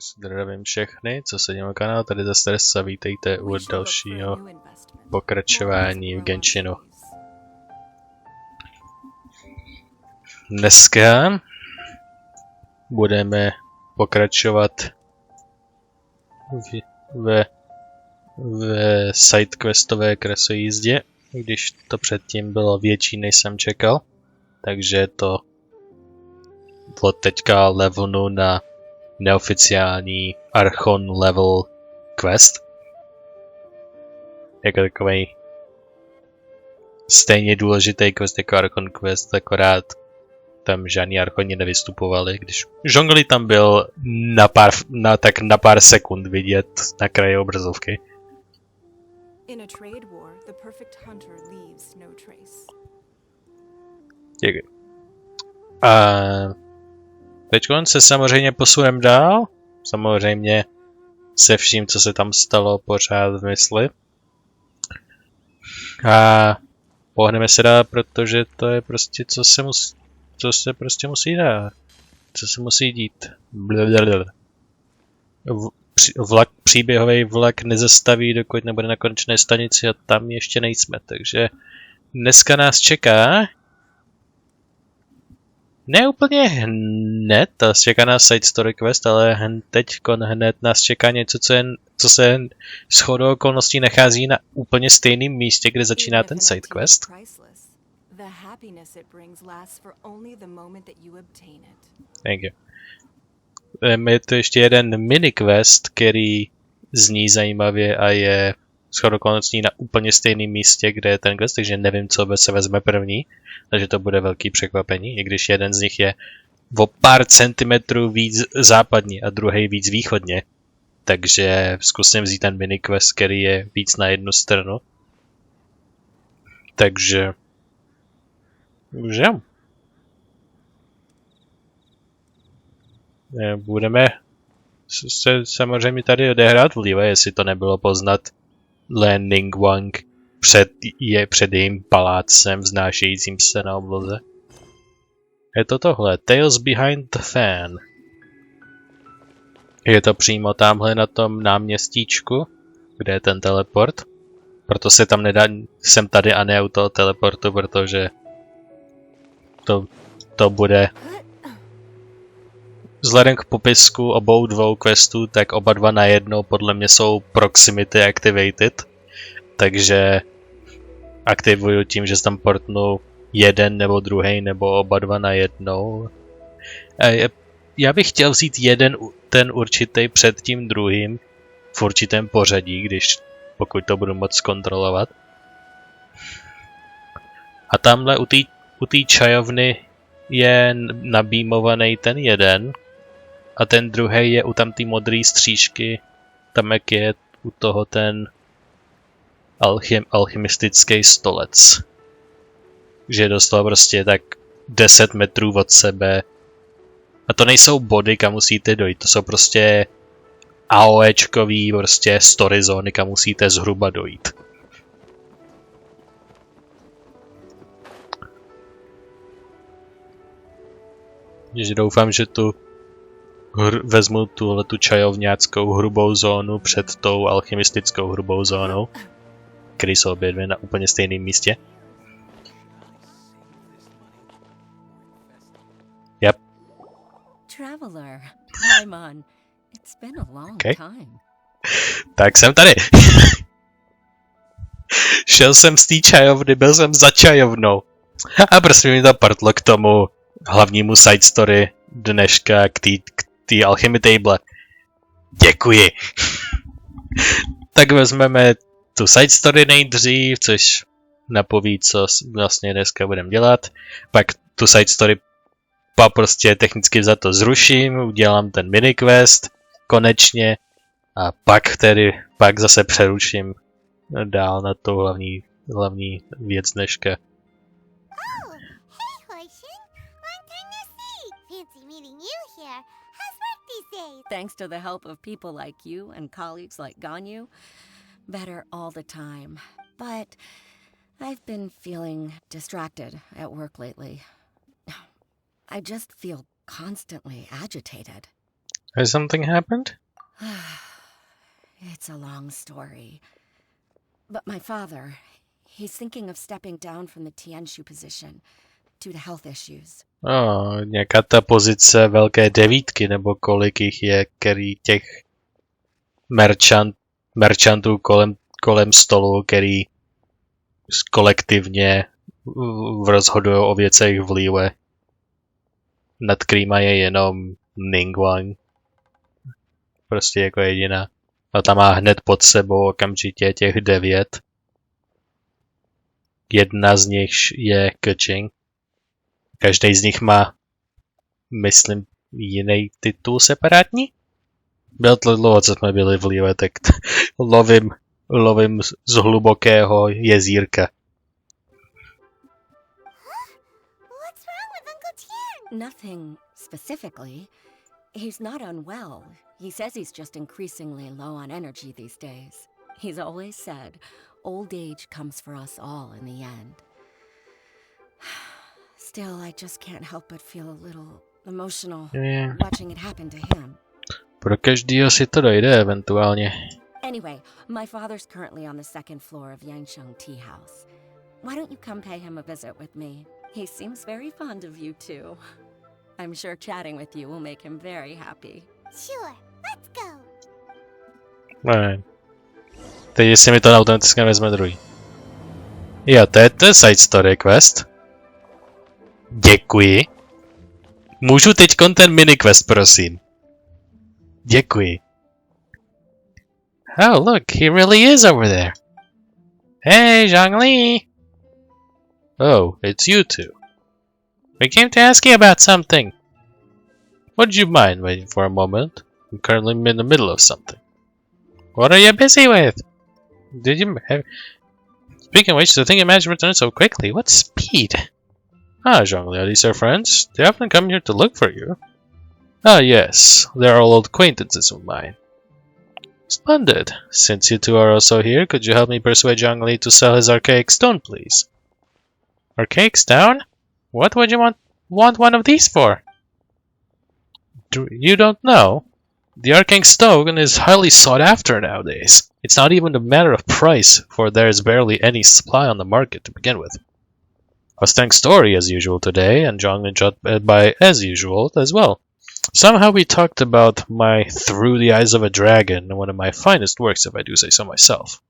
Zdravím všechny, co se na kanál, tady za Stres a vítejte u dalšího pokračování v Genshinu. Dneska budeme pokračovat ve sidequestové krasojízdě, když to předtím bylo větší, než jsem čekal, takže to od teďka levelu na neoficiální Archon level quest. Jako takový stejně důležitý quest jako Archon quest, akorát tam žádní Archoni nevystupovali, když Žongli tam byl na pár sekund vidět na kraji obrazovky. Děkuji. A teď se samozřejmě posuneme dál. Samozřejmě se vším, co se tam stalo, pořád v mysli. A pohneme se dál, protože to je prostě, co se prostě musí dát. Co se musí dít. Příběhový vlak nezastaví, dokud nebude na konečné stanici a tam ještě nejsme. Takže dneska nás čeká ne úplně hned, čeká nás side story quest, ale hned nás čeká něco, co se shodou okolností nachází na úplně stejném místě, kde začíná ten side quest. Thank you. Je to ještě jeden mini quest, který zní zajímavě a je shodou okolností na úplně stejném místě, kde je ten quest, takže nevím, co se vezme první, takže to bude velký překvapení, i když jeden z nich je o pár centimetrů víc západně a druhý víc východně. Takže zkusím vzít ten mini quest, který je víc na jednu stranu. Takže jo. Budeme se samozřejmě tady odehrát v Liyue, jestli to nebylo poznat Landing Wang před jejím palácem vznášejícím se na obloze. Je to tohle, Tales Behind the Fan. Je to přímo tamhle na tom náměstíčku, kde je ten teleport. Proto se tam nedá, jsem tady a ne u toho teleportu, protože to bude vzhledem k popisku obou dvou questů, tak oba dva najednou podle mě jsou proximity activated. Takže aktivuju tím, že tam portnu jeden nebo druhý nebo oba dva najednou. Já bych chtěl vzít ten určitý před tím druhým v určitém pořadí, pokud to budu moct zkontrolovat. A tamhle u té čajovny je nabímovaný ten jeden a ten druhý je u tamtý modré střížky, tam jak je u toho ten alchymistický stolec. Že je dostal prostě tak 10 metrů od sebe. A to nejsou body, kam musíte dojít, to jsou prostě AOEčkový prostě story zóny, kam musíte zhruba dojít. Takže doufám, že vezmu tu čajovňáckou hrubou zónu před tou alchymistickou hrubou zónou, které jsou obě dvě na úplně stejném místě. Yep. Okay. Tak jsem tady. Šel jsem z té čajovny, byl jsem za čajovnou. A prostě mi to partlo k tomu hlavnímu side story dneška, k té alchemy table. Děkuji. Tak vezmeme tu side story nejdřív, což napoví, co vlastně dneska budeme dělat. Pak tu side story prostě technicky za to zruším, udělám ten mini quest konečně a pak zase přeruším dál na tu hlavní věc dneška. Thanks to the help of people like you and colleagues like Ganyu, better all the time. But I've been feeling distracted at work lately. I just feel constantly agitated. Has something happened? It's a long story. But my father, he's thinking of stepping down from the Tianshu position due to health issues. Nějaká ta pozice velké devítky, nebo kolik jich je, který těch merchantů kolem stolu, který kolektivně rozhodují o věcech v Liyue, nad kterýma je jenom Ningguang. Prostě jako jediná. A tam má hned pod sebou okamžitě těch 9. Jedna z nich je Keqing. Každý z nich má, myslím, jiný titul separátní. Bylo to dlouho, co jsme byli v Liyue, tak lovím z hlubokého jezírka. What's wrong with Uncle Tian? Nothing specifically. He's not unwell. He says he's just increasingly low on energy these days. He's always said, old age comes for us all in the end. Still, I just can't help but feel a little emotional watching it happen to him. Pro každýho si to dojde eventuálně. Anyway, my father's currently on the second floor of Yangsheng Tea House. Why don't you come pay him a visit with me? He seems very fond of you too. I'm sure chatting with you will make him very happy. Sure, let's go. Ne. Teď si mi to automaticky vezme druhý. Jo, to je side story quest. Děkuji. Můžu teď ten mini quest, prosím. Děkuji. Oh, look, he really is over there. Hey, Zhongli! Oh, it's you two. We came to ask you about something. Would you mind waiting for a moment? I'm currently in the middle of something. What are you busy with? Did you have... Speaking of which, the thing you managed to return so quickly. What speed? Ah, Zhongli, are these your friends? They often come here to look for you. Ah, yes. They are all old acquaintances of mine. Splendid. Since you two are also here, could you help me persuade Zhongli to sell his archaic stone, please? Archaic stone? What would you want one of these for? You don't know? The arcane stone is highly sought after nowadays. It's not even a matter of price, for there is barely any supply on the market to begin with. A stunning story as usual today, and Zhongli dropped by as usual as well. Somehow we talked about my Through the Eyes of a Dragon, one of my finest works if I do say so myself.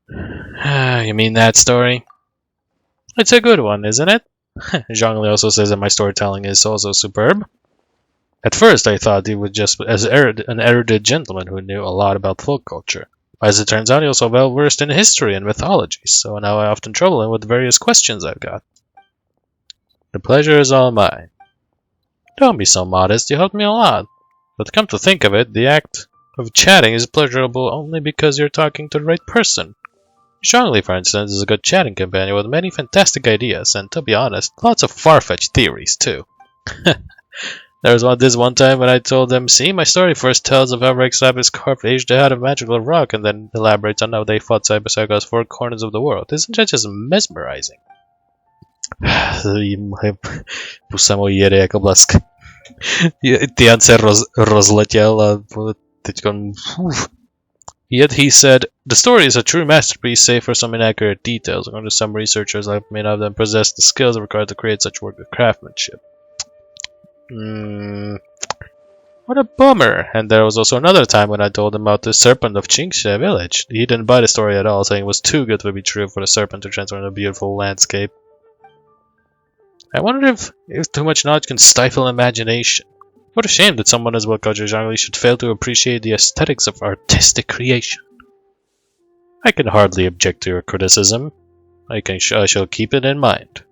You mean that story? It's a good one, isn't it? Zhongli also says that my storytelling is also superb. At first I thought he was just an erudite gentleman who knew a lot about folk culture. As it turns out, he was also well versed in history and mythology, so now I often trouble him with various questions I've got. The pleasure is all mine. Don't be so modest, you helped me a lot. But come to think of it, the act of chatting is pleasurable only because you're talking to the right person. Zhongli, for instance, is a good chatting companion with many fantastic ideas, and to be honest, lots of far-fetched theories, too. There was this one time when I told them, see, my story first tells of how Rex Lapis carved aged out of magical rock, and then elaborates on how they fought side by side across 4 corners of the world. Isn't that just mesmerizing? Pusa mu jede jako blask. Tian se rozletěl a teďkon... Yet he said, the story is a true masterpiece save for some inaccurate details. According to some researchers, I may not of them possess the skills required to create such work of craftsmanship. What a bummer. And there was also another time when I told him about the serpent of Qingshe village. He didn't buy the story at all, saying it was too good to be true for the serpent to transform into a beautiful landscape. I wondered if too much knowledge can stifle imagination. What a shame that someone as well cultured Zhongli should fail to appreciate the aesthetics of artistic creation. I can hardly object to your criticism. I shall keep it in mind.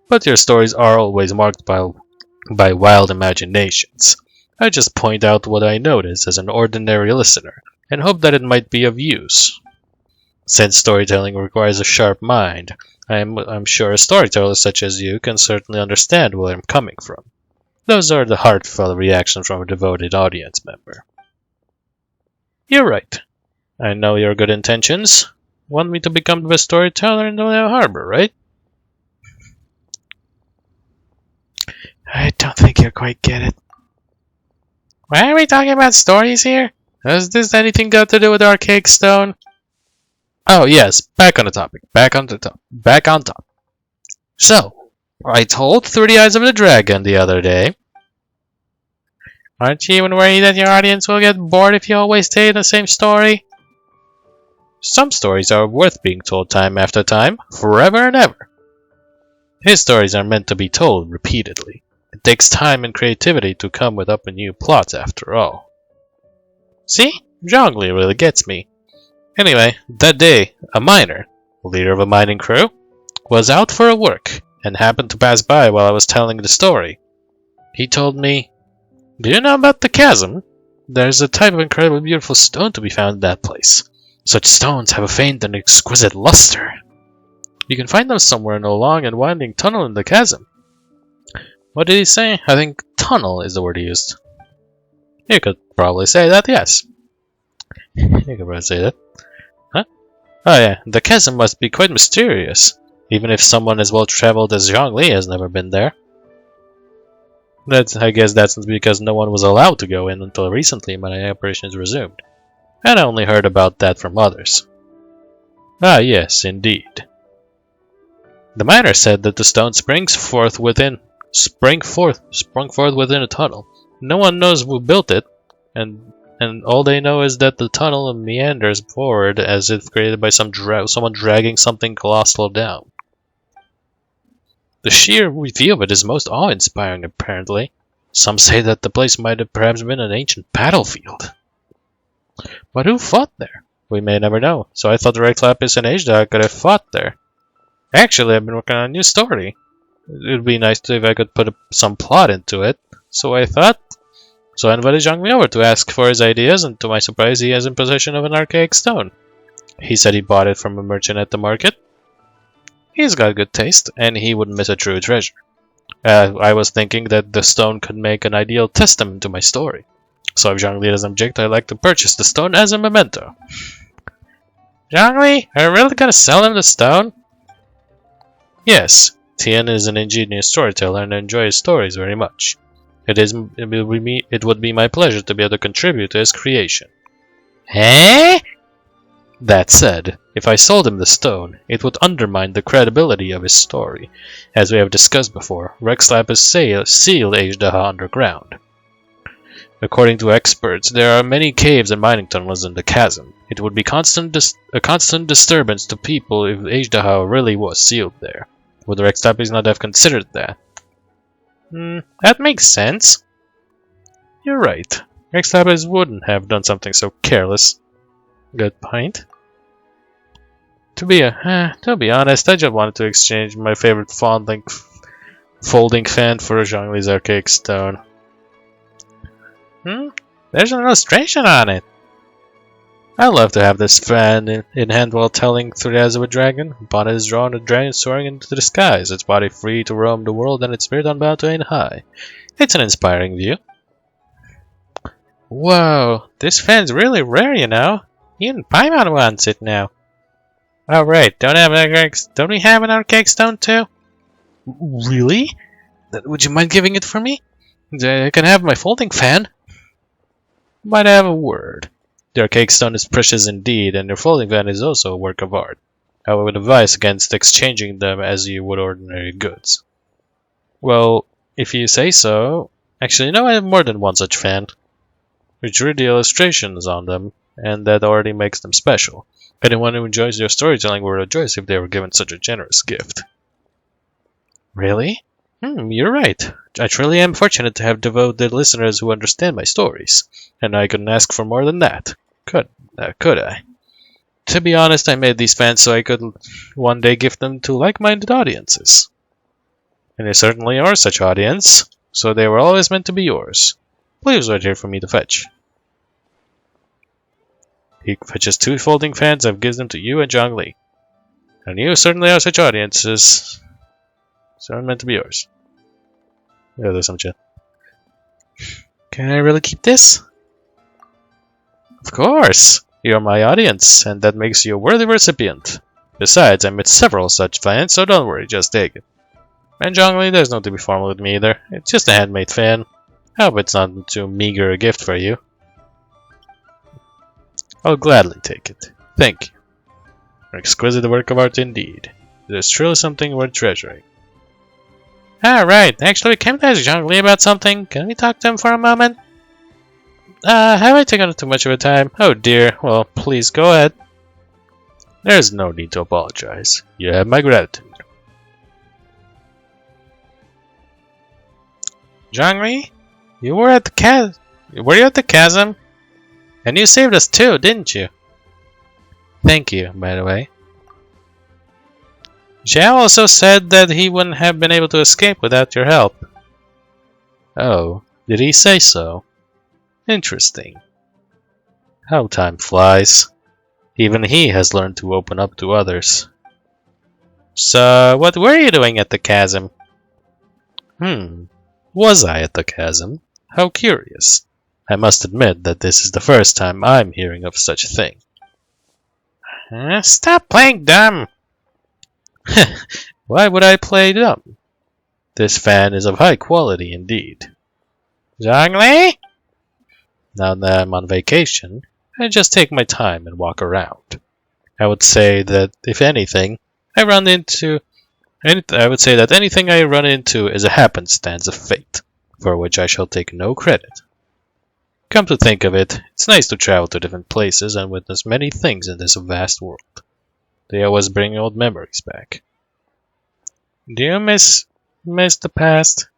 But your stories are always marked by wild imaginations. I just point out what I notice as an ordinary listener, and hope that it might be of use. Since storytelling requires a sharp mind, I'm sure a storyteller such as you can certainly understand where I'm coming from. Those are the heartfelt reactions from a devoted audience member. You're right. I know your good intentions. Want me to become the best storyteller in the harbor, right? I don't think you'll quite get it. Why are we talking about stories here? Has this anything got to do with Archaic Stone? Oh yes, back on the topic. Back on top. So, I told through the eyes of the dragon the other day. Aren't you even worried that your audience will get bored if you always tell the same story? Some stories are worth being told time after time, forever and ever. His stories are meant to be told repeatedly. It takes time and creativity to come with up a new plot after all. See? Zhongli really gets me. Anyway, that day, a miner, leader of a mining crew, was out for a work and happened to pass by while I was telling the story. He told me, "Do you know about the chasm? There's a type of incredibly beautiful stone to be found in that place. Such stones have a faint and exquisite luster. You can find them somewhere in a long and winding tunnel in the chasm." What did he say? I think tunnel is the word he used. You could probably say that, yes. You could probably say that. Huh? Oh yeah, the chasm must be quite mysterious, even if someone as well-traveled as Zhongli has never been there. I guess that's because no one was allowed to go in until recently when my operations resumed. And I only heard about that from others. Ah yes, indeed. The miner said that the stone sprung forth within a tunnel. No one knows who built it, and all they know is that the tunnel meanders forward as if created by someone dragging something colossal down. The sheer view of it is most awe-inspiring, apparently. Some say that the place might have perhaps been an ancient battlefield. But who fought there? We may never know, so I thought the Red Clapis and Ajda could have fought there. Actually, I've been working on a new story. It would be nice if I could put some plot into it, so I thought. So I invited Zhongli over to ask for his ideas, and to my surprise he has in possession of an archaic stone. He said he bought it from a merchant at the market. He's got good taste, and he wouldn't miss a true treasure. I was thinking that the stone could make an ideal testament to my story. So if Zhongli doesn't object, I'd like to purchase the stone as a memento. Zhongli, are you really gonna sell him the stone? Yes, Tian is an ingenious storyteller and I enjoy his stories very much. It would be my pleasure to be able to contribute to his creation. Eh? That said, if I sold him the stone, it would undermine the credibility of his story. As we have discussed before, Rex Lapis sealed Ajdaha underground. According to experts, there are many caves and mining tunnels in the chasm. It would be a constant disturbance to people if Ajdaha really was sealed there. Would Rex Lapis not have considered that? That makes sense. You're right. Rex Lapis wouldn't have done something so careless. Good point. To be honest, I just wanted to exchange my favorite folding fan for a Zhongli's archaic stone. There's an illustration on it. I'd love to have this fan in hand while telling through the eyes of a dragon. Upon it is drawn a dragon soaring into the skies, its body free to roam the world and its spirit unbound to aim high. It's an inspiring view. Whoa, this fan's really rare, you know. Even Paimon wants it now. Oh right, don't we have an archaic stone too? Really? Would you mind giving it for me? I can have my folding fan. Might I have a word? The archaic stone is precious indeed, and your folding fan is also a work of art. I would advise against exchanging them as you would ordinary goods. Well, if you say so. Actually, no, I have more than one such fan. We drew the illustrations on them, and that already makes them special. Anyone who enjoys your storytelling would rejoice if they were given such a generous gift. Really? You're right. I truly am fortunate to have devoted listeners who understand my stories, and I couldn't ask for more than that. Could I? To be honest, I made these fans so I could one day gift them to like-minded audiences. And they certainly are such audience, so they were always meant to be yours. Please wait here for me to fetch. He fetches 2 folding fans and gives them to you and Zhongli. And you certainly are such audiences, so I'm meant to be yours. Yeah, there's some chat. Can I really keep this? Of course! You're my audience, and that makes you a worthy recipient. Besides, I made several such fans, so don't worry, just take it. And Zhongli, there's no to be formal with me either. It's just a handmade fan. I hope it's not too meager a gift for you. I'll gladly take it. Thank you. An exquisite work of art indeed. It is truly something worth treasuring. Alright, actually we came to ask Zhongli about something. Can we talk to him for a moment? Have I taken up too much of your time? Oh dear, well please go ahead. There's no need to apologize. You have my gratitude. Zhongli? You were at the chasm. Were you at the chasm? And you saved us too, didn't you? Thank you, by the way. Xiao also said that he wouldn't have been able to escape without your help. Oh, did he say so? Interesting. How time flies. Even he has learned to open up to others. So, what were you doing at the chasm? Was I at the chasm? How curious. I must admit that this is the first time I'm hearing of such a thing. Stop playing dumb! Why would I play dumb? This fan is of high quality indeed. Zhongli? Now that I'm on vacation, I just take my time and walk around. I would say that, if anything, I would say that anything I run into is a happenstance of fate, for which I shall take no credit. Come to think of it, it's nice to travel to different places and witness many things in this vast world. They always bring old memories back. Do you miss the past?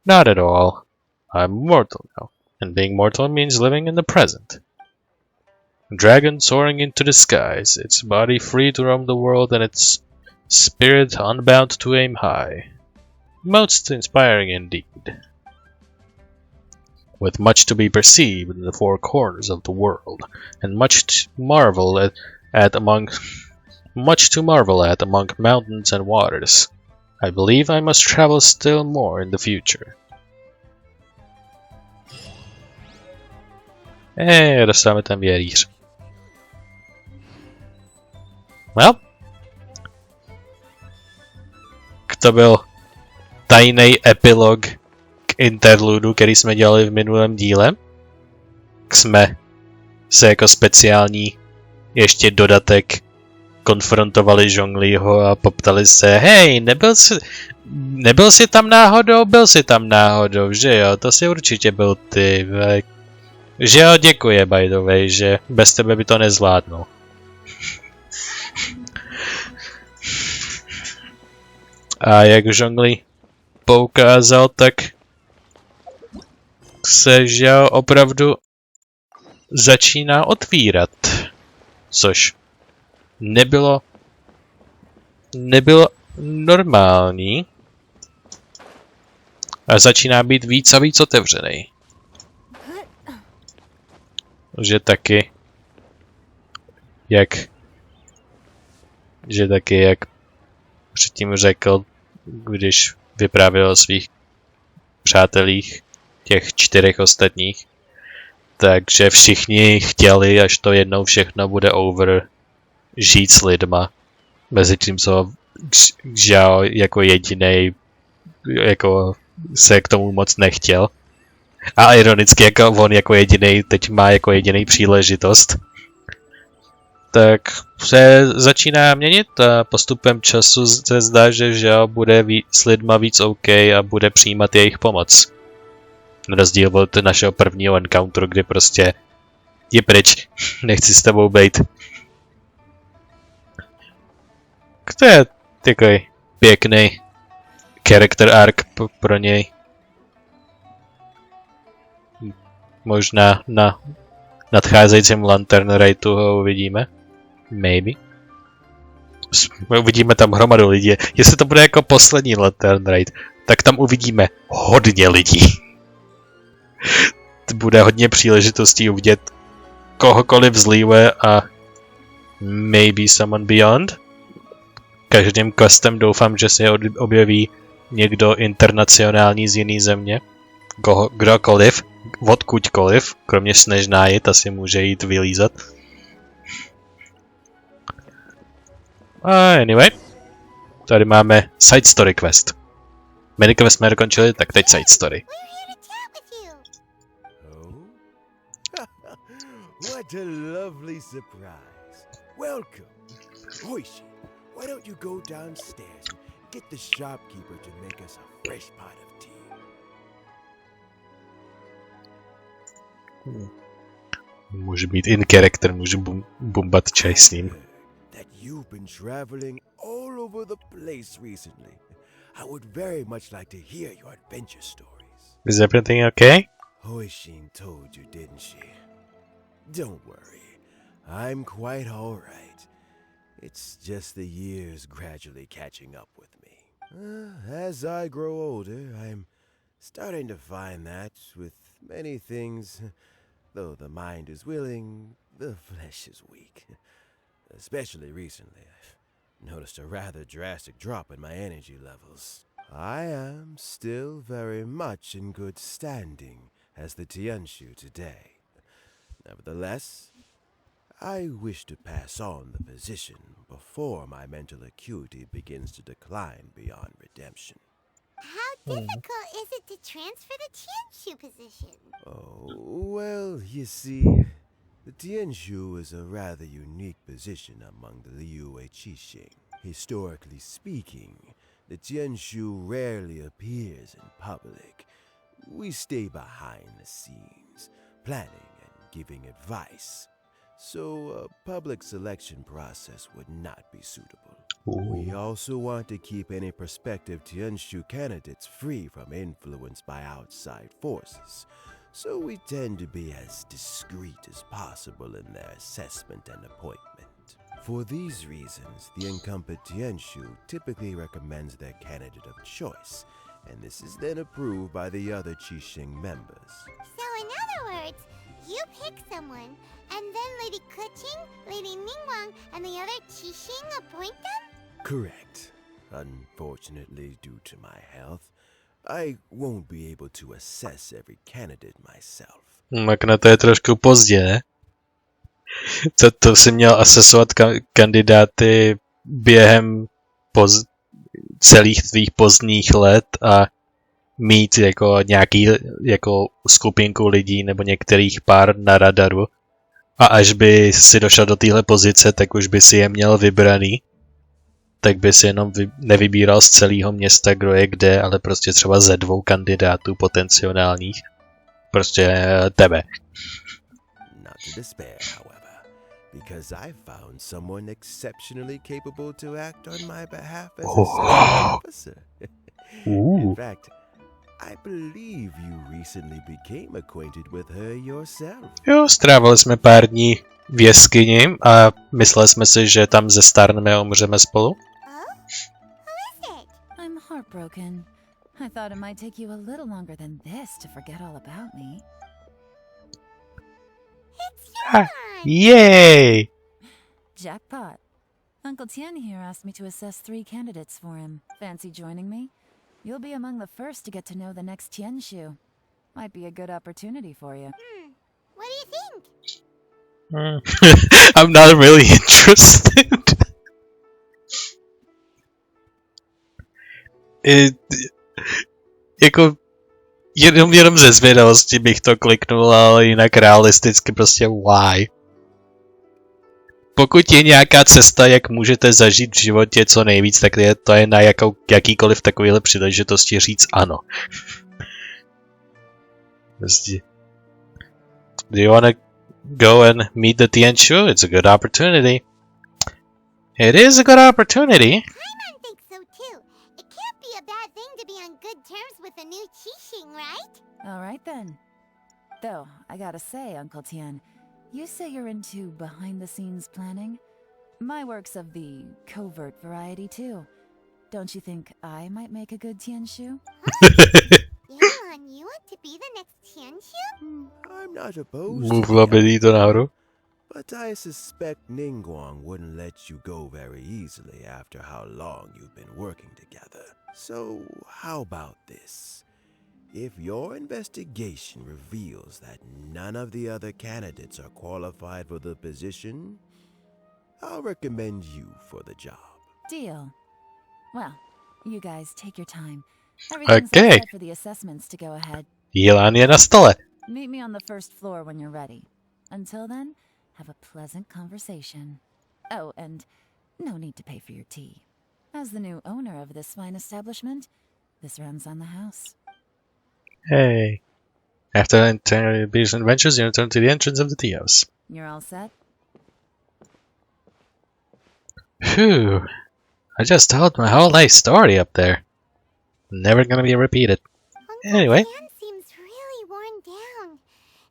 Not at all. I'm mortal now, and being mortal means living in the present. A dragon soaring into the skies, its body free to roam the world and its spirit unbound to aim high. Most inspiring indeed. With much to be perceived in the four corners of the world, and much to marvel at among mountains and waters, I believe I must travel still more in the future. Dostáváme ten věříř. Well, to byl tajný epilog k interludu, který jsme dělali v minulém díle. Jsme se jako speciální ještě dodatek konfrontovali Zhongliho a poptali se, hej, nebyl jsi tam náhodou? Byl jsi tam náhodou, že jo? To si určitě byl ty. Že jo, děkuji, by the way, že bez tebe by to nezvládnul. A jak Zhongli poukázal, tak se Xiao opravdu začíná otvírat, což nebylo normální a začíná být víc a víc otevřený. Že taky jak předtím řekl, když vyprávěl o svých přátelích, těch 4 ostatních, takže všichni chtěli, až to jednou všechno bude over, žít s lidma. Mezitím co Xiao jako jedinej jako se k tomu moc nechtěl. A ironicky jako on jako jedinej teď má jako jedinej příležitost. Tak se začíná měnit a postupem času se zdá, že Xiao bude s lidma víc OK a bude přijímat jejich pomoc. Na rozdíl od našeho prvního encounteru, kdy prostě je pryč, nechci s tebou bejt. To je takový pěkný character arc pro něj. Možná na nadcházejícím Lantern Raidu ho uvidíme. Maybe. Uvidíme tam hromadu lidí. Jestli to bude jako poslední Lantern Raid, tak tam uvidíme hodně lidí. Bude hodně příležitostí uvidět kohokoliv z Liyue a maybe someone beyond. Každým questem doufám, že se objeví někdo internacionální z jiný země. Kdokoliv, odkudkoliv, kromě Snežnáji, ta si může jít vylízat. Anyway, tady máme side story quest. Mini quest jsme dokončili, tak teď side story. What a lovely surprise. Welcome. Hoishi, why don't you go downstairs and get the shopkeeper to make us a fresh pot of tea? Můžu být in character, můžu bumbat čaj s ním. That you've been traveling all over the place recently. I would very much like to hear your adventure stories. Is everything okay? Hoishin told you, didn't she? Don't worry. I'm quite all right. It's just the years gradually catching up with me. As I grow older, I'm starting to find that with many things, though the mind is willing, the flesh is weak. Especially recently, I've noticed a rather drastic drop in my energy levels. I am still very much in good standing as the Tianshu today. Nevertheless, I wish to pass on the position before my mental acuity begins to decline beyond redemption. How difficult is it to transfer the Tianshu position? Oh, well, you see, the Tianshu is a rather unique position among the Liyue Qixing. Historically speaking, the Tianshu rarely appears in public. We stay behind the scenes, planning and giving advice. So a public selection process would not be suitable. We also want to keep any prospective Tianshu candidates free from influence by outside forces, so we tend to be as discreet as possible in their assessment and appointment. For these reasons, the incumbent Tianshu typically recommends their candidate of choice, and this is then approved by the other Qixing members. So in other words, you pick someone, and then Lady Keqing, Lady Ningguang, and the other Qixing appoint them? Correct. Unfortunately, due to my health, I won't be able to assess every candidate myself. Tak na to je trošku pozdě, ne? To si měl asesovat kandidáty během celých tvých pozdních let a mít jako nějaký jako skupinku lidí nebo některých pár na radaru. A až by si došel do téhle pozice, tak už by si je měl vybraný. Tak by si jenom nevybíral z celého města, kdo je kde, ale prostě třeba ze 2 kandidátů potenciálních. Prostě tebe. Not to despair, however, because I found someone exceptionally capable to act on my behalf as a senior officer. In fact, I believe you recently became acquainted with her yourself. Jo, strávili jsme pár dní v jeskyni a mysleli jsme si, že tam zestárneme a umřeme spolu. Oh? Who is it? I'm heartbroken. I thought it might take you a little longer than this to forget all about me. It's Yuan! Yay! Jackpot. Uncle Tian here asked me to assess 3 candidates for him. Fancy joining me? You'll be among the first to get to know the next Tianshu. Might be a good opportunity for you. What do you think? I'm not really interested. Jako jenom ze zvědavosti bych to kliknul, ale jinak realisticky prostě why. Pokud je nějaká cesta, jak můžete zažít v životě co nejvíc, tak to je na jakýkoliv takovýhle příležitosti říct ano. Prostě. Do you wanna go and meet the Tianshu? It's a good opportunity. It is a good opportunity. Paimon thinks so too. It can't be a bad thing to be on good terms with a new Qixing, right? Alright then. Though, I gotta say, Uncle Tian, you say you're into behind-the-scenes planning? My work's of the covert variety too. Don't you think I might make a good Tianshu? Yuan, you want to be the next Tianshu? I'm not opposed Mluvila by jí to nahoru. but I suspect Ningguang wouldn't let you go very easily after how long you've been working together. So, how about this? If your investigation reveals that none of the other candidates are qualified for the position, I'll recommend you for the job. Deal. Well, you guys take your time. Everything's Okay. set for the assessments to go ahead. Jílán je na stole. Meet me on the first floor when you're ready. Until then, have a pleasant conversation. Oh, and no need to pay for your tea. As the new owner of this fine establishment, this runs on the house. Hey. After these adventures, you return to the entrance of the tea house. You're all set? Phew. I just told my whole life story up there. Never gonna be repeated. Anyway. Uncle Tian seems really worn down.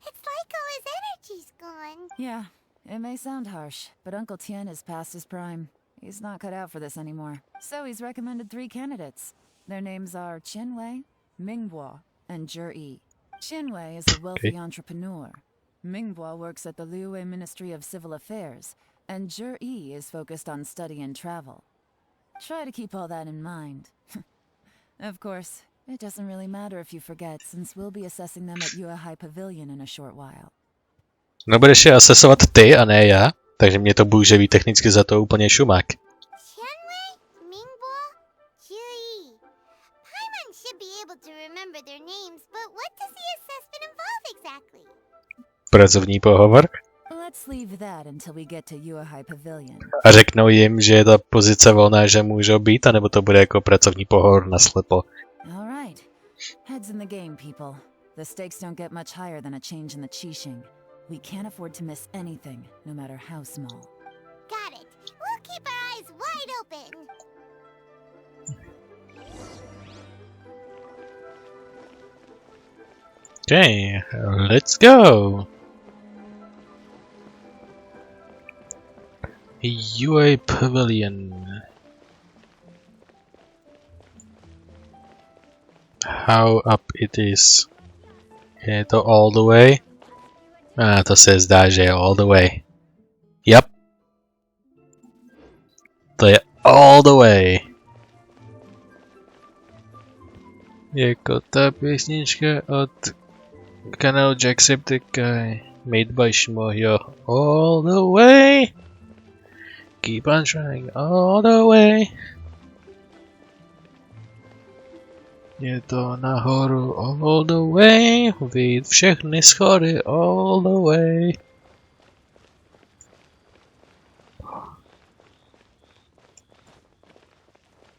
It's like all his energy's gone. Yeah, it may sound harsh, but Uncle Tian is past his prime. He's not cut out for this anymore. So he's recommended 3 candidates. Their names are Qianwei, Mingbo, and Zhi. Qianwei is a wealthy entrepreneur. Mingbo works at the Liyue Ministry of Civil Affairs, and Zhi is focused on study and travel. Try to keep all that in mind. Of course, it doesn't really matter if you forget, since we'll be assessing them at Yue High Pavilion in a short while. No budeš je asesovat ty a ne já, takže mě to může být technicky za to úplně šumák. Qianwei, Mingbo, Zhi. Paimon should be able to remember their names, but what does the assessment involve exactly? Pracovní pohovor. Let's leave that until we get to Yue High Pavilion. A řeknou jim, že je ta pozice volná, že můžou být, anebo to bude jako pracovní pohovor naslepo. All right. Heads in the game, people. The stakes don't get much higher than a change in the Qixing. We can't afford to miss anything, no matter how small. Got it. We'll keep our eyes wide open. Okay, let's go. Yue Pavilion. How up it is? Je to all the way? To se zdá, že je all the way. Yep. To je all the way. Jako ta písnička od kanálu Jacksepticeye, made by Shmohyo. All the way. Keep on trying all the way. Je to nahoru all the way. Vyjít všechny schody all the way.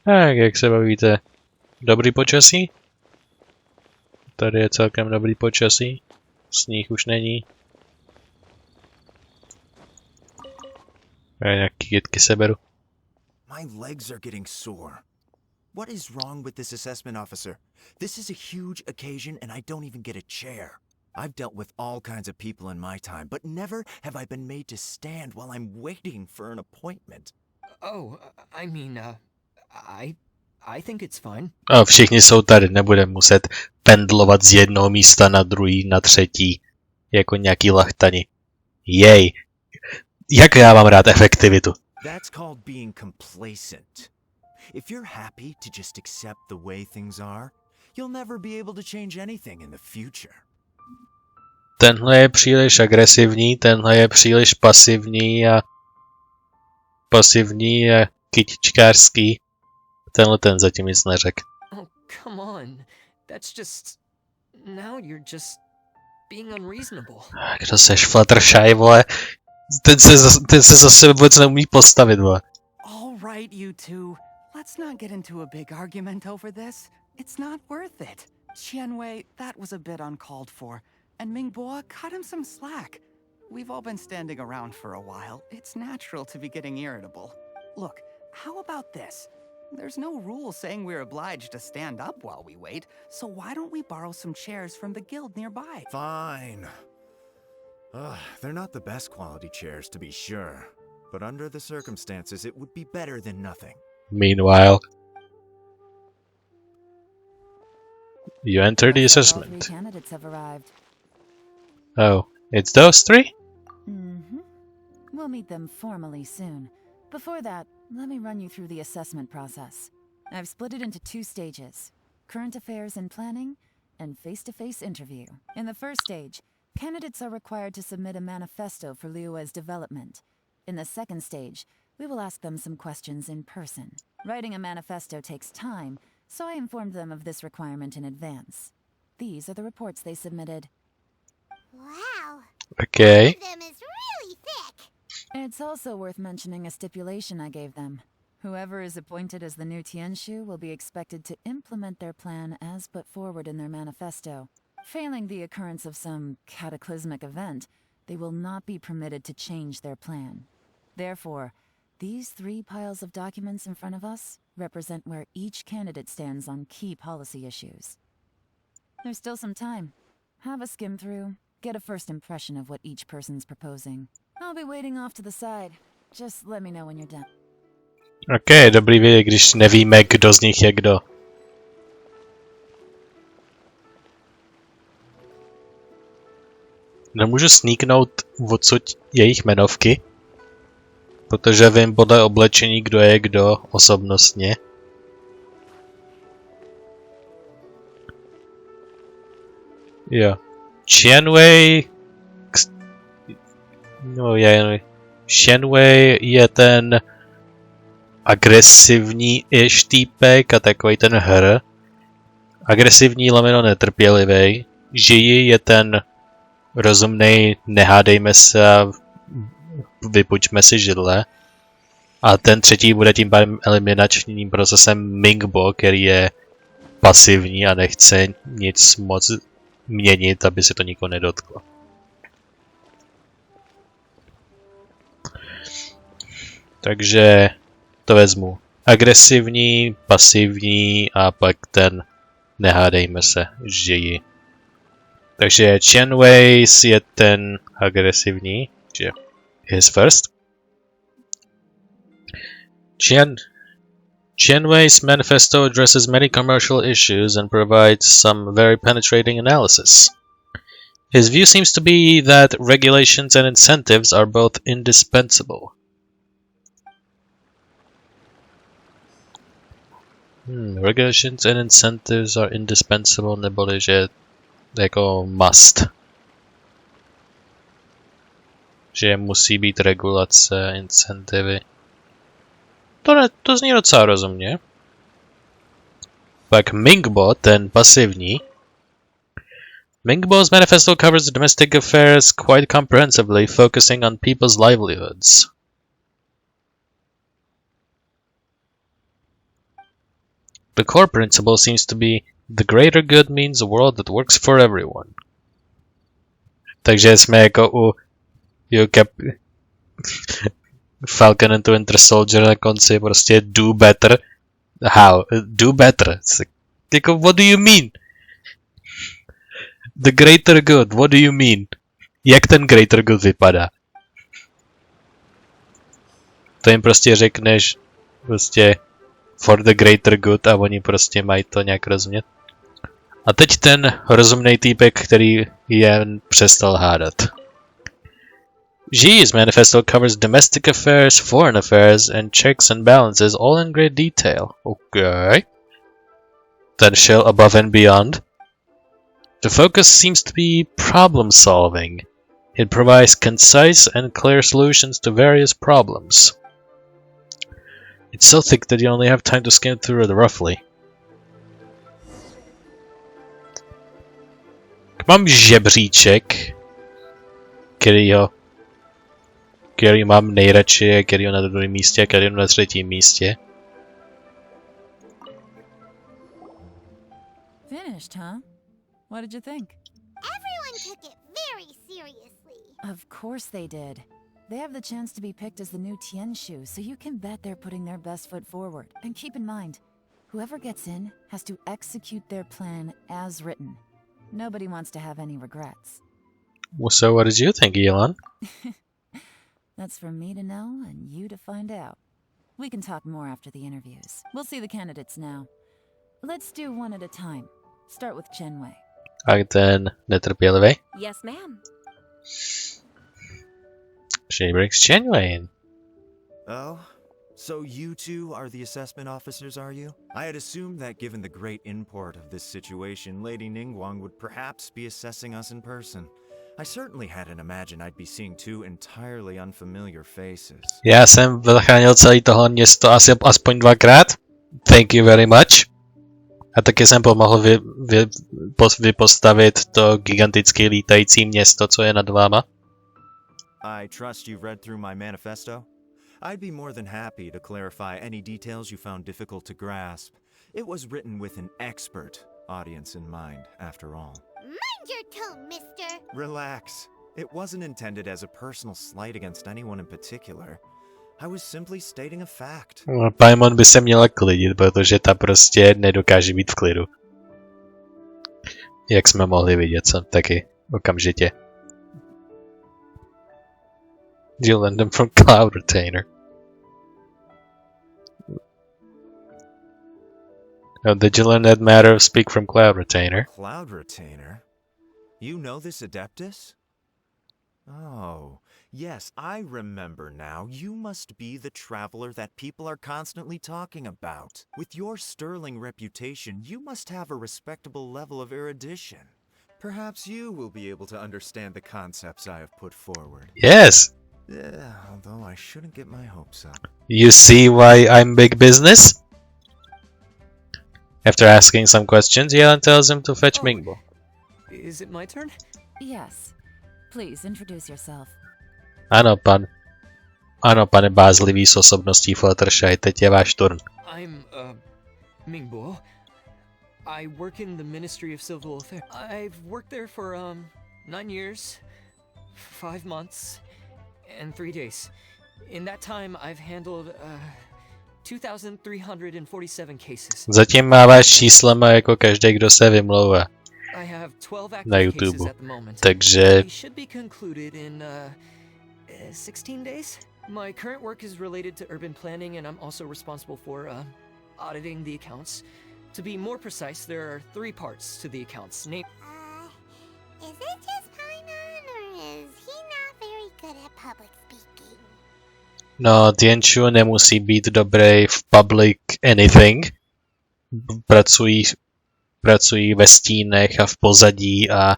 Tak, jak se bavíte? Dobrý počasí? Tady je celkem dobrý počasí. Sníh už není. Nějaký kytky seberu. My legs are getting sore. What is wrong with this assessment officer? This is a huge occasion and I don't even get a chair. I've dealt with all kinds of people in my time, but never have I been made to stand while I'm waiting for an appointment. Oh, I mean, I think it's fine. A všichni jsou tady, nebudeme muset pendlovat z jednoho místa na druhý, na třetí, jako nějaký lachtani. Jej! Jak já mám rád efektivitu. That's called being complacent. If you're happy to just accept the way things are, you'll never be able to change anything in the future. Tenhle je příliš agresivní, tenhle je příliš pasivní a kytičkářský. Tenhle ten zatím nic neřekl. Oh, come on. That's just... Now you're just being unreasonable. Kdo seš, Fluttershy, vole? Ten se zase vůbec neumí postavit, vole. All right, you two. Let's not get into a big argument over this. It's not worth it. Qianwei, that was a bit uncalled for. And Mingbo, cut him some slack. We've all been standing around for a while. It's natural to be getting irritable. Look, how about this? There's no rule saying we're obliged to stand up while we wait, so why don't we borrow some chairs from the guild nearby? Fine. They're not the best quality chairs, to be sure. But under the circumstances, it would be better than nothing. Meanwhile, you enter the All 3 assessment. candidates have arrived. Oh, it's those 3? Mm-hmm. We'll meet them formally soon. Before that, let me run you through the assessment process. I've split it into 2 stages: current affairs and planning, and face-to-face interview. In the first stage, candidates are required to submit a manifesto for Liyue's development. In the second stage, we will ask them some questions in person. Writing a manifesto takes time, so I informed them of this requirement in advance. These are the reports they submitted. Wow. Okay. One of them is really thick. It's also worth mentioning a stipulation I gave them. Whoever is appointed as the new Tianshu will be expected to implement their plan as put forward in their manifesto. Failing the occurrence of some cataclysmic event, they will not be permitted to change their plan. Therefore, these 3 piles of documents in front of us represent where each candidate stands on key policy issues. There's still some time. Have a skim through, get a first impression of what each person's proposing. I'll be waiting off to the side. Just let me know when you're done. Ok, dobrý vědět, když nevíme, kdo z nich je kdo. Nemůžu sníknout odsud jejich jmenovky, protože vím podle oblečení, kdo je kdo osobnostně. Jo. Qianwei... No, Qianwei je ten agresivní-ish týpek a takový ten hr. Agresivní lomeno netrpělivý. Žiji je ten rozumnej, nehádejme se a vypučme si židle. A ten třetí bude tím pádem eliminačním procesem Mingbo, který je pasivní a nechce nic moc měnit, aby se to nikoho nedotklo. Takže to vezmu. Agresivní, pasivní a pak ten nehádejme se, žiji. Takže Qianwei je ten agresivní, že is first. Qianwei's manifesto addresses many commercial issues and provides some very penetrating analysis. His view seems to be that regulations and incentives are both indispensable. Regulations and incentives are indispensable, neboli že jako must. Že musí být regulace, incentivy. To zní docela rozumně. Pak Mingbo, ten pasivní. Mingbo's manifesto covers domestic affairs quite comprehensively, focusing on people's livelihoods. The core principle seems to be the greater good means a world that works for everyone. Takže jsme jako u Falcon and the Winter Soldier na konci prostě do better. How? Do better. Jako, what do you mean? The greater good, what do you mean? Jak ten greater good vypadá? To jim prostě řekneš prostě for the greater good a oni prostě mají to nějak rozumět. A teď ten rozumný týpek, který jen přestal hádat. Xi's manifesto covers domestic affairs, foreign affairs, and checks and balances all in great detail. Okay. Then shall above and beyond. The focus seems to be problem solving. It provides concise and clear solutions to various problems. It's so thick that you only have time to skim through it roughly. Mám žebříček, který mám nejradši, a který na druhém místě a který na třetím místě. Finished, huh? What did you think? Everyone took it very seriously. Of course they did. They have the chance to be picked as the new Tianshu, so you can bet they're putting their best foot forward. And keep in mind, whoever gets in has to execute their plan as written. Nobody wants to have any regrets. Well, so what did you think, Elon? That's for me to know and you to find out. We can talk more after the interviews. We'll see the candidates now. Let's do one at a time. Start with Qianwei. A ten netrpělivý? Yes, ma'am. She brings Qianwei in. Oh? So you two are the assessment officers, are you? I had assumed that given the great import of this situation, Lady Ningguang would perhaps be assessing us in person. I certainly hadn't imagined I'd be seeing 2 entirely unfamiliar faces. Já jsem zachránil celý tohle město asi aspoň 2krát. Thank you very much. A taky jsem pomohl vypostavit to gigantické lítající město, co je nad váma. I trust you've read through my manifesto? I'd be more than happy to clarify any details you found difficult to grasp. It was written with an expert audience in mind, after all. Mind your tone, mister. Relax. It wasn't intended as a personal slight against anyone in particular. I was simply stating a fact. Paimon by se měla klidit, protože ta prostě nedokáže být v klidu. Jak jsme mohli vidět, jsem taky okamžitě. You learned them from Cloud Retainer. Oh, did you learn that matter of speak from Cloud Retainer? Cloud Retainer? You know this Adeptus? Oh, yes, I remember now. You must be the traveler that people are constantly talking about. With your sterling reputation, you must have a respectable level of erudition. Perhaps you will be able to understand the concepts I have put forward. Yes! Yeah, although I shouldn't get my hopes up. You see why I'm big business? After asking some questions, Yelan tells him to fetch Mingbo. Is it my turn? Yes. Please introduce yourself. Ano, pane bázlivý s osobností Fluttershy, teď je váš turn. I'm, Mingbo. I work in the Ministry of Civil Affairs. I've worked there for, 9 years, 5 months, and 3 days. In that time, I've handled, 2,347 cases. Zatím máváš číslama jako každý, kdo se vymlouvá. I have 12 Na active YouTube. cases at the moment. Takže They should be concluded in 16 days. My current work is related to urban planning, and I'm also responsible for auditing the accounts. To be more precise, there are 3 parts to the accounts. Is it just Paimon, or is he not very good at public speaking? no, Tianchu nemusí být dobrý v public anything. Pracují ve stínech a v pozadí a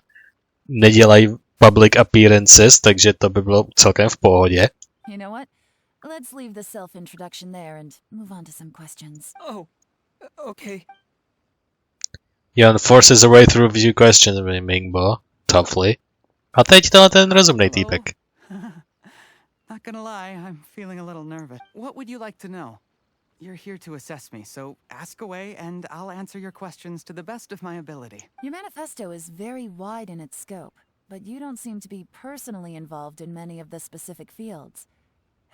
nedělají public appearances, takže to by bylo celkem v pohodě. You know what? Let's leave the self-introduction there and move on to some questions. Oh, okay. Jan forces a way through a few questions with Mingbo, toughly. A teď ten rozumnej týpek. Not gonna lie, I'm feeling a little nervous. What would you like to know? You're here to assess me, so ask away and I'll answer your questions to the best of my ability. Your manifesto is very wide in its scope, but you don't seem to be personally involved in many of the specific fields.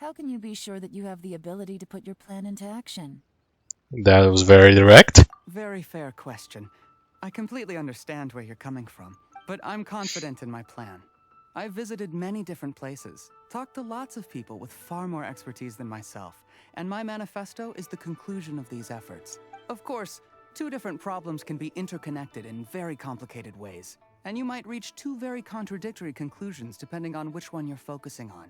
How can you be sure that you have the ability to put your plan into action? That was very direct. Very fair question. I completely understand where you're coming from, but I'm confident in my plan. I've visited many different places, talked to lots of people with far more expertise than myself, and my manifesto is the conclusion of these efforts. Of course, 2 different problems can be interconnected in very complicated ways, and you might reach 2 very contradictory conclusions depending on which one you're focusing on.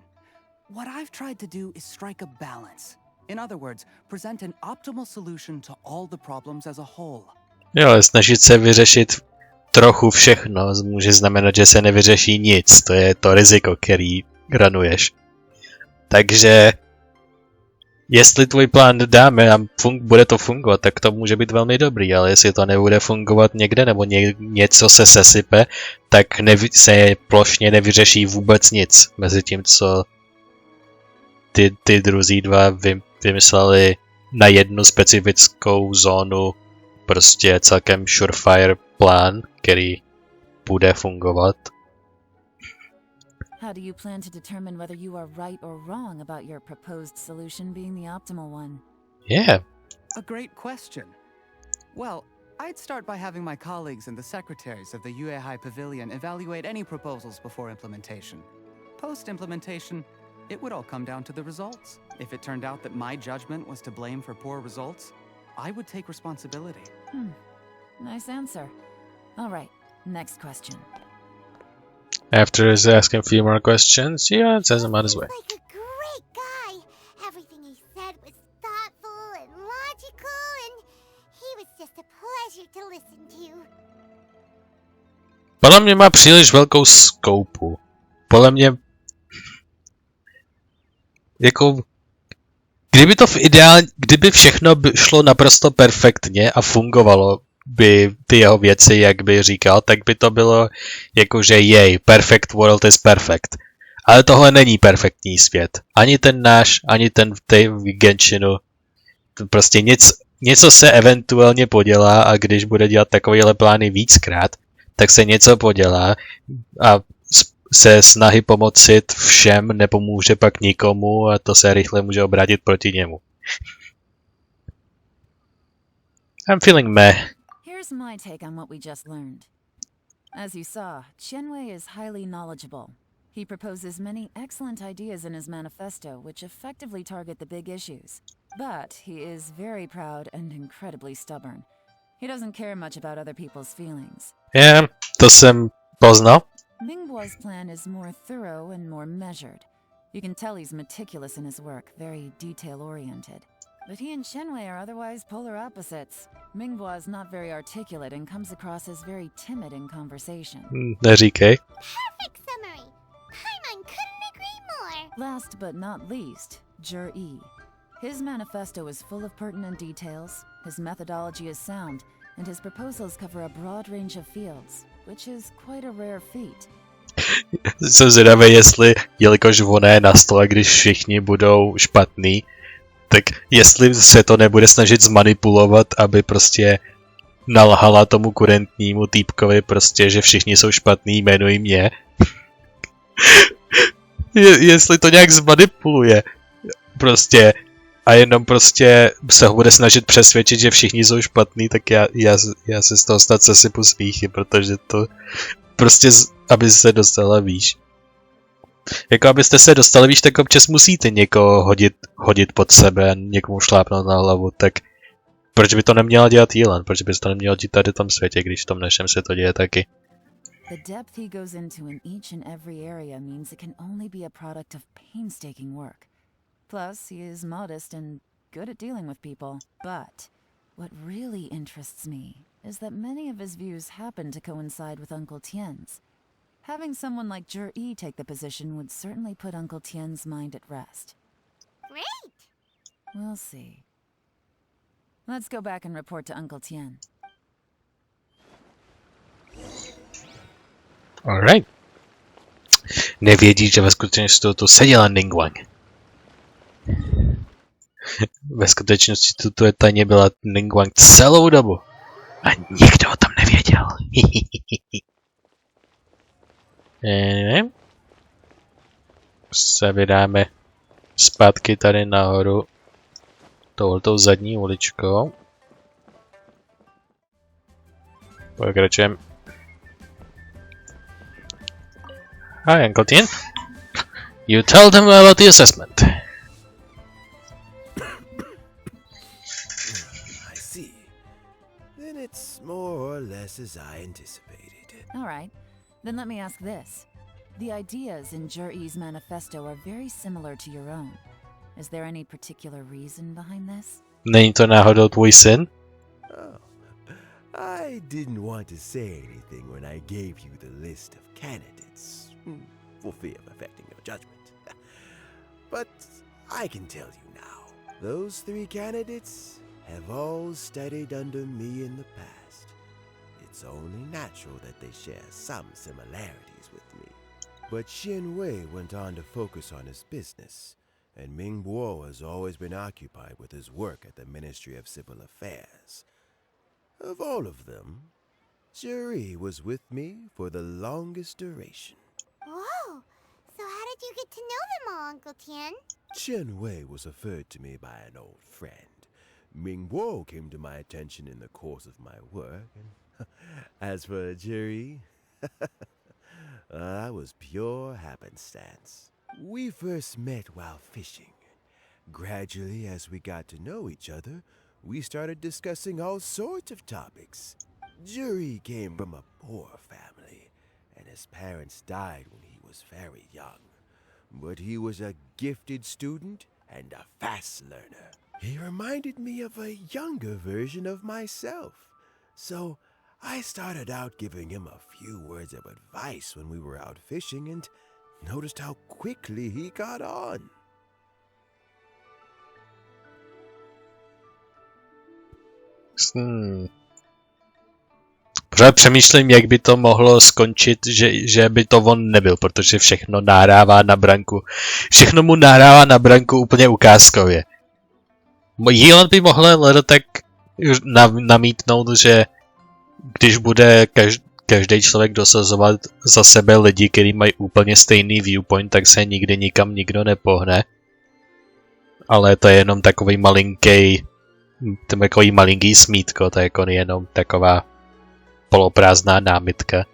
What I've tried to do is strike a balance. In other words, present an optimal solution to all the problems as a whole. Jo, ale snažit se vyřešit trochu všechno může znamenat, že se nevyřeší nic. To je to riziko, který granuješ. Takže jestli tvůj plán dáme a bude to fungovat, tak to může být velmi dobrý, ale jestli to nebude fungovat někde nebo něco se sesype, tak se plošně nevyřeší vůbec nic. Mezi tím, co ty druzí dva vymysleli na jednu specifickou zónu prostě celkem surefire plán, který bude fungovat. How do you plan to determine whether you are right or wrong about your proposed solution being the optimal one? Yeah. A great question. Well, I'd start by having my colleagues and the secretaries of the Liyue High Pavilion evaluate any proposals before implementation. Post-implementation, it would all come down to the results. If it turned out that my judgment was to blame for poor results, I would take responsibility. Nice answer. All right, next question. After asking a few more questions, yeah, says him on his way. Like a great guy. Everything he said was thoughtful and logical, and he was just a pleasure to listen to. Podle mě má příliš velkou skoupu. Podle mě jako kdyby všechno šlo naprosto perfektně a fungovalo by ty jeho věci, jak by říkal, tak by to bylo jakože jej, perfect world is perfect. Ale tohle není perfektní svět. Ani ten náš, ani ten v Genshinu. Prostě něco se eventuálně podělá a když bude dělat takovéhle plány víckrát, tak se něco podělá a se snahy pomoci všem nepomůže pak nikomu a to se rychle může obrátit proti němu. I'm feeling meh. Here's my take on what we just learned. As you saw, Qianwei is highly knowledgeable. He proposes many excellent ideas in his manifesto which effectively target the big issues. But he is very proud and incredibly stubborn. He doesn't care much about other people's feelings. Yeah, to jsem poznal. Mingbo's plan is more thorough and more measured. You can tell he's meticulous in his work, very detail-oriented. But he and Qianwei are otherwise polar opposites. Mingbo is not very articulate and comes across as very timid in conversation. Neříkej. Perfect summary. Paimon couldn't agree more. Last but not least, Jur-E. His manifesto is full of pertinent details, his methodology is sound, and his proposals cover a broad range of fields, which is quite a rare feat. Jsem zvědavý, jestli, jelikož ona je na stole, když všichni budou špatný, tak jestli se to nebude snažit zmanipulovat, aby prostě nalhala tomu kurentnímu týpkovi prostě, že všichni jsou špatný, jmenují mě. Jestli to nějak zmanipuluje. Prostě a jenom prostě se ho bude snažit přesvědčit, že všichni jsou špatný, tak já se z toho snad sesypu smíchy, protože to prostě, aby se dostala výš. Jako abyste se dostali výš, tak občas musíte někoho hodit pod sebe, někomu šlápnout na hlavu, tak proč by to neměla dělat Jílan? Proč by to neměla dělat tady v tom světě, když v tom našem se to děje taky? The depth he goes into in each and every area means it can only be a product of painstaking work. Plus, he is modest and good at dealing with people. But what really interests me is that many of his views happen to coincide with Uncle Tien's. Having someone like Jur-E take the position would certainly put Uncle Tien's mind at rest. Great. We'll see. Let's go back and report to Uncle Tien. Alright. Nevědí, že ve skutečnosti tu seděla Ningguang. Ve skutečnosti tu tajně byla Ningguang celou dobu. A nikdo o tom nevěděl. Se vydáme zpátky tady nahoru touhletou zadní uličkou. Pokračujeme. Hi, Uncle Tien. You tell them about the assessment. I see. Then it's more or less as I anticipated. All right. Then let me ask this. The ideas in Jur-E's manifesto are very similar to your own. Is there any particular reason behind this? Není to náhodou tvůj syn? Oh, I didn't want to say anything when I gave you the list of candidates, for fear of affecting your judgment. But I can tell you now, those 3 candidates have all studied under me in the past. It's only natural that they share some similarities with me. But Qianwei went on to focus on his business, and Mingbo has always been occupied with his work at the Ministry of Civil Affairs. Of all of them, Jur-E was with me for the longest duration. Whoa. So how did you get to know them all, Uncle Tien? Qianwei was referred to me by an old friend. Mingbo came to my attention in the course of my work, and as for Jur-E, that was pure happenstance. We first met while fishing. Gradually, as we got to know each other, we started discussing all sorts of topics. Jur-E came from a poor family, and his parents died when he was very young. But he was a gifted student and a fast learner. He reminded me of a younger version of myself. So I started out giving him a few words of advice when we were out fishing and noticed how quickly he got on. Pořád přemýšlím, jak by to mohlo skončit, že by to on nebyl, protože všechno nahrává na branku. Všechno mu nahrává na branku úplně ukázkově. Jílan by mohl tak namítnout, že když bude každý člověk dosazovat za sebe lidi, kteří mají úplně stejný viewpoint, tak se nikdy nikam nikdo nepohne. Ale to je jenom takový malinký smítko, to je jako jenom taková poloprázdná námitka.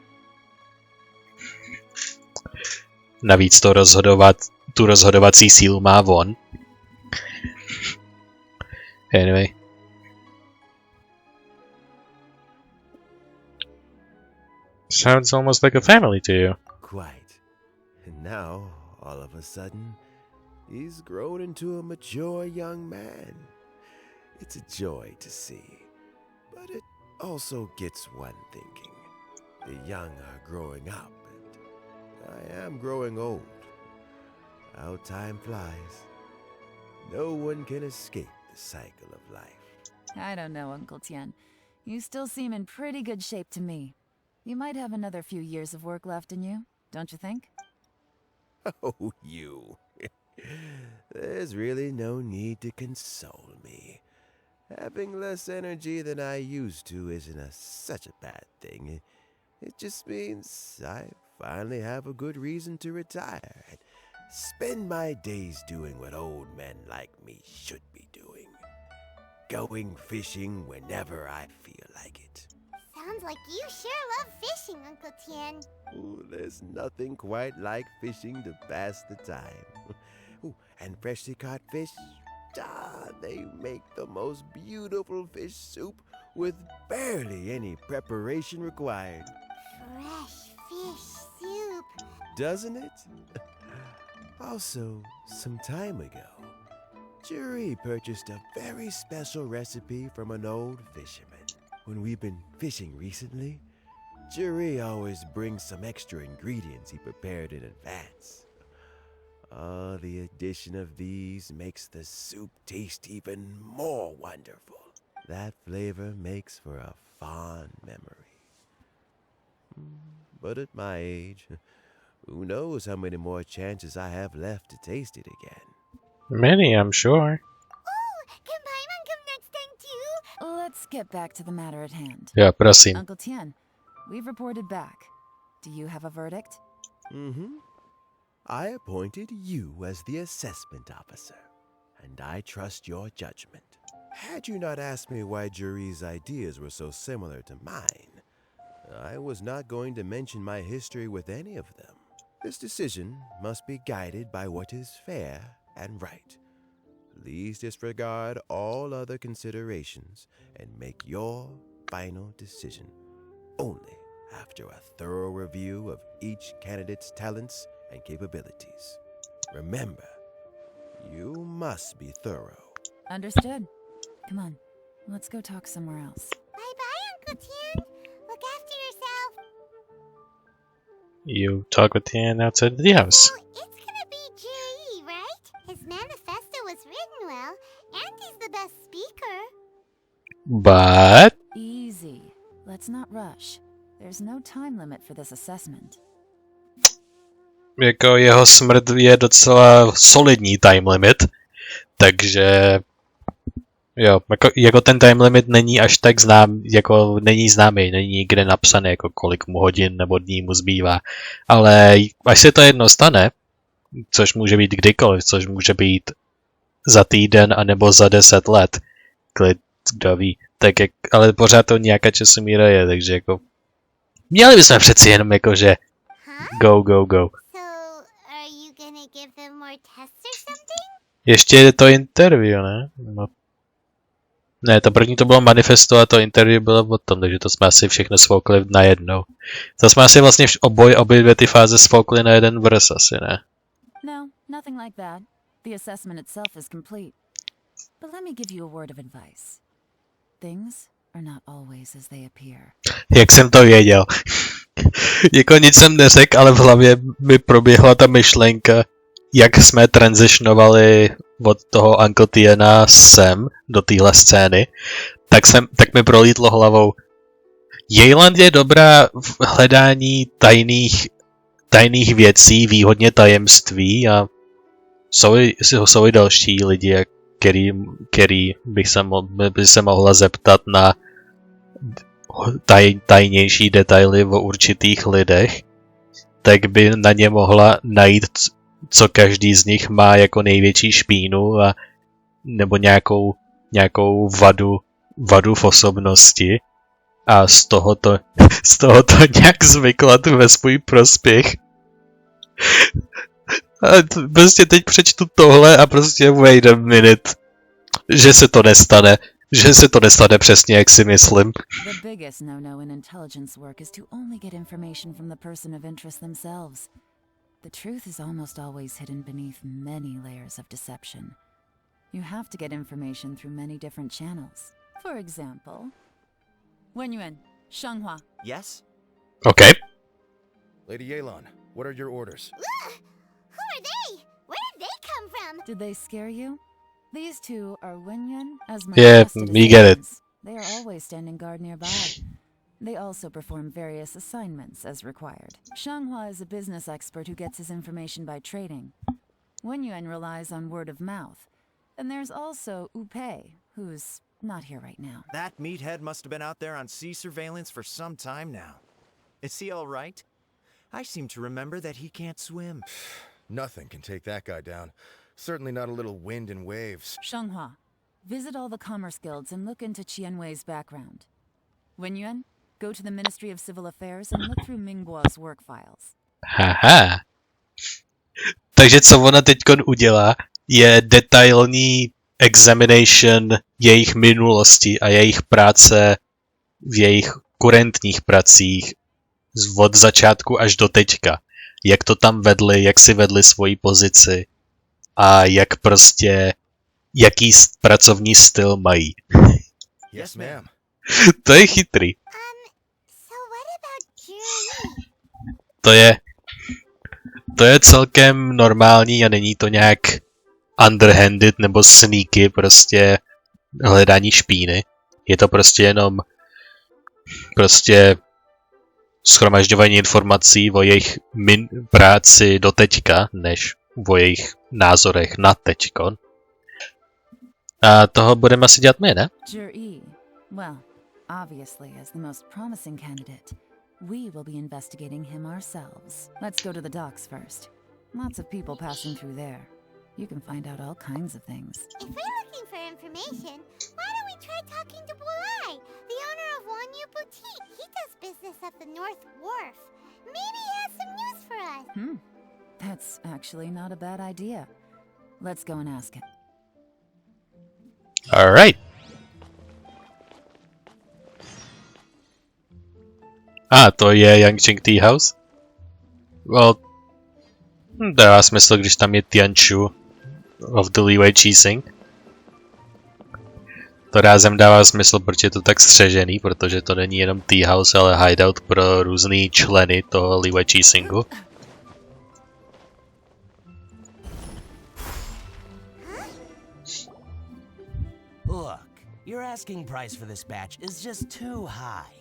Navíc tu rozhodovací sílu má on. Anyway. Sounds almost like a family to you. Quite. And now, all of a sudden, he's grown into a mature young man. It's a joy to see. But it also gets one thinking. The young are growing up, and I am growing old. How time flies. No one can escape the cycle of life. I don't know, Uncle Tien. You still seem in pretty good shape to me. You might have another few years of work left in you, don't you think? Oh, you. There's really no need to console me. Having less energy than I used to isn't such a bad thing. It just means I finally have a good reason to retire and spend my days doing what old men like me should be doing. Going fishing whenever I feel like it. Sounds like you sure love fishing, Uncle Tien. Ooh, there's nothing quite like fishing to pass the time. Ooh, and freshly caught fish, they make the most beautiful fish soup with barely any preparation required. Fresh fish soup. Doesn't it? Also, some time ago, Jury purchased a very special recipe from an old fisherman. When we've been fishing recently, Jury always brings some extra ingredients he prepared in advance. The addition of these makes the soup taste even more wonderful. That flavor makes for a fond memory. But at my age, who knows how many more chances I have left to taste it again. Many, I'm sure. Oh, can Paimon come next time too? Let's get back to the matter at hand. Jo, prosím. Uncle Tien, we've reported back. Do you have a verdict? Mm-hmm. I appointed you as the assessment officer, and I trust your judgment. Had you not asked me why Jury's ideas were so similar to mine, I was not going to mention my history with any of them. This decision must be guided by what is fair and right. Please disregard all other considerations and make your final decision only after a thorough review of each candidate's talents and capabilities. Remember, you must be thorough. Understood. Come on, let's go talk somewhere else. Bye-bye, Uncle Tien. Look after yourself. You talk with Tien outside the house. Well, it's gonna be J.E., right? His manifesto was written well, and he's the best speaker. But... Easy. Let's not rush. There's no time limit for this assessment. Jako jeho smrt je docela solidní time limit, takže jo, jako ten time limit není až tak jako není známý, není nikde napsaný, jako kolik mu hodin nebo dní mu zbývá, ale až se to jedno stane, což může být kdykoliv, což může být za týden anebo za 10 let, kdo ví, tak ale pořád to nějaká časomíra je, takže jako měli bychom přeci jenom jako, že go. Ještě je to interview, ne? No. Ne, to první to bylo manifesto a to interview bylo o tom, takže to jsme asi všechno svoukli najednou. To jsme asi vlastně obě dvě ty fáze svoukli na jeden vrz asi, ne? No, nothing like that. The assessment itself is complete. But let me give you a word of advice. Things are not always as they appear. Jak jsem to věděl. Jako nic jsem neřekl, ale v hlavě mi proběhla ta myšlenka, jak jsme transitionovali od toho Uncle Tiena sem do téhle scény, tak mi prolítlo hlavou. Jejland je dobrá v hledání tajných věcí, výhodně tajemství a jsou i další lidi, který by se mohla zeptat na tajnější detaily o určitých lidech, tak by na ně mohla najít, co každý z nich má jako největší špínu a nebo nějakou vadu v osobnosti a z toho to nějak zvyklat ve svůj prospěch. A prostě teď přečtu tohle a prostě wait a minute, že se to nestane přesně, jak si myslím. The biggest no-no in intelligence work is to only get information from the person of interest themselves. The truth is almost always hidden beneath many layers of deception. You have to get information through many different channels. For example, Wenyuan, Shanghua. Yes? Okay. Lady Yelan, what are your orders? Ugh! Who are they? Where did they come from? Did they scare you? These two are Wenyuan as my Yeah, trusted we get it. assistants. They are always standing guard nearby. They also perform various assignments as required. Shanghua is a business expert who gets his information by trading. Wenyuan relies on word of mouth. And there's also Upei, who's not here right now. That meathead must have been out there on sea surveillance for some time now. Is he all right? I seem to remember that he can't swim. Nothing can take that guy down. Certainly not a little wind and waves. Shanghua, visit all the commerce guilds and look into Qianwei's background. Wenyuan, go to the Ministry of Civil Affairs and look through Mingguo's work files. Haha. Takže co ona teďkon udělá, je detailní examination jejich minulosti a jejich práce v jejich kurentních pracích od začátku až do teďka. Jak to tam vedli, jak si vedli svoji pozici a jaký pracovní styl mají. Yes, ma'am. To je chytrý. So what about Julie? To je celkem normální a není to nějak underhanded nebo sneaky, prostě hledání špíny. Je to prostě jenom shromažďování informací o jejich práci do teďka, než o jejich názorech na teďkon. A toho budeme asi dělat my, ne? Jur-E, well, obviously as the most promising candidate, we will be investigating him ourselves. Let's go to the docks first. Lots of people passing through there. You can find out all kinds of things. If we're looking for information, why don't we try talking to Bulai, the owner of Wanyu Boutique? He does business at the North Wharf. Maybe he has some news for us. That's actually not a bad idea. Let's go and ask him. Alright. To je Yangqing Tea House? Well, dává smysl, když tam je Tianchu of the Liyue Qixing. To rázem dává smysl, proč je to tak střežený, protože to není jenom Tea House, ale hideout pro různý členy toho Liyue Qixingu. Look, your asking price for this batch is just too high.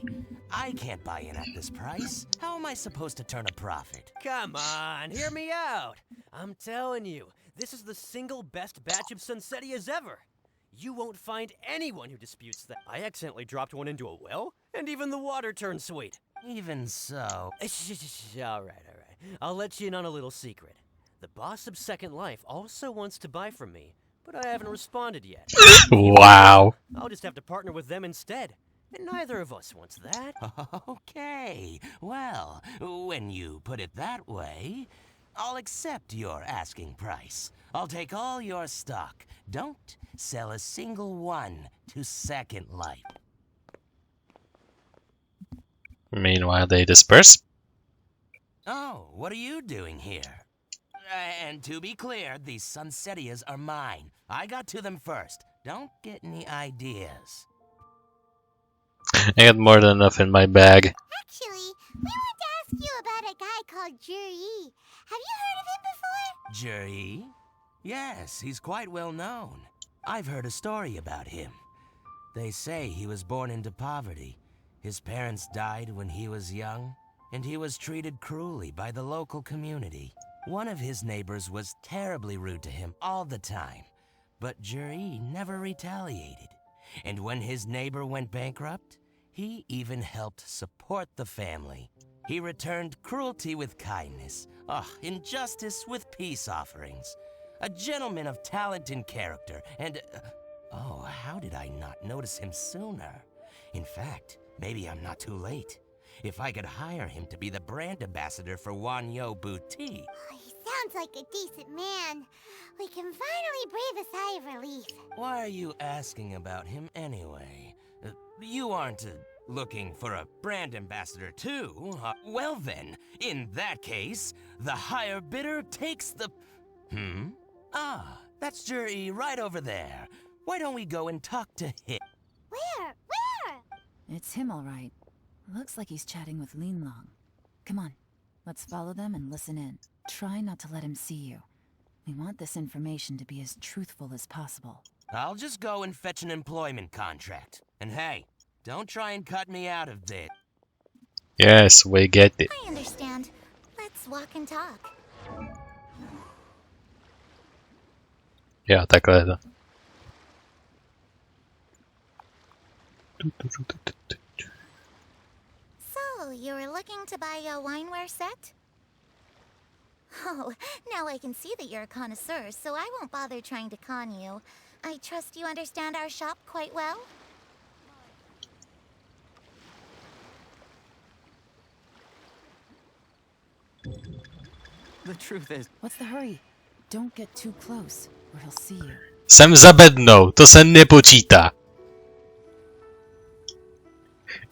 I can't buy in at this price. How am I supposed to turn a profit? Come on, hear me out. I'm telling you, this is the single best batch of Sunsettias ever. You won't find anyone who disputes that. I accidentally dropped one into a well, and even the water turned sweet. Even so... All right. I'll let you in on a little secret. The boss of Second Life also wants to buy from me, but I haven't responded yet. Wow. I'll just have to partner with them instead. And neither of us wants that. Okay, well, when you put it that way, I'll accept your asking price. I'll take all your stock. Don't sell a single one to Second Life. Meanwhile, they disperse. Oh, what are you doing here? And to be clear, these Sunsettias are mine. I got to them first. Don't get any ideas. I got more than enough in my bag. Actually, we want to ask you about a guy called Jur-E. Have you heard of him before? Jur-E? Yes, he's quite well known. I've heard a story about him. They say he was born into poverty. His parents died when he was young, and he was treated cruelly by the local community. One of his neighbors was terribly rude to him all the time, but Juri never retaliated. And when his neighbor went bankrupt, he even helped support the family. He returned cruelty with kindness, injustice with peace offerings. A gentleman of talent and character, and... how did I not notice him sooner? In fact, maybe I'm not too late. If I could hire him to be the brand ambassador for Wanyo Boutique. He sounds like a decent man. We can finally breathe a sigh of relief. Why are you asking about him anyway? You aren't looking for a brand ambassador too? Well then, in that case, the higher bidder takes the... That's Juri right over there. Why don't we go and talk to him? Where? It's him, all right. Looks like he's chatting with Linlong. Come on, let's follow them and listen in. Try not to let him see you. We want this information to be as truthful as possible. I'll just go and fetch an employment contract. And hey, don't try and cut me out of this. Yes, we get it. I understand. Let's walk and talk. Jo, takhle je to. So, you were looking to buy a wineware set? Oh, now I can see that you're a connoisseur, so I won't bother trying to con you. I trust you understand our shop quite well? The truth is... What's the hurry? Don't get too close, or he'll see you. Jsem za bednou, to se nepočítá.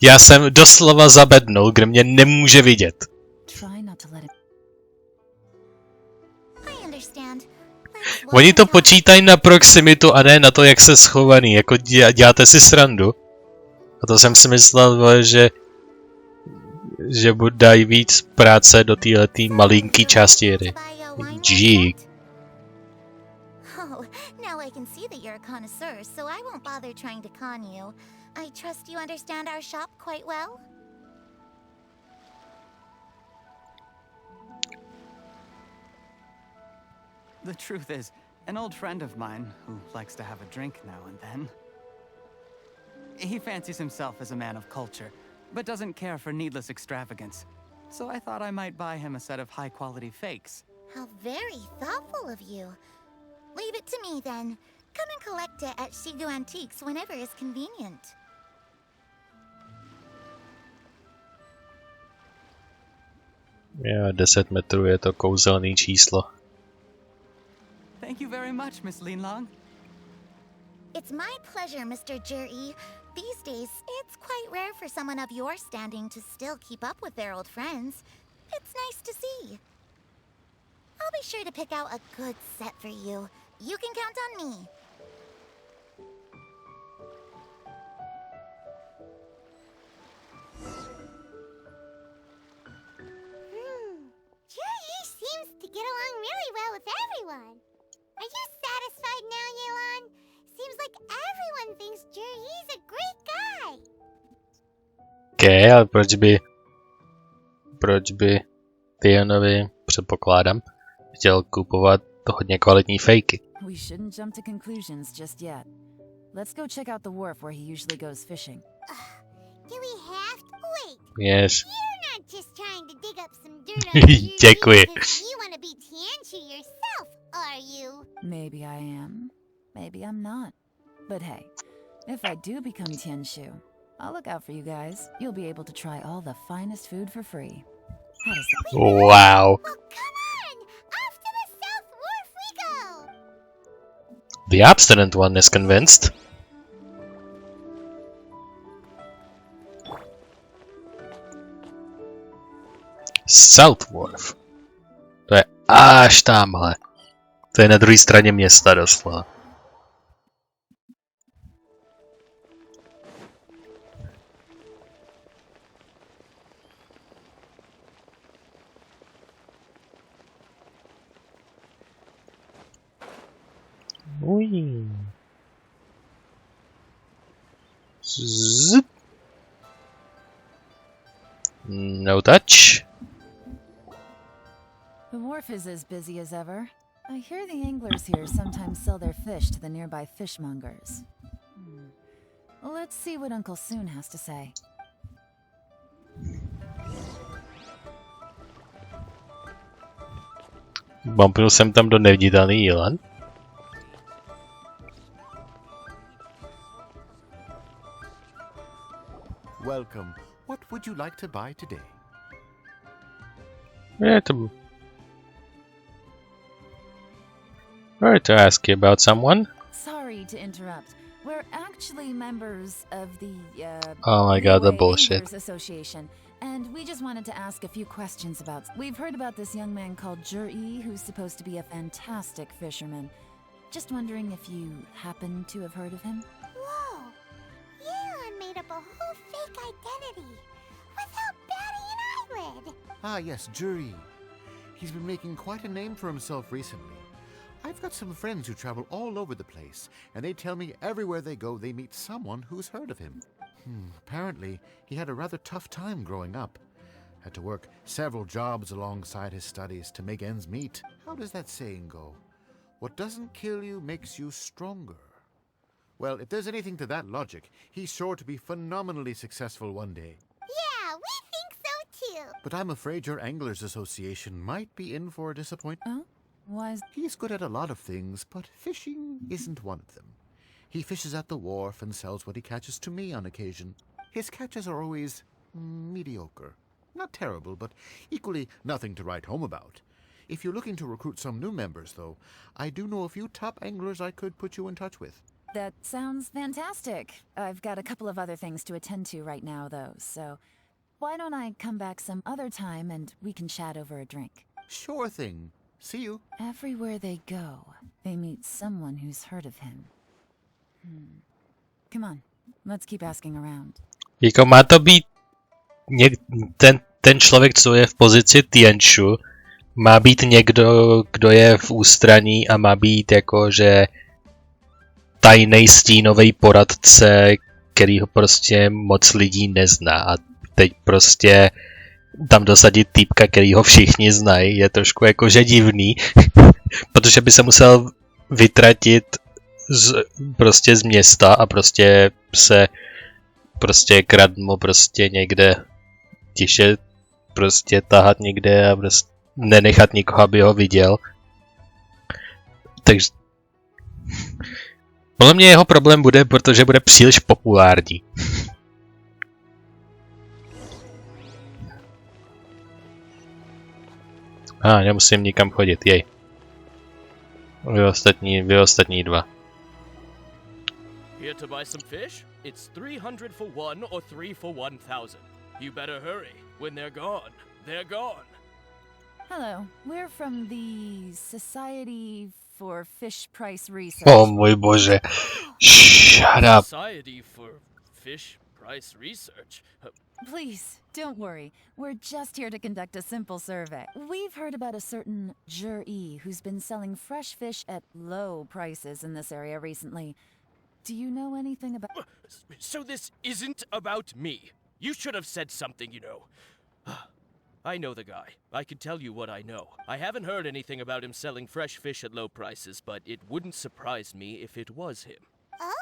Já jsem doslova za bednou, kde mě nemůže vidět. Try not to let him... I understand. Let's walk Oni and to talk. počítají na proximitu a ne na to, jak se schovaný, jako děláte si srandu. A to jsem si myslel, že dají víc práce do téhletý malinký části hry. Gee. Oh, now I can see that you're a connoisseur, so I won't bother trying to con you. I trust you understand our shop quite well? The truth is, an old friend of mine, who likes to have a drink now and then... He fancies himself as a man of culture, but doesn't care for needless extravagance. So I thought I might buy him a set of high-quality fakes. How very thoughtful of you. Leave it to me then. Come and collect it at Shigu Antiques whenever is convenient. Jo, 10 metrů je to kouzelný číslo. Thank you very much, Miss Linlong. It's my pleasure, Mr. Juri. These days, it's quite rare for someone of your standing to still keep up with their old friends. It's nice to see. I'll be sure to pick out a good set for you. You can count on me. Juri seems to get along really well with everyone. Are you satisfied now, Yelan? Seems like everyone thinks Juri's a great guy. Okay, ale proč by Tianovi, předpokládám, chtěl kupovat hodně kvalitní fejky? We shouldn't jump to conclusions just yet. Let's go check out the wharf where he usually goes fishing. Do we have to wait? Yes. You're not just trying to dig up some dirt on Juri Děkuji. because you want to be Tianshu yourself, are you? Maybe I am, maybe I'm not. But hey, if I do become Tianshu, I'll look out for you guys. You'll be able to try all the finest food for free. How does that Wow. Well, come on! Off to the South Wharf we go! The abstinent one is convinced. South Wharf. To je až tamhle. To je na druhé straně města doslova. Uj. Zip. no touch. The wharf is as busy as ever. I hear the anglers here sometimes sell their fish to the nearby fishmongers. Let's see what Uncle Soon has to say. Bumpnul jsem tam do neviditelný jílen. Welcome. What would you like to buy today? To ask you about someone. Sorry to interrupt. We're actually members of the Oh my god, the Liyue bullshit. Anglers Association, and we just wanted to ask a few questions about. We've heard about this young man called Zhi, who's supposed to be a fantastic fisherman. Just wondering if you happen to have heard of him? Whoa! Yelan made up a whole fake identity without batting an eyelid. Ah, yes, Jury. He's been making quite a name for himself recently. I've got some friends who travel all over the place, and they tell me everywhere they go they meet someone who's heard of him. Apparently, he had a rather tough time growing up. Had to work several jobs alongside his studies to make ends meet. How does that saying go? What doesn't kill you makes you stronger. Well, if there's anything to that logic, he's sure to be phenomenally successful one day. Yeah, we think so too. But I'm afraid your Anglers Association might be in for a disappointment. Oh? Why is... He's good at a lot of things, but fishing isn't one of them. He fishes at the wharf and sells what he catches to me on occasion. His catches are always mediocre. Not terrible, but equally nothing to write home about. If you're looking to recruit some new members, though, I do know a few top anglers I could put you in touch with. That sounds fantastic. I've got a couple of other things to attend to right now, though, so... Why don't I come back some other time and we can chat over a drink? Sure thing. See you. Everywhere they go, they meet someone who's heard of him. Come on, let's keep asking around. Jako má to být ten člověk, co je v pozici Tianshu, má být někdo, kdo je v ústraní a má být jako, že tajnej stínový poradce, který ho prostě moc lidí nezná. A teď prostě tam dosadit týpka, který ho všichni znají, je trošku jakože divný, protože by se musel vytratit prostě z města a prostě kradmo prostě někde tiše prostě tahat někde a prostě nenechat nikoho, aby ho viděl. Takže podle mě jeho problém bude, protože bude příliš populární. Nemusím nikam chodit, jej. Vy ostatní dva. Here to buy some fish? It's 300 for one or 3 for 1,000. You better hurry. When they're gone, they're gone. Hello, we're from the Society for Fish Price Research. Oh můj bože. Shut up. Society for Fish Price Research. Please, don't worry. We're just here to conduct a simple survey. We've heard about a certain Zhi who's been selling fresh fish at low prices in this area recently. Do you know anything about... So this isn't about me. You should have said something, you know. I know the guy. I can tell you what I know. I haven't heard anything about him selling fresh fish at low prices, but it wouldn't surprise me if it was him. Oh?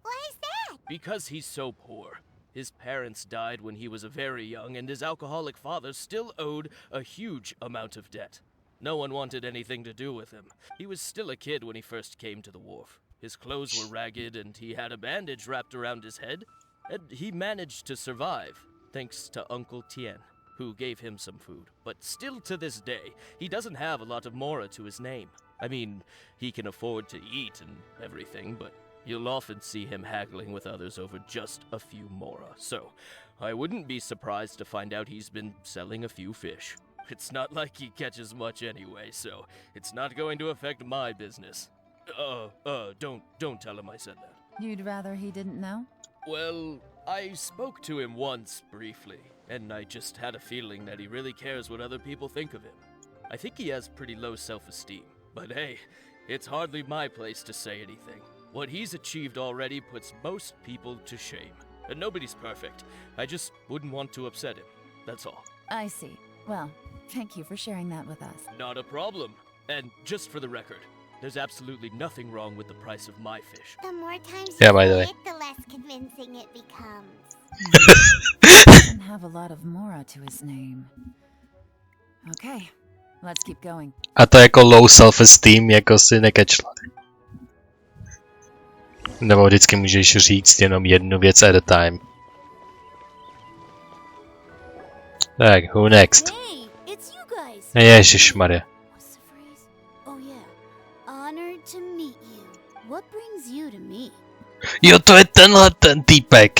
Why is that? Because he's so poor. His parents died when he was very young, and his alcoholic father still owed a huge amount of debt. No one wanted anything to do with him. He was still a kid when he first came to the wharf. His clothes were ragged, and he had a bandage wrapped around his head. And he managed to survive, thanks to Uncle Tien, who gave him some food. But still to this day, he doesn't have a lot of mora to his name. I mean, he can afford to eat and everything, but you'll often see him haggling with others over just a few mora. So, I wouldn't be surprised to find out he's been selling a few fish. It's not like he catches much anyway, so it's not going to affect my business. Don't tell him I said that. You'd rather he didn't know? Well, I spoke to him once, briefly, and I just had a feeling that he really cares what other people think of him. I think he has pretty low self-esteem, but hey, it's hardly my place to say anything. What he's achieved already puts most people to shame. And nobody's perfect. I just wouldn't want to upset him. That's all. I see. Well, thank you for sharing that with us. Not a problem. And just for the record, there's absolutely nothing wrong with the price of my fish. The more times Yeah, you by the say way. it, the less convincing it becomes. Doesn't have a lot of mora to his name. Okay, let's keep going. A to jako low self-esteem, jako si nekečla. Nebo vždycky můžeš říct jenom jednu věc at a time. Tak, who next? Hey, it's you guys. Ježišmarja. What's the phrase? Oh yeah. Honored to meet you. What brings you to me? Jo, to je tenhle ten týpek.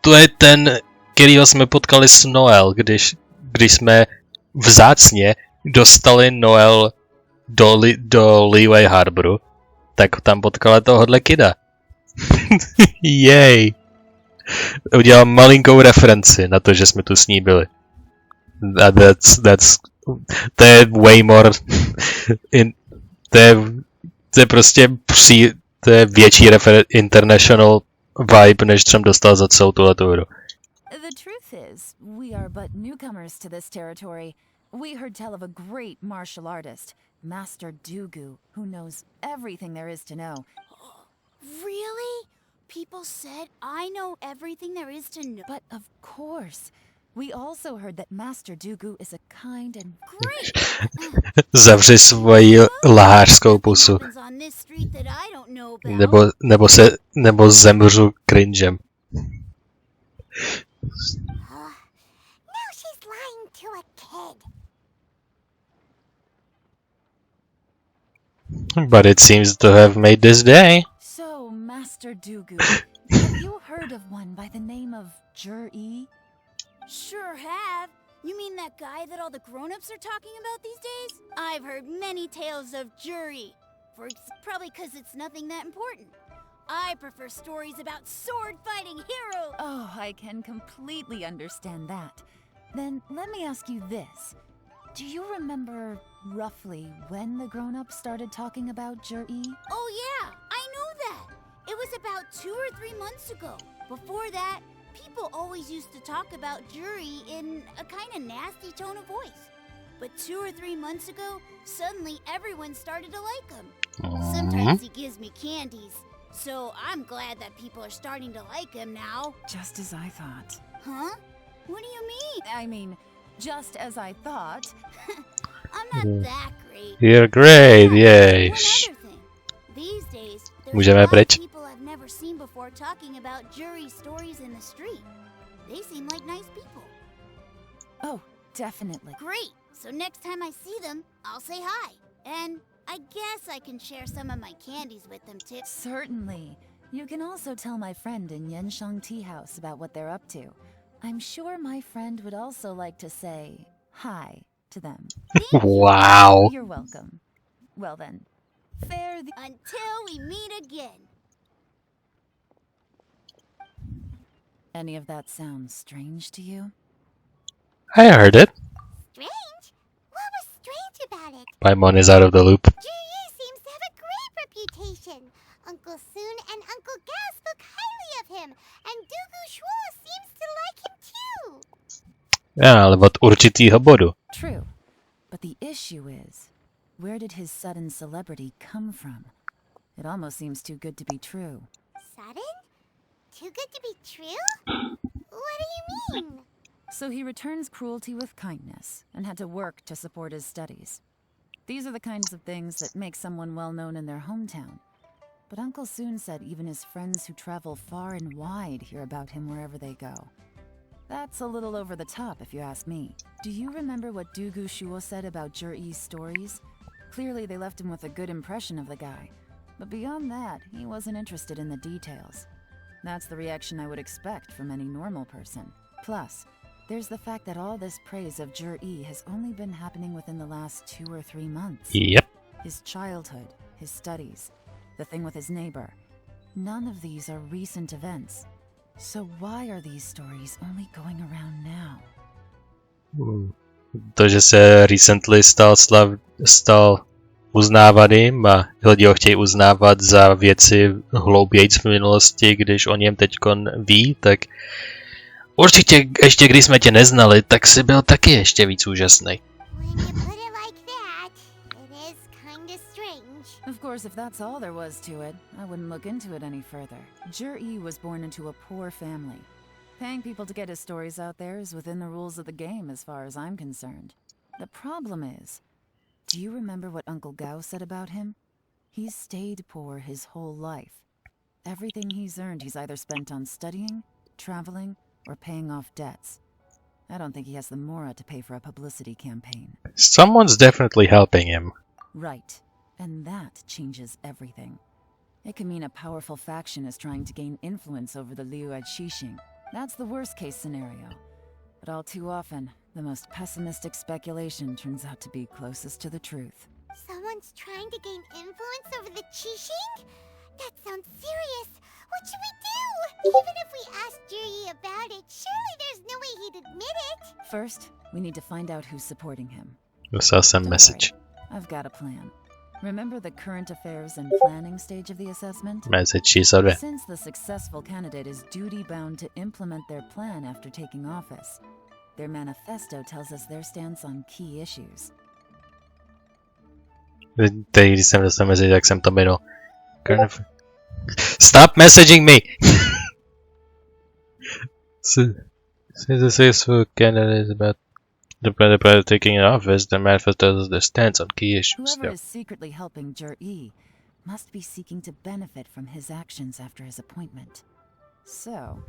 To je ten, kterýho jsme potkali s Noel, když jsme vzácně dostali Noel do Liyue Harboru, tak tam potkala tohohle kida. Jej. Udělal malinkou referenci na to, že jsme tu s ní byli. A to je way more... to je prostě to je větší international vibe, než jsem dostal za celou tuhletu hru. The truth is, we are but newcomers to this territory. We heard tell of a great martial artist, Master Dugu, who knows everything there is to know. Really? People said I know everything there is to know. But of course, we also heard that Master Dugu is a kind and Great. Zavři svoji lhářskou pusu. Happens on this street that I don't know about. Nebo zemřu cringem. Now she's lying to a kid. But it seems to have made this day. So, Master Dugu, have you heard of one by the name of Jur-E? Sure have. You mean that guy that all the grown-ups are talking about these days? I've heard many tales of Jury. Probably because it's nothing that important. I prefer stories about sword-fighting heroes. Oh, I can completely understand that. Then let me ask you this. Do you remember roughly when the grown-ups started talking about Jur-E? Oh yeah, I know that. It was about 2 or 3 months ago. Before that, people always used to talk about Jury in a kind of nasty tone of voice. But 2 or 3 months ago, suddenly everyone started to like him. Sometimes he gives me candies, so I'm glad that people are starting to like him now. Just as I thought. Huh? What do you mean? I mean, just as I thought. I'm not that great. You're great, One yay. other thing. These days, there's Můžeme a lot of pryč? people I've never seen before talking about Jury stories in the street. They seem like nice people. Oh, definitely. Great. So next time I see them, I'll say hi. And I guess I can share some of my candies with them too. Certainly. You can also tell my friend in Yenshang Tea House about what they're up to. I'm sure my friend would also like to say hi to them. Wow. You're welcome. Well then, fare the... Until we meet again. Any of that sound strange to you? I heard it. Strange? What was strange about it? Paimon is out of the loop. Jury seems to have a great reputation. Uncle Soon and Uncle Gas spoke highly of him, and Dugu Shuo seems to like him too. Já, ale od určitýho bodu. True. But the issue is, where did his sudden celebrity come from? It almost seems too good to be true. Sudden? Too good to be true? What do you mean? So he returns cruelty with kindness and had to work to support his studies. These are the kinds of things that make someone well known in their hometown. But Uncle Soon said even his friends who travel far and wide hear about him wherever they go. That's a little over the top if you ask me. Do you remember what Dugu Shuo said about Jur-E's stories? Clearly they left him with a good impression of the guy. But beyond that, he wasn't interested in the details. That's the reaction I would expect from any normal person. Plus, there's the fact that all this praise of Jur-E has only been happening within the last 2 or 3 months. Yep. His childhood, his studies, the thing with his neighbor. None of these are recent events. So why are these stories only going around now? To, že se recently stal uznávaným a lidi ho chtějí uznávat za věci hloubějíc v minulosti, když o něm teďkon ví, tak Určitě ještě když jsme tě neznali, tak jsi byl taky ještě víc úžasný. When you put it like that, it is kinda strange. Of course, if that's all there was to it, I wouldn't look into it any further. Jur-E was born into a poor family. Paying people to get his stories out there is within the rules of the game as far as I'm concerned. The problem is, do you remember what Uncle Gao said about him? He's stayed poor his whole life. Everything he's earned he's either spent on studying, traveling, or paying off debts. I don't think he has the mora to pay for a publicity campaign. Someone's definitely helping him. Right. And that changes everything. It can mean a powerful faction is trying to gain influence over the Liyue Xixing. That's the worst case scenario. But all too often, the most pessimistic speculation turns out to be closest to the truth. Someone's trying to gain influence over the Qixing? That sounds serious. What should we do? Even if we asked Jur-E about it, surely there's no way he'd admit it. First, we need to find out who's supporting him. Dostal jsem Don't message. worry, I've got a plan. Remember the current affairs and planning stage of the assessment? Message číslo 2. Since the successful candidate is duty-bound to implement their plan after taking office, their manifesto tells us their stance on key issues. Teď, když jsem dostal message, tak jsem to minul. Stop messaging me! Since the successful candidate is about the taking office, the manifesto tells us their stance on key issues. Whoever is secretly helping Jur-E must be seeking to benefit from his actions after his appointment. So,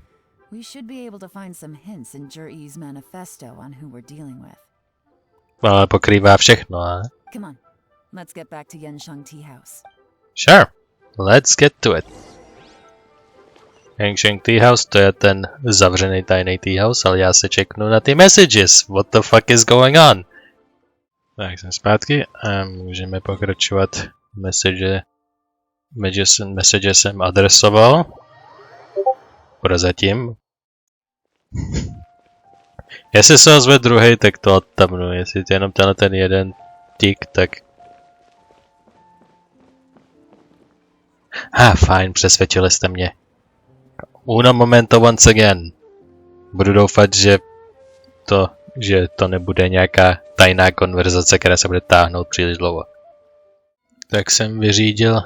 we should be able to find some hints in Jur-E's manifesto on who we're dealing with. Ale pokrývá všechno, ale? Come on, let's get back to Yenshang Tea House. Sure, let's get to it. Genshin Tea House, to je ten zavřený tajný Tea House, ale já se čeknu na ty messages. What the fuck is going on? Tak jsem zpátky a můžeme pokračovat. Message jsem adresoval. Prozatím. Jestli se ozve druhý, tak to odtabnu. Jestli to jenom ten jeden tik, tak... Fajn, přesvědčili jste mě. Uno momento once again. Budu doufat, že to nebude nějaká tajná konverzace, která se bude táhnout příliš dlouho. Tak jsem vyřídil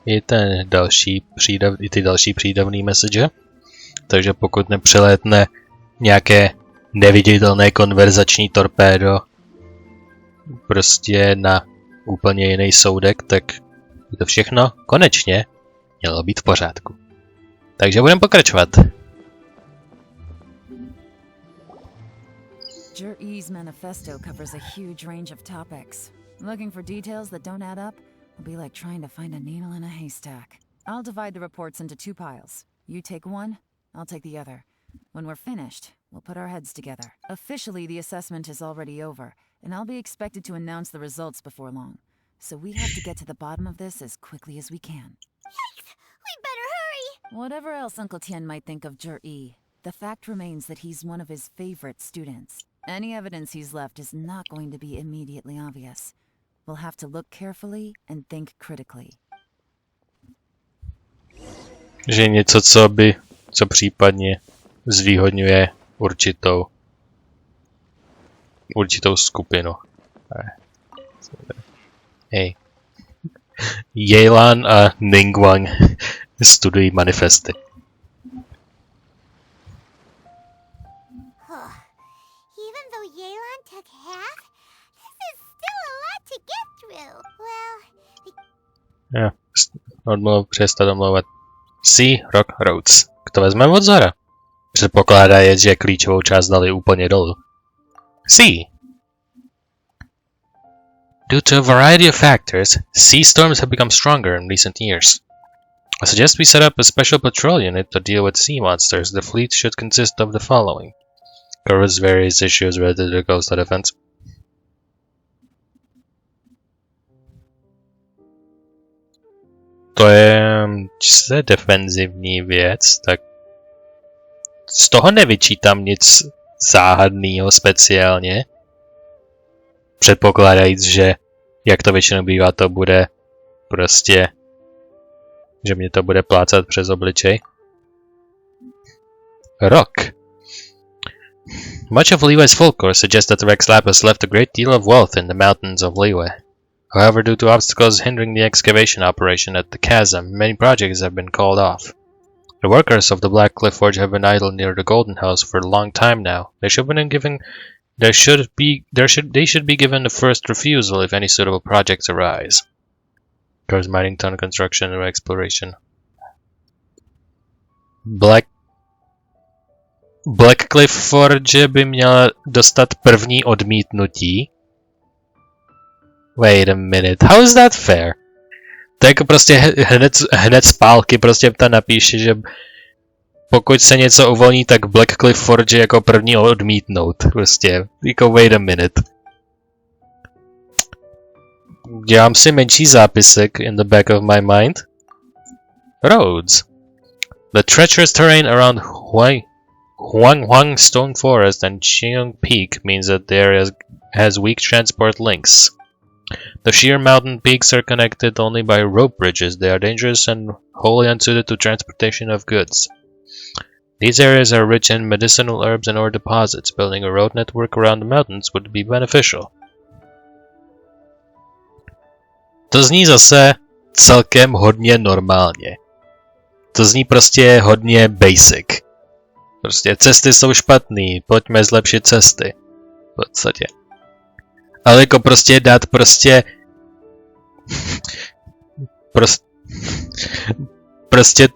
i ty další přídavný message. Takže pokud nepřilétne nějaké neviditelné konverzační torpédo prostě na úplně jiný soudek, tak je to všechno konečně mělo být v pořádku. Takže budeme pokračovat. Jur-E's manifesto covers a huge range of topics. Looking for details that don't add up will be like trying to find a needle in a haystack. I'll divide the reports into 2 piles. You take one, I'll take the other. When we're finished, we'll put our heads together. Officially, the assessment is already over, and I'll be expected to announce the results before long. So we have to get to the bottom of this as quickly as we can. Yikes! We better hurry! Whatever else Uncle Tien might think of Jur-E, the fact remains that he's one of his favorite students. Any evidence he's left is not going to be immediately obvious. We'll have to look carefully and think critically. Že něco, co případně zvýhodňuje určitou skupinu. Hej. Yelan a Ningguang studují manifesty. Even though Yelan took half, this is still a lot to get through. Well, Přestat omlouvat. Sea Rock Roads. Kdo vezme od zhora? Předpokládá je, že klíčovou část dali úplně dolů. Sea. Due to a variety of factors, sea storms have become stronger in recent years. I suggest we set up a special patrol unit to deal with sea monsters. The fleet should consist of the following. Covers various issues related to the coastal defense. To je defenzivní věc, tak z toho nevyčítám nic záhadného speciálně. Předpokládajíc, že jak to většinou bývá, to bude prostě, že mě to bude plácat přes obličej. Rok. Much of Liyue's folklore suggests that Rex Lapis left a great deal of wealth in the mountains of Liyue. However, due to obstacles hindering the excavation operation at the chasm, many projects have been called off. The workers of the Black Cliff Forge have been idle near the Golden House for a long time now. They should be given the first refusal if any suitable projects arise. Covers mining, tunnel construction, and exploration. Black Cliff Forge by měla dostat první odmítnutí. Wait a minute, how is that fair? To jako prostě hned z pálky prostě tam napíše, že pokud se něco uvolní, tak Black Cliff Forge jako první odmítnout. Prostě, jako wait a minute. Dělám si menší zápisek in the back of my mind. Roads. The treacherous terrain around Huang Stone Forest and Qiong Peak means that the area has weak transport links. The sheer mountain peaks are connected only by rope bridges. They are dangerous and wholly unsuited to transportation of goods. These areas are rich in medicinal herbs and ore deposits. Building a road network around the mountains would be beneficial. To zní zase celkem hodně normálně. To zní prostě hodně basic. Prostě cesty jsou špatný, pojďme zlepšit cesty. V podstatě. Ale jako prostě dát prostě... prostě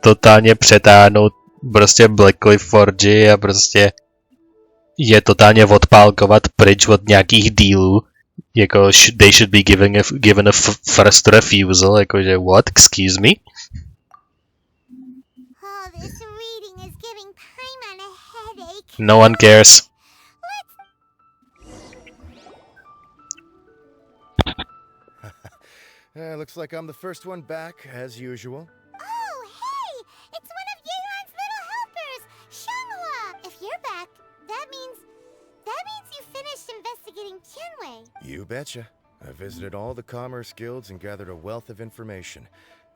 totálně přetáhnout prostě Black Cliff Forge a prostě je totálně odpálkovat pryč od nějakých dílů. Jako they should be given a first refusal, jakože what? Excuse me? Oh, this reading is giving Paimon a headache. No one cares. Looks like I'm the first one back, as usual. Oh, hey! It's one of Yeon's little helpers, Shanghua! If you're back, that means you finished investigating Tianwei. You betcha. I visited all the commerce guilds and gathered a wealth of information.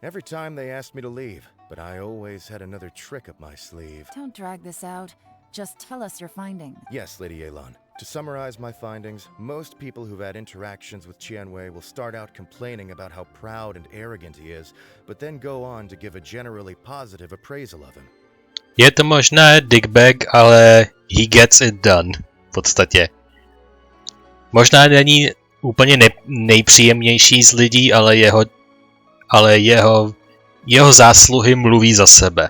Every time they asked me to leave, but I always had another trick up my sleeve. Don't drag this out. Just tell us your findings. Yes, Lady Elan. To summarize my findings, most people who've had interactions with Tianwei will start out complaining about how proud and arrogant he is, but then go on to give a generally positive appraisal of him. Je to možná dickbag, ale he gets it done. V podstatě. Možná není úplně nejpříjemnější z lidí, ale jeho zásluhy mluví za sebe.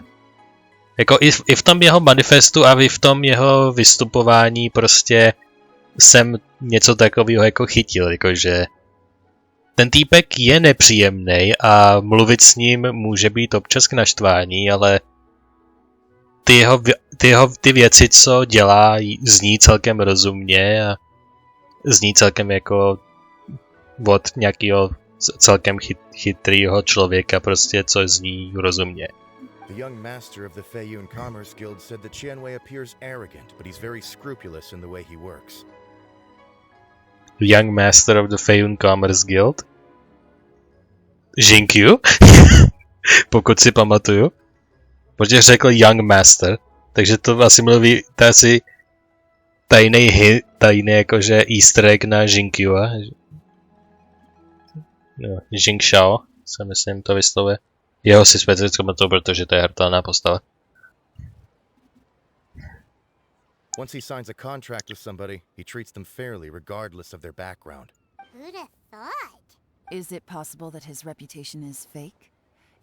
Jako i v tom jeho manifestu a i v tom jeho vystupování prostě jsem něco takového jako chytil, jakože ten týpek je nepříjemný a mluvit s ním může být občas k naštvání, ale ty věci, co dělá, zní celkem rozumně a zní celkem jako od nějakého celkem chytrýho člověka prostě, co zní rozumně. The young master of the Feiyun Commerce Guild said that Tianwei appears arrogant, but he's very scrupulous in the way he works. Young master of the Feiyun Commerce Guild? Jinkyu? Pokud si pamatuju. Protože řekl young master, takže to asi mluví, to asi tajný jakože easter egg na Jinkyu. No, Jingshao, se myslím to vyslovuje. Jeho si specificky pamatuju, protože to je hratelná postava. Once he signs a contract with somebody, he treats them fairly regardless of their background. Who'd have thought? Is it possible that his reputation is fake?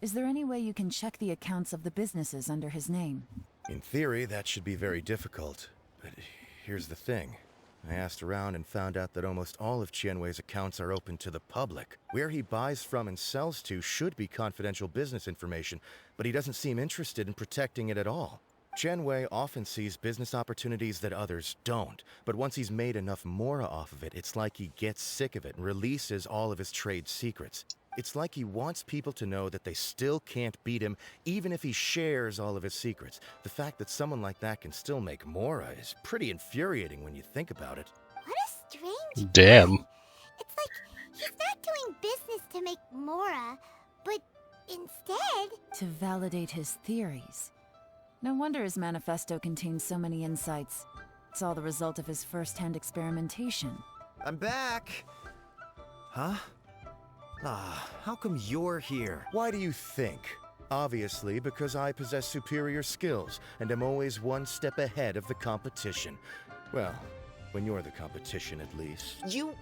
Is there any way you can check the accounts of the businesses under his name? In theory, that should be very difficult. But here's the thing. I asked around and found out that almost all of Tianwei's accounts are open to the public. Where he buys from and sells to should be confidential business information, but he doesn't seem interested in protecting it at all. Tianwei often sees business opportunities that others don't, but once he's made enough mora off of it, it's like he gets sick of it and releases all of his trade secrets. It's like he wants people to know that they still can't beat him, even if he shares all of his secrets. The fact that someone like that can still make mora is pretty infuriating when you think about it. What a strange... Damn. It's like he's not doing business to make mora, but instead... To validate his theories. No wonder his manifesto contains so many insights. It's all the result of his first-hand experimentation. I'm back! Huh? How come you're here? Why do you think? Obviously, because I possess superior skills and am always one step ahead of the competition. Well, when you're the competition, at least. You...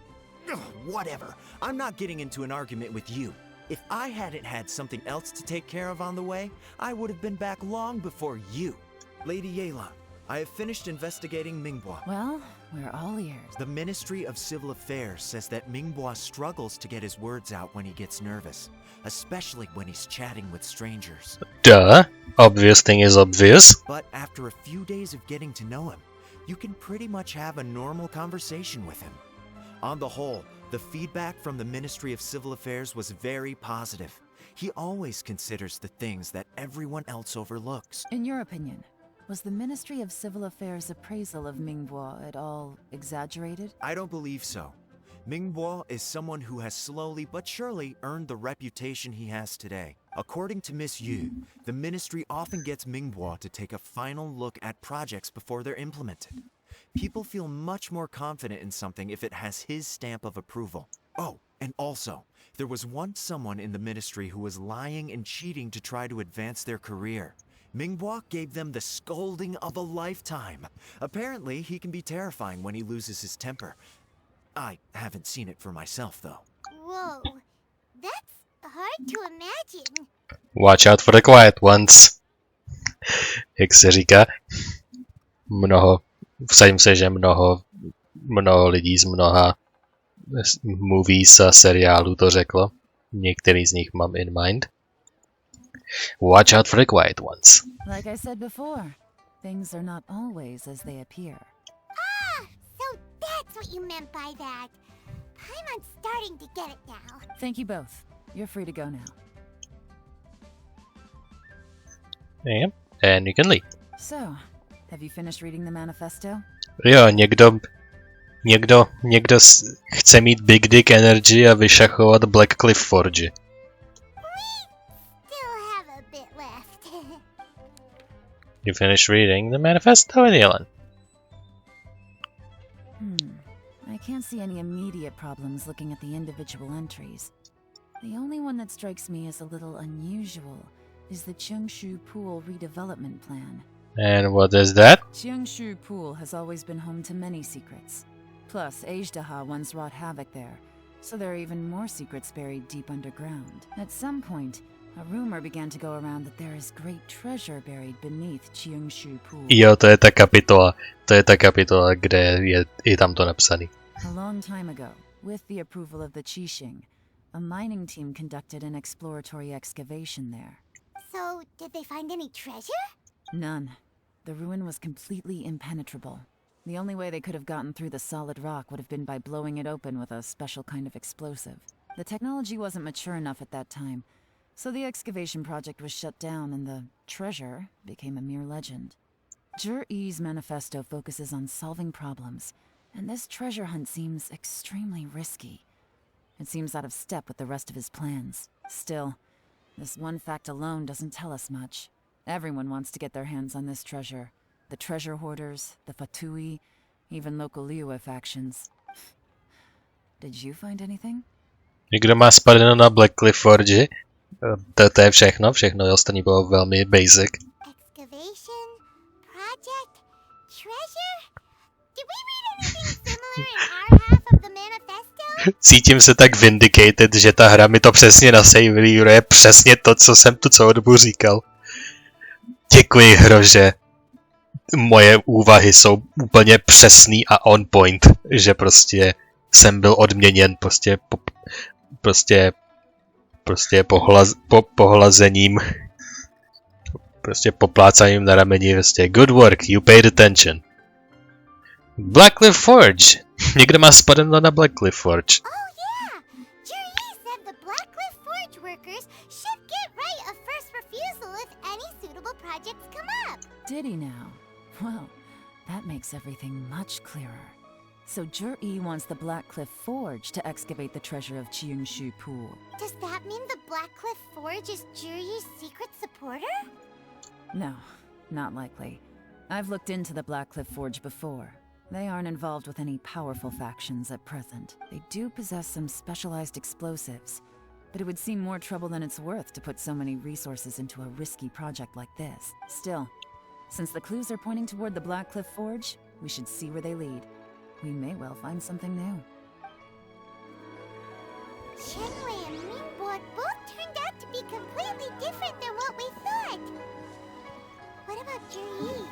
Ugh, whatever. I'm not getting into an argument with you. If I hadn't had something else to take care of on the way, I would have been back long before you. Lady Yelan, I have finished investigating Mingbua. Well, we're all ears. The Ministry of Civil Affairs says that Mingbua struggles to get his words out when he gets nervous, especially when he's chatting with strangers. Duh. Obvious thing is obvious. But after a few days of getting to know him, you can pretty much have a normal conversation with him. On the whole, the feedback from the Ministry of Civil Affairs was very positive. He always considers the things that everyone else overlooks. In your opinion, was the Ministry of Civil Affairs' appraisal of Mingbua at all exaggerated? I don't believe so. Mingbua is someone who has slowly but surely earned the reputation he has today. According to Miss Yu, the Ministry often gets Mingbua to take a final look at projects before they're implemented. People feel much more confident in something if it has his stamp of approval. Oh, and also, there was once someone in the Ministry who was lying and cheating to try to advance their career. Mingbua gave them the scolding of a lifetime. Apparently, he can be terrifying when he loses his temper. I haven't seen it for myself, though. Whoa, that's hard to imagine. Watch out for the quiet ones. Jak se říká, vsadím se, že mnoho lidí z mnoha movies a seriálů to řeklo. Některý z nich mám in mind. Watch out for the quiet ones. Like I said before, things are not always as they appear. Ah, so that's what you meant by that. Paimon's starting to get it now. Thank you both. You're free to go now. Yeah, and you can leave. So, have you finished reading the manifesto? Jo, někdo chce mít Big Dick Energy a vyšachovat Black Cliff Forge. Still have a bit left. You finished reading the manifesto, Dylan? I can't see any immediate problems looking at the individual entries. The only one that strikes me as a little unusual is the Cheongshu Pool redevelopment plan. And what is that? Cheongshu Pool has always been home to many secrets. Plus, Ajdaha once wrought havoc there, so there are even more secrets buried deep underground. At some point, a rumor began to go around that there is great treasure buried beneath Cheongshu Pool. Jo, to je ta kapitola, kde je tam to napsaný. A long time ago, with the approval of the Qixing, a mining team conducted an exploratory excavation there. So, did they find any treasure? None. The ruin was completely impenetrable. The only way they could have gotten through the solid rock would have been by blowing it open with a special kind of explosive. The technology wasn't mature enough at that time, so the excavation project was shut down and the treasure became a mere legend. Zhi-Yi's manifesto focuses on solving problems, and this treasure hunt seems extremely risky. It seems out of step with the rest of his plans. Still, this one fact alone doesn't tell us much. Everyone wants to get their hands on this treasure. The treasure hoarders, the Fatui, even local Liyue factions. Did you find anything? Někdo má spadeno na Black Cliff Forge. To je všechno ostatní bylo velmi basic. Excavation, project, treasure? Did we read anything similar in our half of the manifesto? Cítím se tak vindicated, že ta hra mi to přesně nasaveuje přesně to, co jsem tu celou dobu říkal. Děkuji, hro, že moje úvahy jsou úplně přesný a on point, že prostě jsem byl odměněn pohlazením, prostě poplácaním na rameni, prostě good work, you paid attention. Black Cliff Forge. Někdo má spadeno na Black Cliff Forge. Oh yeah! Zhi-Yi said the Black Cliff Forge workers should get right of first refusal if any suitable projects come up. Did he now? Well, that makes everything much clearer. So Zhi-Yi wants the Black Cliff Forge to excavate the treasure of Cheongshu Pool. Does that mean the Black Cliff Forge is Zhi-Yi's secret supporter? No, Not likely. I've looked into the Blackcliff Forge before. They aren't involved with any powerful factions at present. They do possess some specialized explosives, but it would seem more trouble than it's worth to put so many resources into a risky project like this. Still, since the clues are pointing toward the Blackcliff Forge, we should see where they lead. We may well find something new. Shenwei and Mingbok both turned out to be completely different than what we thought. What about Juri?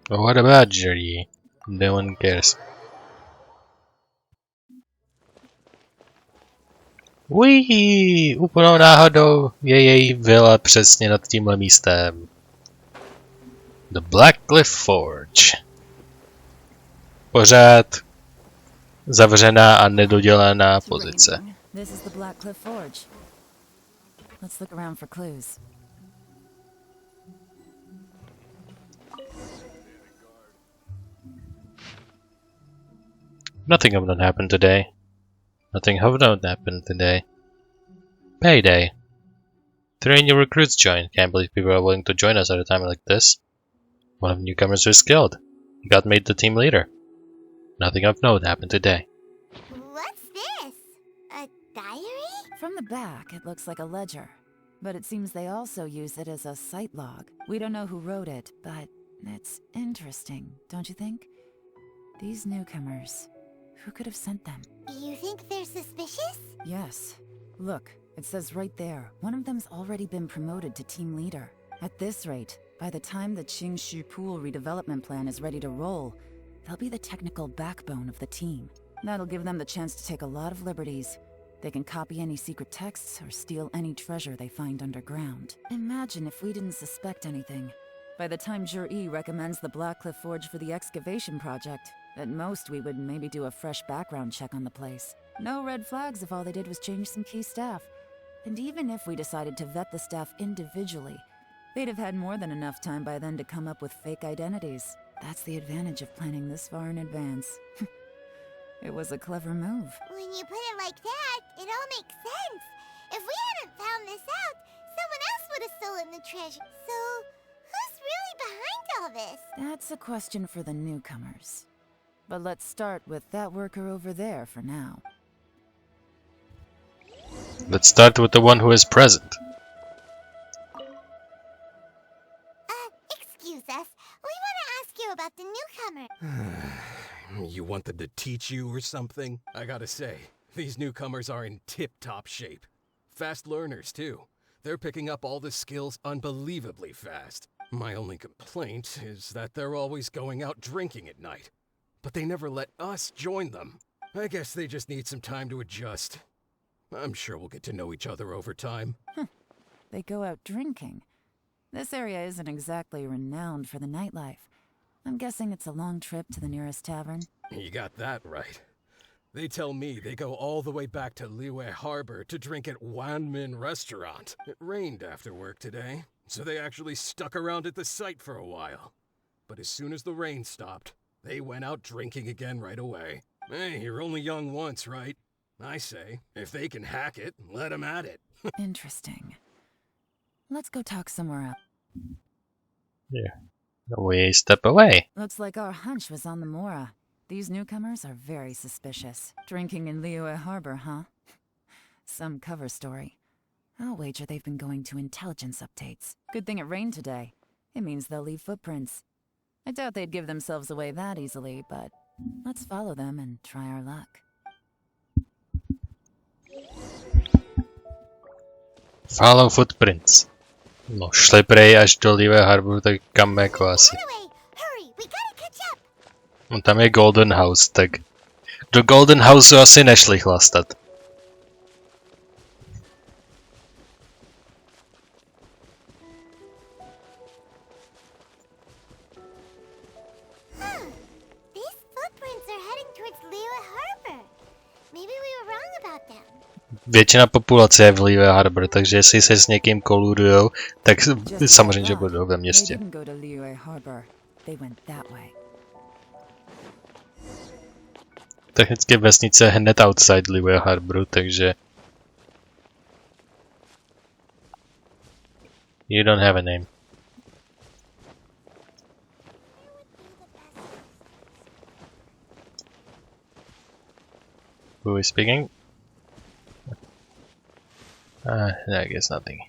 What about Juri? No one cares. Ují, úplnou náhodou je její vila přesně nad tímhle místem. The Blackcliff Forge. Pořád zavřená a nedodělaná pozice. This is the Blackcliff Forge. Let's look around for clues. Nothing of note happened today. Nothing of note happened today. Payday. 3 new recruits joined. Can't believe people are willing to join us at a time like this. One of the newcomers was killed. He got made the team leader. Nothing of note happened today. What's this? A diary? From the back, it looks like a ledger. But it seems they also use it as a site log. We don't know who wrote it, but it's interesting, don't you think? These newcomers, who could have sent them? You think they're suspicious? Yes. Look, it says right there, one of them's already been promoted to team leader. At this rate, by the time the Qingshu Pool redevelopment plan is ready to roll, they'll be the technical backbone of the team. That'll give them the chance to take a lot of liberties. They can copy any secret texts or steal any treasure they find underground. Imagine if we didn't suspect anything. By the time Juri recommends the Blackcliff Forge for the excavation project, at most we would maybe do a fresh background check on the place. No red flags if all they did was change some key staff. And even if we decided to vet the staff individually, they'd have had more than enough time by then to come up with fake identities. That's the advantage of planning this far in advance. It was a clever move. When you put it like that, it all makes sense. If we hadn't found this out, someone else would have stolen the treasure. So, who's really behind all this? That's a question for the newcomers. But let's start with that worker over there for now. Let's start with the one who is present. Excuse us. We want to ask you about the newcomer. You want them to teach you or something? I gotta say, these newcomers are in tip-top shape. Fast learners, too. They're picking up all the skills unbelievably fast. My only complaint is that they're always going out drinking at night. But they never let us join them. I guess they just need some time to adjust. I'm sure we'll get to know each other over time. They go out drinking. This area isn't exactly renowned for the nightlife. I'm guessing it's a long trip to the nearest tavern. You got that right. They tell me they go all the way back to Liyue Harbor to drink at Wanmin Restaurant. It rained after work today, so they actually stuck around at the site for a while. But as soon as the rain stopped, they went out drinking again right away. Hey, you're only young once, right? I say, if they can hack it, let them at it. Interesting. Let's go talk somewhere else. Yeah. We step away. Looks like our hunch was on the Mora. These newcomers are very suspicious. Drinking in Liyue Harbor, huh? Some cover story. I'll wager they've been going to intelligence updates. Good thing it rained today. It means they'll leave footprints. I doubt they'd give themselves away that easily, but let's follow them and try our luck. Follow footprints. No, šli prej až do Liyue Harboru, tak kam jako asi. No, tam je Golden House, tak do Golden Houseu asi nešli chlastat. These footprints are heading towards Liyue Harbor. Maybe we were wrong about them. Většina populace je v Liyue Harbor, takže jestli se s někým koludujou, tak samozřejmě, že budou ve městě. Technicky vesnice je hned outside Liyue Harboru, takže... You don't have a name. Who is speaking? I guess nothing.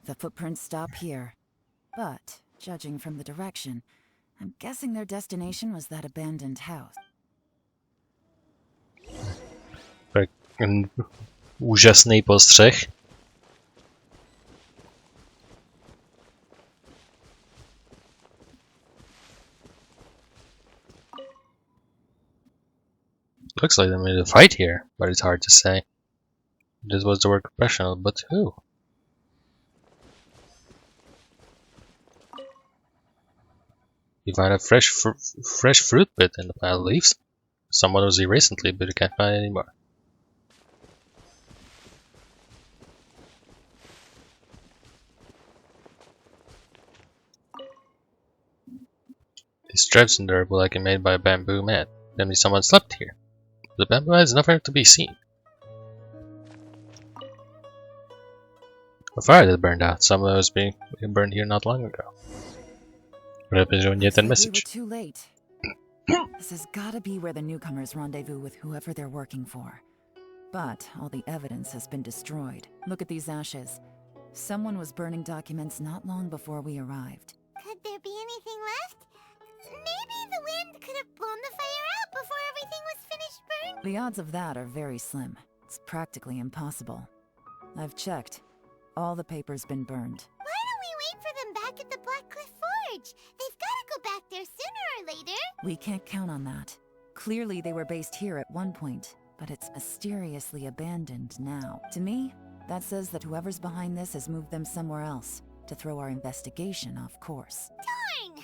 The footprints stop here. But, judging from the direction, I'm guessing their destination was that abandoned house. Tak, úžasný postřeh. Looks like they made a fight here, but it's hard to say. This was the word professional, but who? You find a fresh fruit pit in the pile of leaves. Someone was here recently, but you can't find it anymore. These straps in there were likely made by a bamboo man. Maybe someone slept here. The bamboo is nowhere to be seen. A fire that burned out. Someone was being burned here not long ago. What happens when you get that message? We were too late. This has gotta be where the newcomers rendezvous with whoever they're working for. But all the evidence has been destroyed. Look at these ashes. Someone was burning documents not long before we arrived. Could there be anything left? Maybe the wind could have blown the fire out before everything was finished burning? The odds of that are very slim. It's practically impossible. I've checked. All the paper's been burned. Why don't we wait for them back at the Black Cliff Forge? They've got to go back there sooner or later. We can't count on that. Clearly they were based here at one point, but it's mysteriously abandoned now. To me, that says that whoever's behind this has moved them somewhere else to throw our investigation off course. Darn!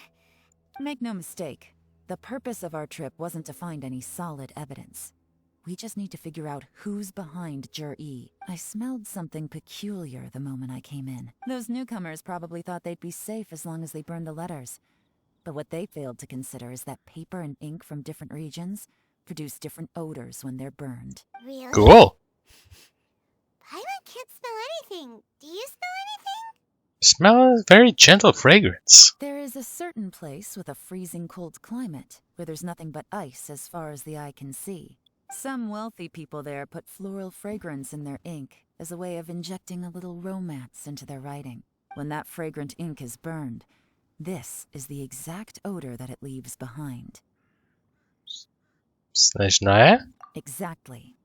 Make no mistake, the purpose of our trip wasn't to find any solid evidence. We just need to figure out who's behind Jur-E. I smelled something peculiar the moment I came in. Those newcomers probably thought they'd be safe as long as they burned the letters. But what they failed to consider is that paper and ink from different regions produce different odors when they're burned. Really? Cool. Paimon can't smell anything. Do you smell anything? Smell a very gentle fragrance. There is a certain place with a freezing cold climate where there's nothing but ice as far as the eye can see. Some wealthy people there put floral fragrance in their ink as a way of injecting a little romance into their writing. When that fragrant ink is burned, this is the exact odor that it leaves behind. Snežné? Exactly.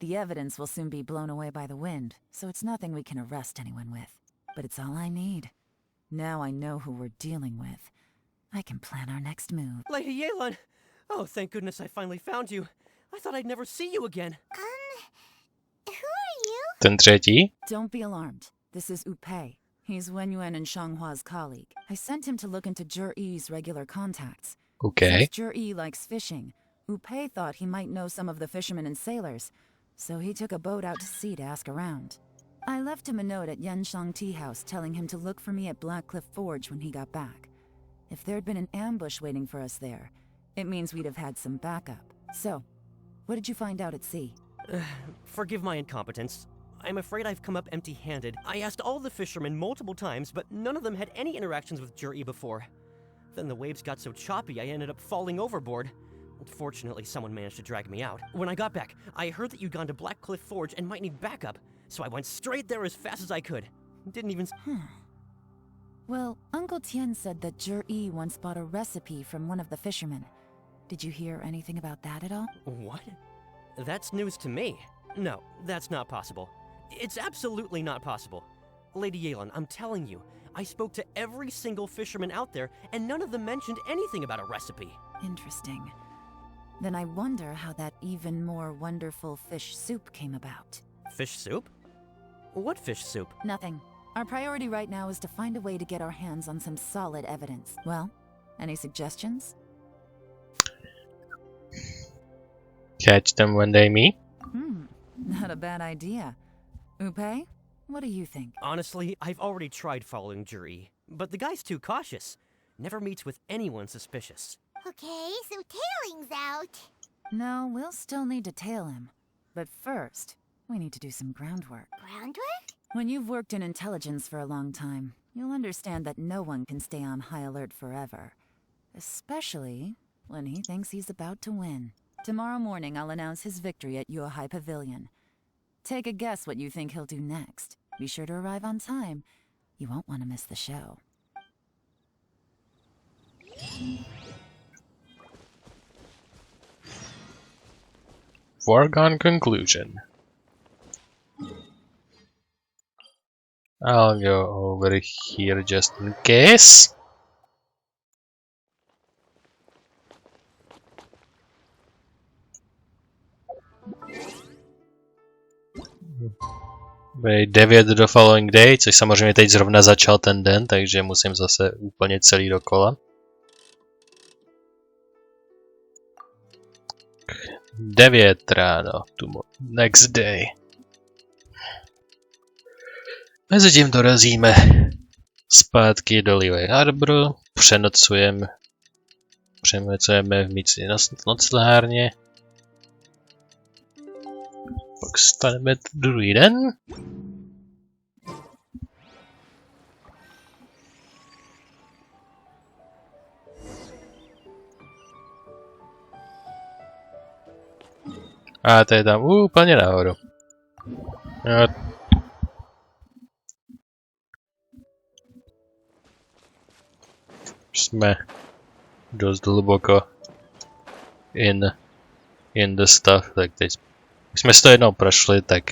The evidence will soon be blown away by the wind, so it's nothing we can arrest anyone with. But it's all I need. Now I know who we're dealing with. I can plan our next move. Lady Yelan! Oh, thank goodness I finally found you. I thought I'd never see you again. Who are you? Ten třetí? Don't be alarmed. This is Upei. He's Wenyuan and Shanghua's colleague. I sent him to look into Jur-E's regular contacts. Okay. Since Jur-E likes fishing, Upei thought he might know some of the fishermen and sailors, so he took a boat out to sea to ask around. I left him a note at Yanshang Tea House telling him to look for me at Black Cliff Forge when he got back. If there'd been an ambush waiting for us there, it means we'd have had some backup. So, what did you find out at sea? Forgive my incompetence. I'm afraid I've come up empty-handed. I asked all the fishermen multiple times, but none of them had any interactions with Jur-E before. Then the waves got so choppy I ended up falling overboard. Fortunately, someone managed to drag me out. When I got back, I heard that you'd gone to Black Cliff Forge and might need backup, so I went straight there as fast as I could. Didn't even... Well, Uncle Tien said that Jur-E once bought a recipe from one of the fishermen. Did you hear anything about that at all? What? That's news to me. No, that's not possible. It's absolutely not possible. Lady Yelan, I'm telling you, I spoke to every single fisherman out there, and none of them mentioned anything about a recipe. Interesting. Then I wonder how that even more wonderful fish soup came about. Fish soup? What fish soup? Nothing. Our priority right now is to find a way to get our hands on some solid evidence. Well, any suggestions? Catch them when they meet? Not a bad idea. Upei, what do you think? Honestly, I've already tried following Jur-E, but the guy's too cautious. Never meets with anyone suspicious. Okay, so tailing's out. No, we'll still need to tail him. But first, we need to do some groundwork. Groundwork? When you've worked in intelligence for a long time, you'll understand that no one can stay on high alert forever. especially when he thinks he's about to win. Tomorrow morning, I'll announce his victory at Yuehai Pavilion. Take a guess what you think he'll do next. Be sure to arrive on time. You won't want to miss the show. Foregone conclusion. I'll go over here just in case. Bude 9 do following day, což samozřejmě teď zrovna začal ten den, takže musím zase úplně celý dokola. 9 ráno, next day. Mezitím dorazíme zpátky do Liyue Harboru, přenocujeme v místní noclehárně. Pak staneme druhý den. A to je tam úplně nahoru. Jsme dost hluboko in the stuff, tak teď jsme si to jednou prošli, tak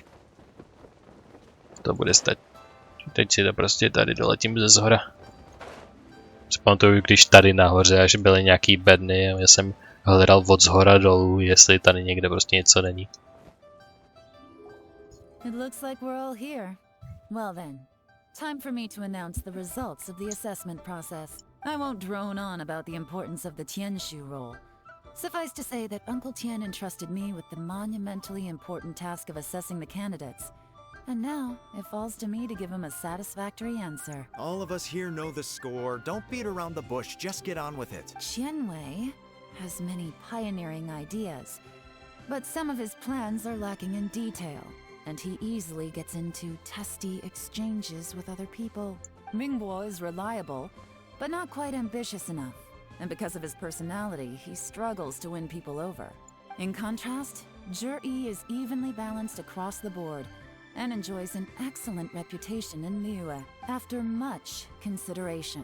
to bude stát. Teď si to prostě tady doletím ze zhora. Vzpamatuju, když tady nahoře až byly nějaký bedny a já jsem hledal od zhora dolů, jestli tady někde prostě něco není. It looks like we're all here. Well then, time for me to announce the results of the assessment process. I won't drone on about the importance of the Tianshu role. Suffice to say that Uncle Tien entrusted me with the monumentally important task of assessing the candidates. And now, it falls to me to give him a satisfactory answer. All of us here know the score. Don't beat around the bush, just get on with it. Qianwei has many pioneering ideas, but some of his plans are lacking in detail, and he easily gets into testy exchanges with other people. Mingbo is reliable, but not quite ambitious enough, and because of his personality, he struggles to win people over. In contrast, Zhi is evenly balanced across the board, and enjoys an excellent reputation in Liyue after much consideration.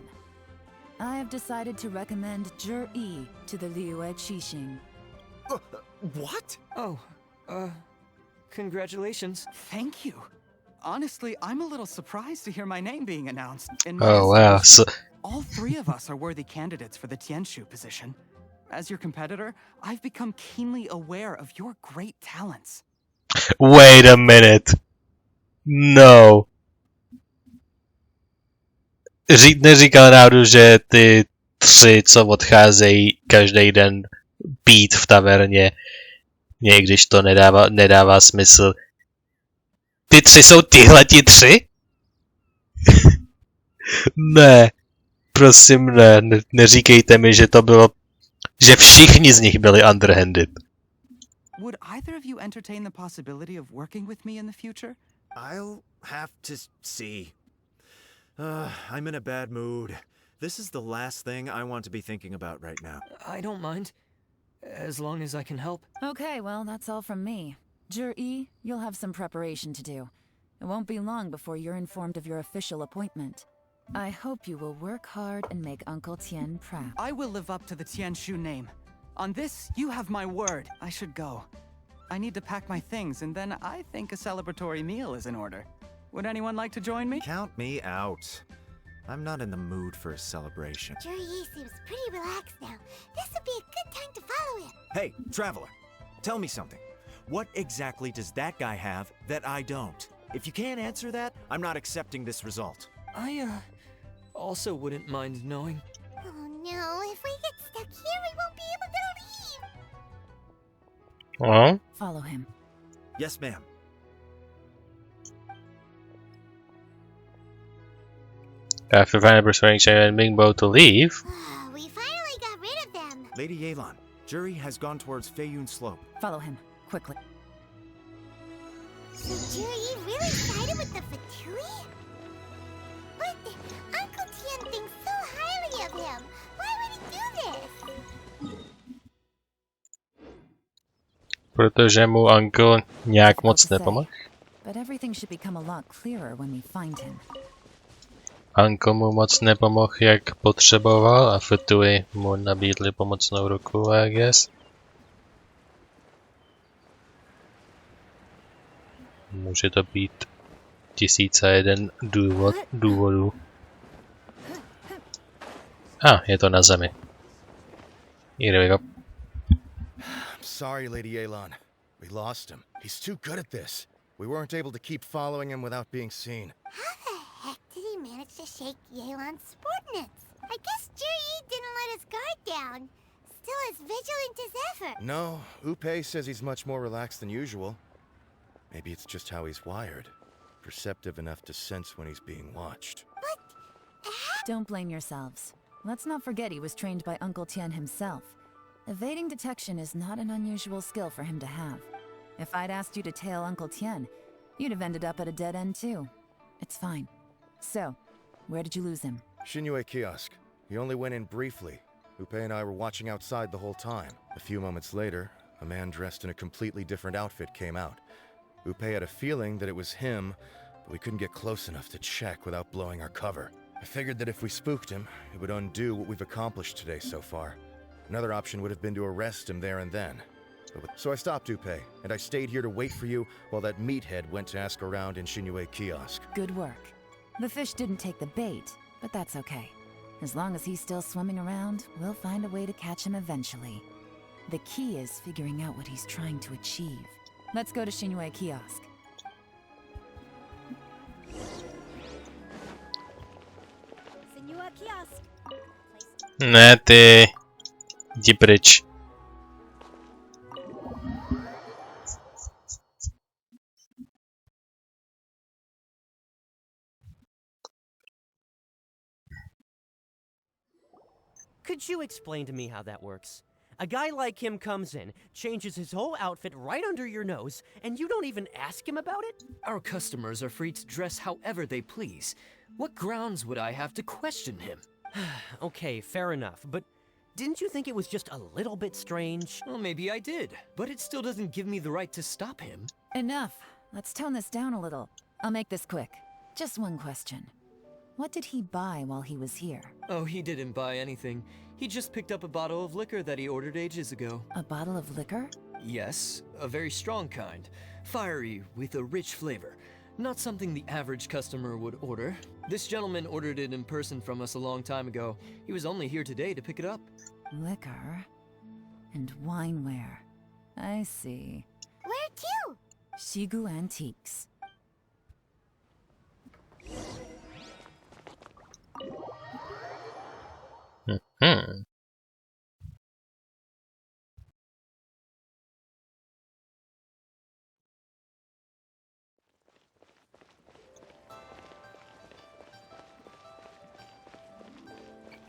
I have decided to recommend Zhi to the Liyue Qixing. What? Oh, congratulations. Thank you. Honestly, I'm a little surprised to hear my name being announced. Oh wow, so All three of us are worthy candidates for the Tianshu position. As your competitor, I've become keenly aware of your great talents. wait a minute. No. Neříkal náhodou, že ty 3, co odcházejí každý den pít v taverně, i když to nedává smysl. Ty 3 jsou tihleti 3? Ne. Prosím, ne. Neříkejte mi, že to bylo... že všichni z nich byli underhanded. Would either of you entertain the possibility of working with me in the future? I'll have to see. I'm in a bad mood. This is the last thing I want to be thinking about right now. I don't mind, as long as I can help. Okay, well, that's all from me. Zhi, you'll have some preparation to do. It won't be long before you're informed of your official appointment. I hope you will work hard and make Uncle Tien proud. I will live up to the Tianshu name. On this, you have my word. I should go. I need to pack my things, and then I think a celebratory meal is in order. Would anyone like to join me? Count me out. I'm not in the mood for a celebration. Zhi seems pretty relaxed now. This would be a good time to follow him. Hey, traveler, tell me something. What exactly does that guy have that I don't? If you can't answer that, I'm not accepting this result. I, also wouldn't mind knowing. Oh no, if we get stuck here, we won't be able to leave. Oh? Follow him. Yes, ma'am. After finally persuading Shen and Mingbo to leave... We finally got rid of them. Lady Yelan, Jury has gone towards Feiyun Slope. Follow him, quickly. So Zhi really sided with the Fatui? But Uncle Tien thinks so highly of him. Why would he do this? Protože mu uncle nějak moc nepomohl. But everything should become a lot clearer when we find him. Uncle mu moc nepomohl, jak potřeboval a Futui mu nabídli pomocnou ruku, I guess. Může to být 1001 důvodů. Je to na zemi. Here we go. I'm sorry, Lady Elon. We lost him. He's too good at this. We weren't able to keep following him without being seen. How the heck did he manage to shake Yelan's subordinates? I guess Juri didn't let his guard down. Still as vigilant as ever. No, Upe says he's much more relaxed than usual. Maybe it's just how he's wired. Perceptive enough to sense when he's being watched. But Don't blame yourselves. Let's not forget he was trained by Uncle Tien himself. Evading detection is not an unusual skill for him to have. If I'd asked you to tail Uncle Tien, you'd have ended up at a dead end too. It's fine. So, where did you lose him? Shinue kiosk. He only went in briefly. Upe and I were watching outside the whole time. A few moments later, a man dressed in a completely different outfit came out. Upe had a feeling that it was him, but we couldn't get close enough to check without blowing our cover. I figured that if we spooked him, it would undo what we've accomplished today so far. Another option would have been to arrest him there and then. So I stopped Upe, and I stayed here to wait for you while that meathead went to ask around in Shinue kiosk. Good work. The fish didn't take the bait, but that's okay. As long as he's still swimming around, we'll find a way to catch him eventually. The key is figuring out what he's trying to achieve. Let's go to Shinue kiosk. Senua kiosk. Ne, ty. Jdi pryč. Could you explain to me how that works? A guy like him comes in, changes his whole outfit right under your nose, and you don't even ask him about it? Our customers are free to dress however they please. What grounds would I have to question him? Okay, fair enough, but didn't you think it was just a little bit strange? Well, maybe I did, but it still doesn't give me the right to stop him. Enough. Let's tone this down a little. I'll make this quick. Just one question. What did he buy while he was here? Oh, he didn't buy anything. He just picked up a bottle of liquor that he ordered ages ago. A bottle of liquor? Yes, a very strong kind. Fiery, with a rich flavor. Not something the average customer would order. This gentleman ordered it in person from us a long time ago. He was only here today to pick it up. Liquor and wineware. I see. Where to? Shigu Antiques.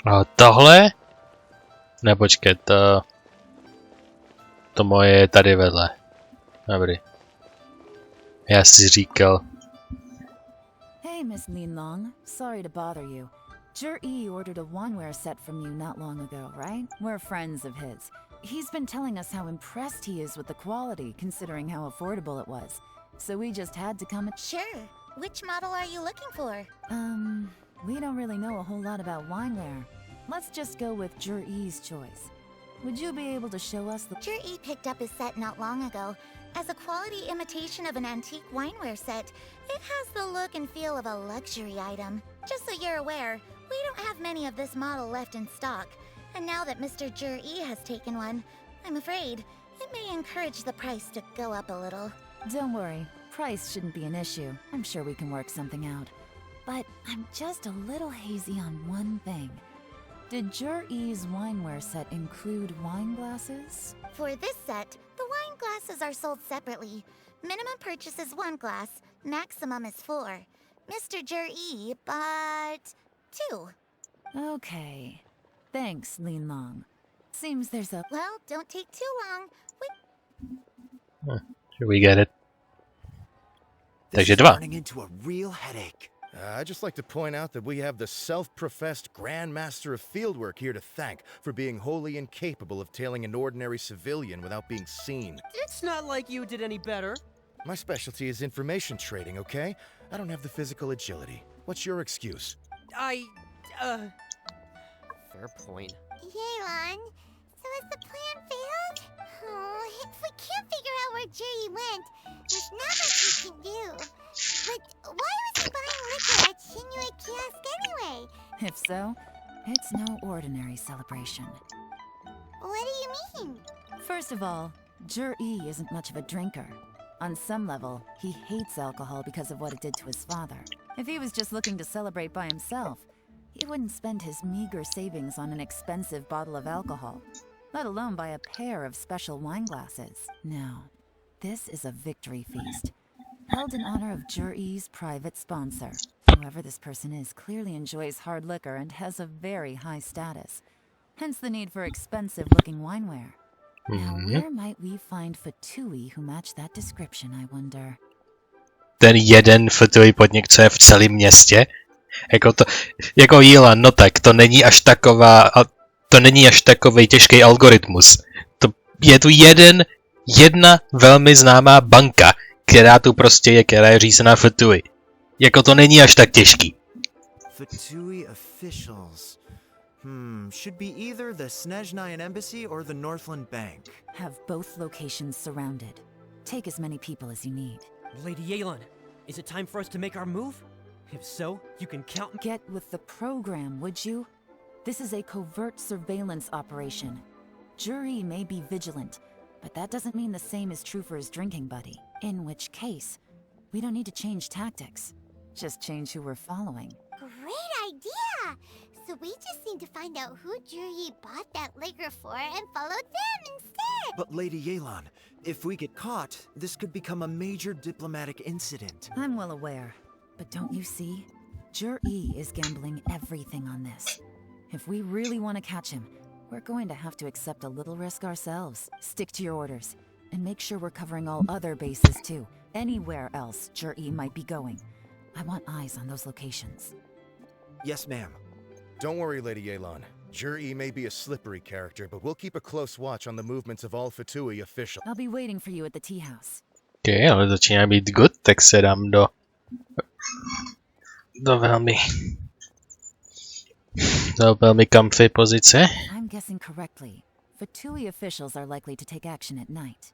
A tohle? Ne, počkej, to moje je tady vedle. Dobrý. Já si říkal. Hey, Miss Linlong. Sorry to bother you. Jur-E ordered a wineware set from you not long ago, right? We're friends of his. He's been telling us how impressed he is with the quality, considering how affordable it was. So we just had to come and... Sure. Which model are you looking for? We don't really know a whole lot about wineware. Let's just go with Jur-E's choice. Would you be able to show us the... Jur-E picked up his set not long ago. As a quality imitation of an antique wineware set, it has the look and feel of a luxury item. Just so you're aware, we don't have many of this model left in stock. And now that Mr. Jur-E has taken one, I'm afraid it may encourage the price to go up a little. Don't worry. Price shouldn't be an issue. I'm sure we can work something out. But I'm just a little hazy on one thing. Did Jur-E's wineware set include wine glasses? For this set, the wine glasses are sold separately. Minimum purchase is 1 glass, maximum is 4. Mr. Jur-E bought 2. Okay. Thanks, Linlong. Seems there's a... Well, don't take too long. Here we get it. This Takže is 2. turning into a real headache. I'd just like to point out that we have the self-professed Grand Master of Fieldwork here to thank for being wholly incapable of tailing an ordinary civilian without being seen. It's not like you did any better. My specialty is information trading, okay? I don't have the physical agility. What's your excuse? Fair point. Yelan, so has the plan failed? Oh, if we can't figure out where Jerry went, there's not much we can do. But why was he buying liquor at Shinue Kiosk anyway? If so, it's no ordinary celebration. What do you mean? First of all, Jur-E isn't much of a drinker. On some level, he hates alcohol because of what it did to his father. If he was just looking to celebrate by himself, he wouldn't spend his meager savings on an expensive bottle of alcohol, let alone buy a pair of special wine glasses. No, this is a victory feast, held in honor of Jur-E's private sponsor. Whoever this person is clearly enjoys hard liquor and has a very high status, hence the need for expensive-looking wineware. Now, where might we find Fatui who match that description, I wonder? Ten jeden fotový podnik, co je v celém městě? Jako Yelan, no tak, to není až takovej těžký algoritmus. Je tu jedna velmi známá banka, která tu prostě je, která je řízená Fatui. Jako to není až tak těžký. Fatui officials. Should be either the Snezhnayan Embassy or the Northland Bank. Have both locations surrounded. Take as many people as you need. Lady Yelan, is it time for us to make our move? If so, you can count. Get with the program, would you? This is a covert surveillance operation. Jur-E may be vigilant, but that doesn't mean the same is true for his drinking buddy. In which case, we don't need to change tactics. Just change who we're following. Great idea! So we just need to find out who Juri bought that liquor for and follow them instead! But Lady Yelan, if we get caught, this could become a major diplomatic incident. I'm well aware. But don't you see? Jur-E is gambling everything on this. If we really want to catch him, we're going to have to accept a little risk ourselves. Stick to your orders, and make sure we're covering all other bases too. Anywhere else Jur-E might be going. I want eyes on those locations. Yes, ma'am. Don't worry, Lady Yelan. Jur-E may be a slippery character, but we'll keep a close watch on the movements of all Fatui officials. I'll be waiting for you at the tea house. Okay, ale začíná být good, tak se dám do velmi comfy pozice. I'm guessing correctly. Fatui officials are likely to take action at night.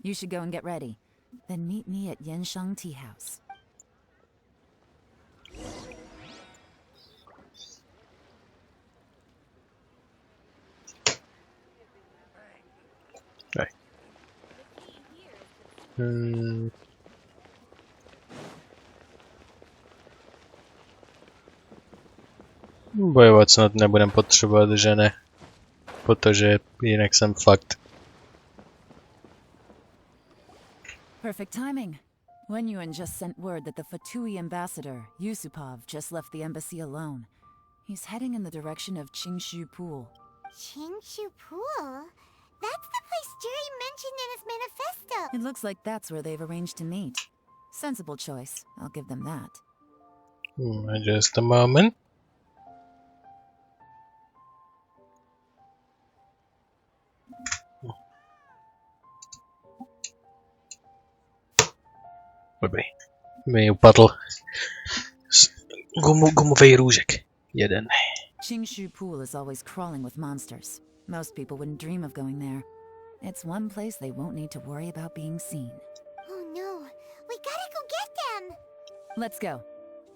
You should go and get ready. Then meet me at Yenshang Tea House. Right. Bojovat snad nebudem potřebovat, že ne? Protože jinak jsem fakt. Perfect timing. Wenyuan just sent word that the Fatui ambassador, Yusupov, just left the embassy alone. He's heading in the direction of Qingshu Pool. Qingshu Pool? That's the place Jerry mentioned in his manifesto! It looks like that's where they've arranged to meet. Sensible choice, I'll give them that. Just a moment. Dobrý. Mi upadl gumový růžek. Jeden. Qingshu Pool is always crawling with monsters. Most people wouldn't dream of going there. It's one place they won't need to worry about being seen. Oh no, we gotta go get them! Let's go.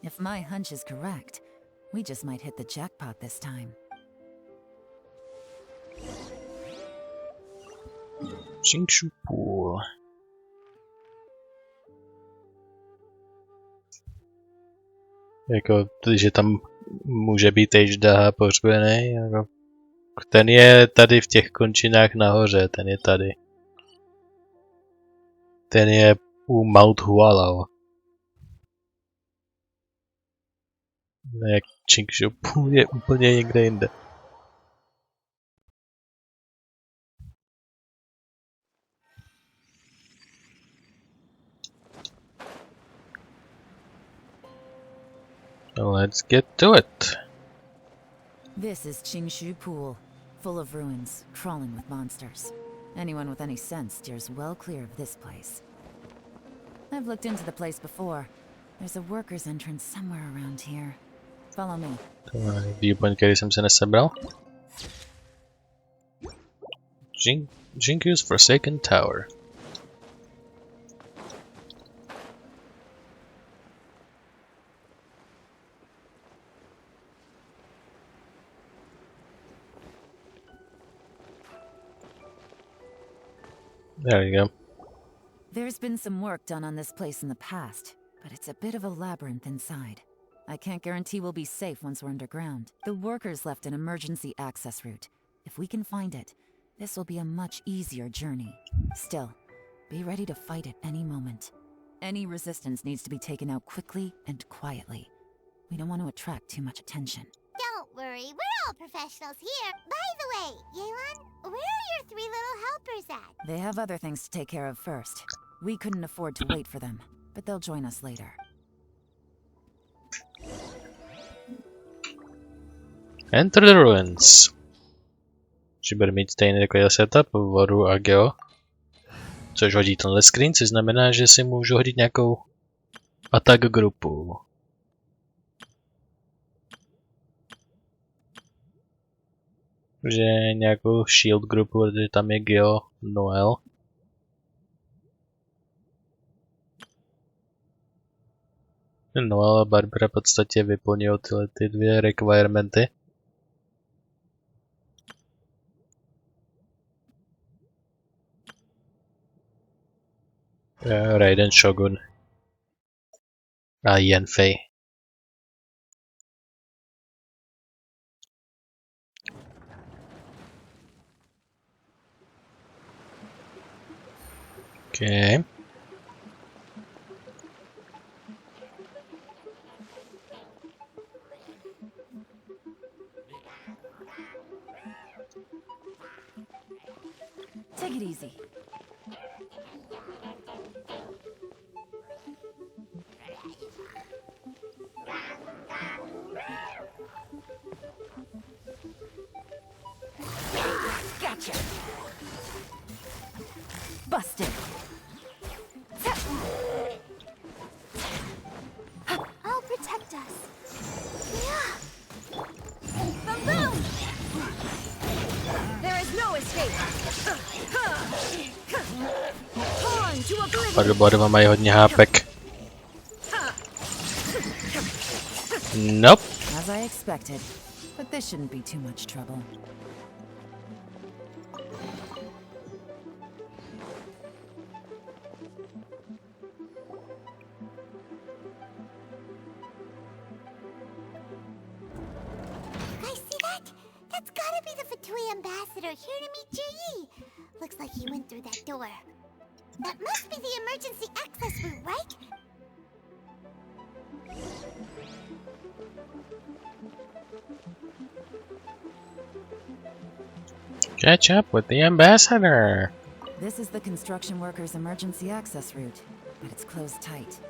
If my hunch is correct, we just might hit the jackpot this time. Qingshu Pool. Jako, že tam může být HDH pohřbený, jako. Ten je tady v těch končinách nahoře, ten je tady. Ten je u Mount Hualao. Jak Qingshu Pool je úplně někde jinde. So let's get to it. This is Qingshu Pool, full of ruins, crawling with monsters. Anyone with any sense steers well clear of this place. I've looked into the place before. There's a worker's entrance somewhere around here. Follow me. Viewpoint, který jsem se nesebral. Jinku's Forsaken Tower. There you go. There's been some work done on this place in the past, but it's a bit of a labyrinth inside. I can't guarantee we'll be safe once we're underground. The workers left an emergency access route. If we can find it, this will be a much easier journey. Still, be ready to fight at any moment. Any resistance needs to be taken out quickly and quietly. We don't want to attract too much attention. Don't worry, we're all professionals here. By the way, Yelan, where are your 3 little helpers at? They have other things to take care of first. We couldn't afford to wait for them, but they'll join us later. Enter the ruins. Že bude mít stejný takový setup, vodu a geo. Což hodí tenhle screen, což znamená, že si můžu hodit nějakou attack grupu. Že nějakou shield grupu, protože tam je Geo Noel. Noel a Barbara v podstatě vyplňují tyhle ty 2 requirementy. Raiden Shogun a Yanfei. Okay. Take it easy. Gotcha. Busted. I'll protect us. Boom! There is no escape. On to oblivion. Barbarova mají hodně hápek. Nope. As I expected, but this shouldn't be too much trouble. Ambassador here to meet Ji. Looks like he went through that door. That must be the emergency access route, right? Catch up with the ambassador. This is the construction workers' emergency access route, but it's closed tight.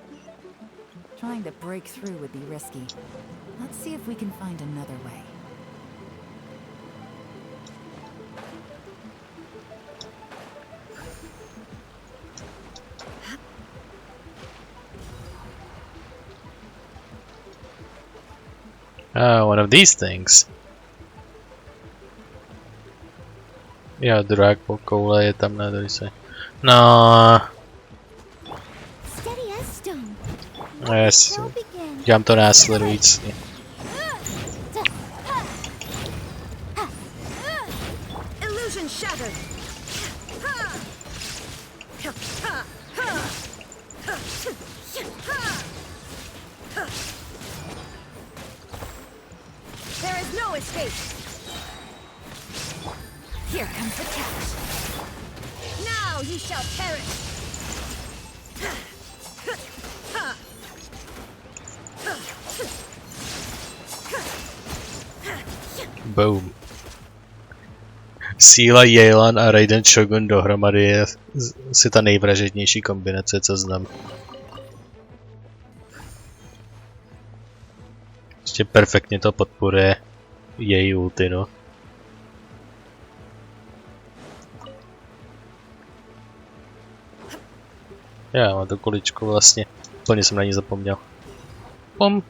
Trying to break through would be risky. Let's see if we can find another way. One of these things. Jo, Draco koule je tam na druhé straně. No. Yes. Dělám to následující. Illusion shattered. There is no escape. Here comes the catch. Now you shall perish. Boom. Síla Yelan a Raiden Shogun dohromady je si ta nejvražednější kombinace, co znám. Ještě perfektně to podporuje její ulti, no. Já mám to kuličku vlastně. Plně jsem na ní zapomněl. Pom.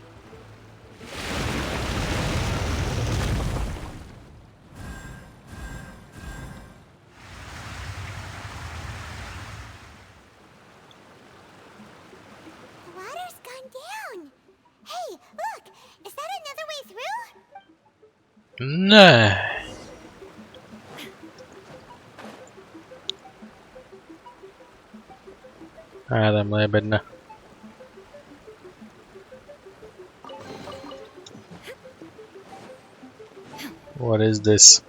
Water's gone down. Hey, look! Is that another way through? Ne. Tamhle je bedna. What is this?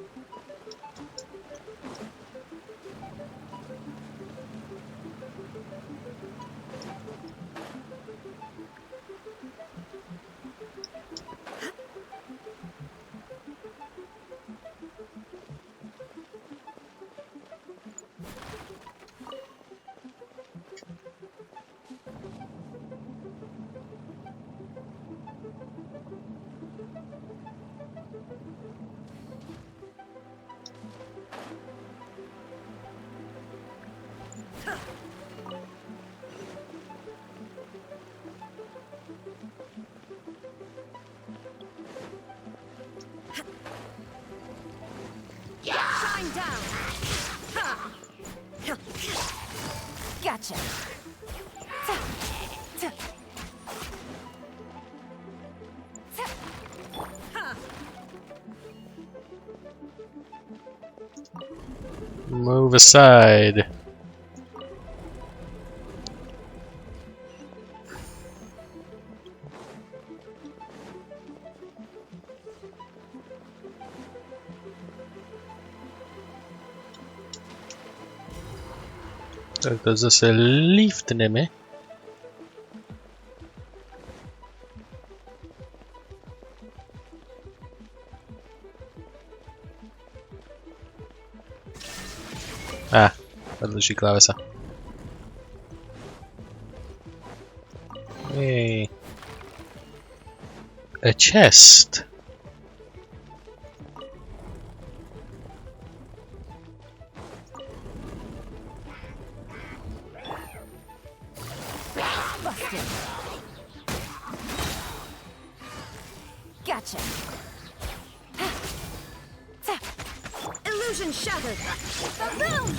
Shine down. Gotcha. Move aside. Tak to zase líftneme. Vedlejší klávesa. Hey. A chest. Gotcha. Illusion shattered. Boom.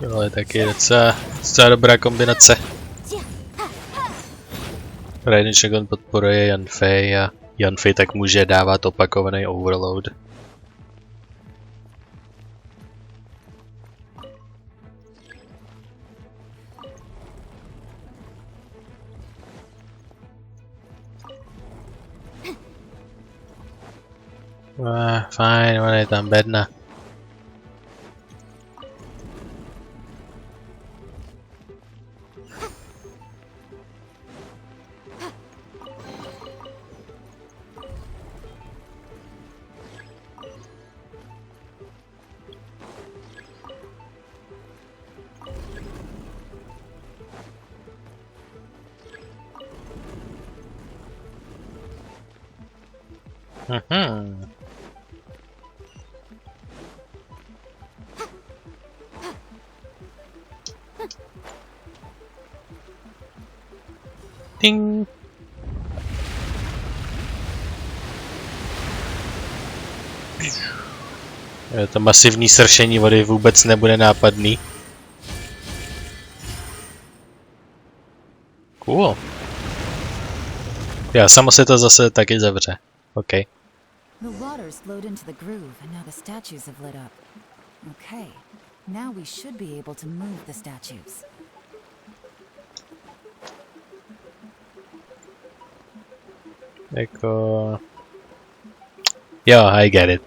Tohle je taky docela dobrá kombinace. Raiden on podporuje Yanfei a Yanfei tak může dávat opakovaný overload. Fajn, ona je tam bedna. Ding. To masivní sršení vody vůbec nebude nápadný. Cool. Já samo se to zase taky zavře. OK. The waters flowed into the groove and now the statues have lit up. Okay. Now we should be able to move the statues. Jako... Yo, I get it.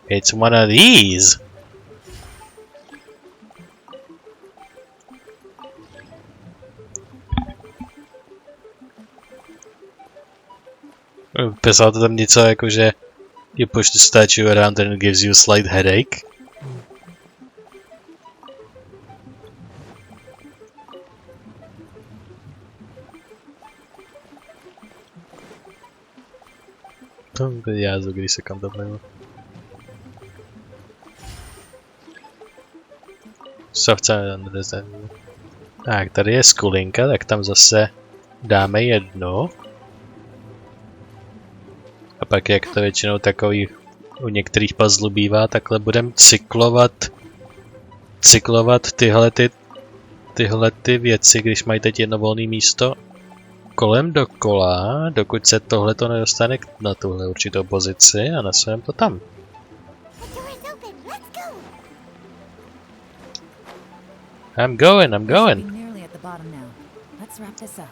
It's one of these. Psal to tam něco jako, že you push the statue around and it gives you a slight headache. To jázu, když se kam to bylo. Co chceme tam. Tak, tady je skulinka, tak tam zase dáme jednu. A pak, jak to většinou takový u některých puzzlů bývá, takhle budeme cyklovat tyhle ty věci, když mají teď jedno volné místo kolem dokola, dokud se tohleto nedostane na tuhle určitou pozici a nasujeme to tam. I'm going. Nearly at the bottom now. Let's wrap this up.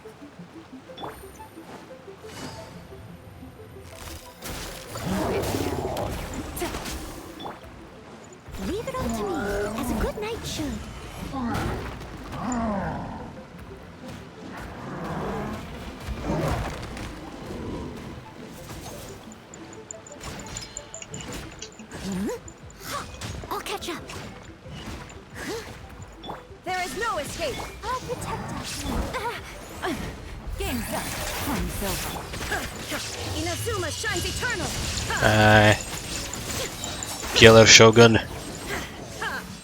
Leave it up to me, as a good knight should. I'll catch up. There is no escape. I'll protect us. Game's up. Fine, Silver. Inazuma shines eternal. Killer Shogun.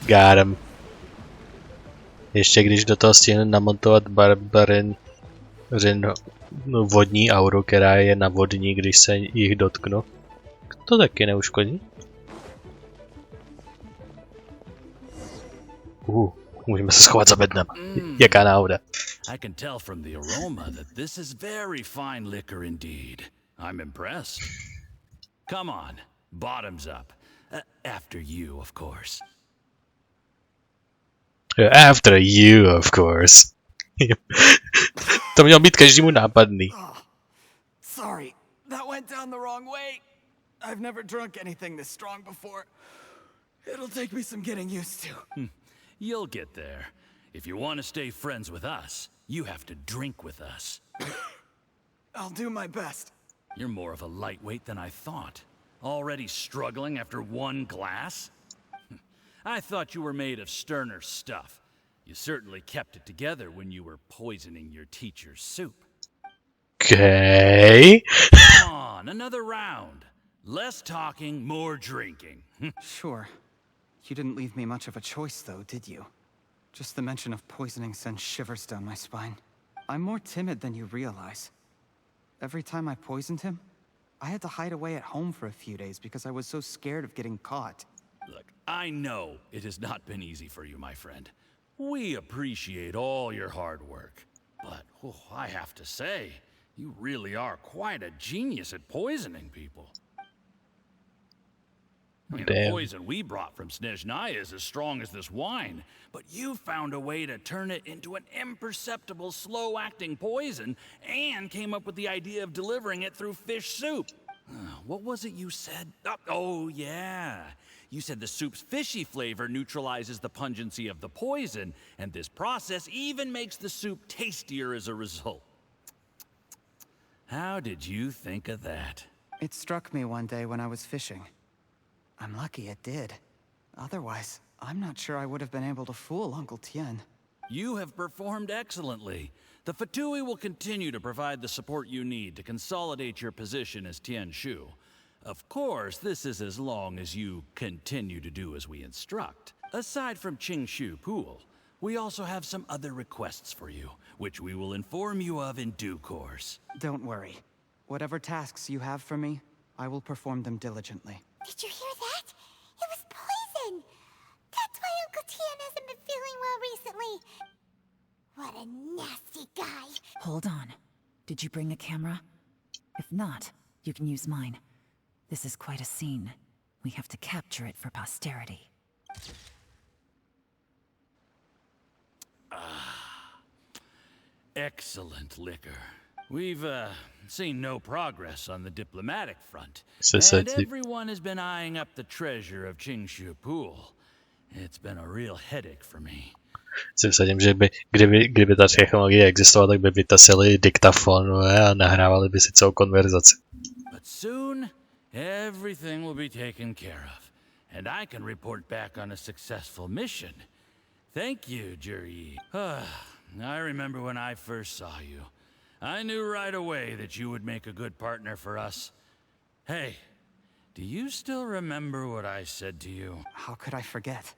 Got him. Ještě když do toho stihne namontovat barbarin vodní auru, která je na vodní, když se jich dotknu. To taky neuškodí. Můžeme se schovat za bednem. Jaká náhoda. I can tell from the aroma that this is very fine liquor indeed. I'm impressed. Come on, bottoms up. After you, of course. After you, of course. To mělo být každému nápadný. Sorry, that went down the wrong way. I've never drunk anything this strong before. It'll take me some getting used to. You'll get there. If you want to stay friends with us, you have to drink with us. I'll do my best. You're more of a lightweight than I thought. Already struggling after one glass? I thought you were made of sterner stuff. You certainly kept it together when you were poisoning your teacher's soup. Okay. Come on, another round. Less talking, more drinking. Sure. You didn't leave me much of a choice, though, did you? Just the mention of poisoning sends shivers down my spine. I'm more timid than you realize. Every time I poisoned him, I had to hide away at home for a few days because I was so scared of getting caught. Look, I know it has not been easy for you, my friend. We appreciate all your hard work. But I have to say, you really are quite a genius at poisoning people. I mean, the poison we brought from Snezhnaya is as strong as this wine, but you found a way to turn it into an imperceptible, slow-acting poison and came up with the idea of delivering it through fish soup. What was it you said? Oh, yeah. You said the soup's fishy flavor neutralizes the pungency of the poison, and this process even makes the soup tastier as a result. How did you think of that? It struck me one day when I was fishing. I'm lucky it did. Otherwise, I'm not sure I would have been able to fool Uncle Tien. You have performed excellently. The Fatui will continue to provide the support you need to consolidate your position as Tien Shu. Of course, this is as long as you continue to do as we instruct. Aside from Qingshu Pool, we also have some other requests for you, which we will inform you of in due course. Don't worry. Whatever tasks you have for me, I will perform them diligently. Did you hear that? It was poison! That's why Uncle Tien hasn't been feeling well recently. What a nasty guy. Hold on. Did you bring a camera? If not, you can use mine. This is quite a scene. We have to capture it for posterity. Excellent liquor. We've seen no progress on the diplomatic front, So and everyone has been eyeing up the treasure of Qingshu Pool. It's been a real headache for me. Si vsadím, že kdyby ta technologie existovala, tak by vytasili diktafon a nahrávali by si celou konverzaci. But soon, everything will be taken care of, and I can report back on a successful mission. Thank you, Juri. I remember when I first saw you. I knew right away that you would make a good partner for us. Hey, do you still remember what I said to you? How could I forget?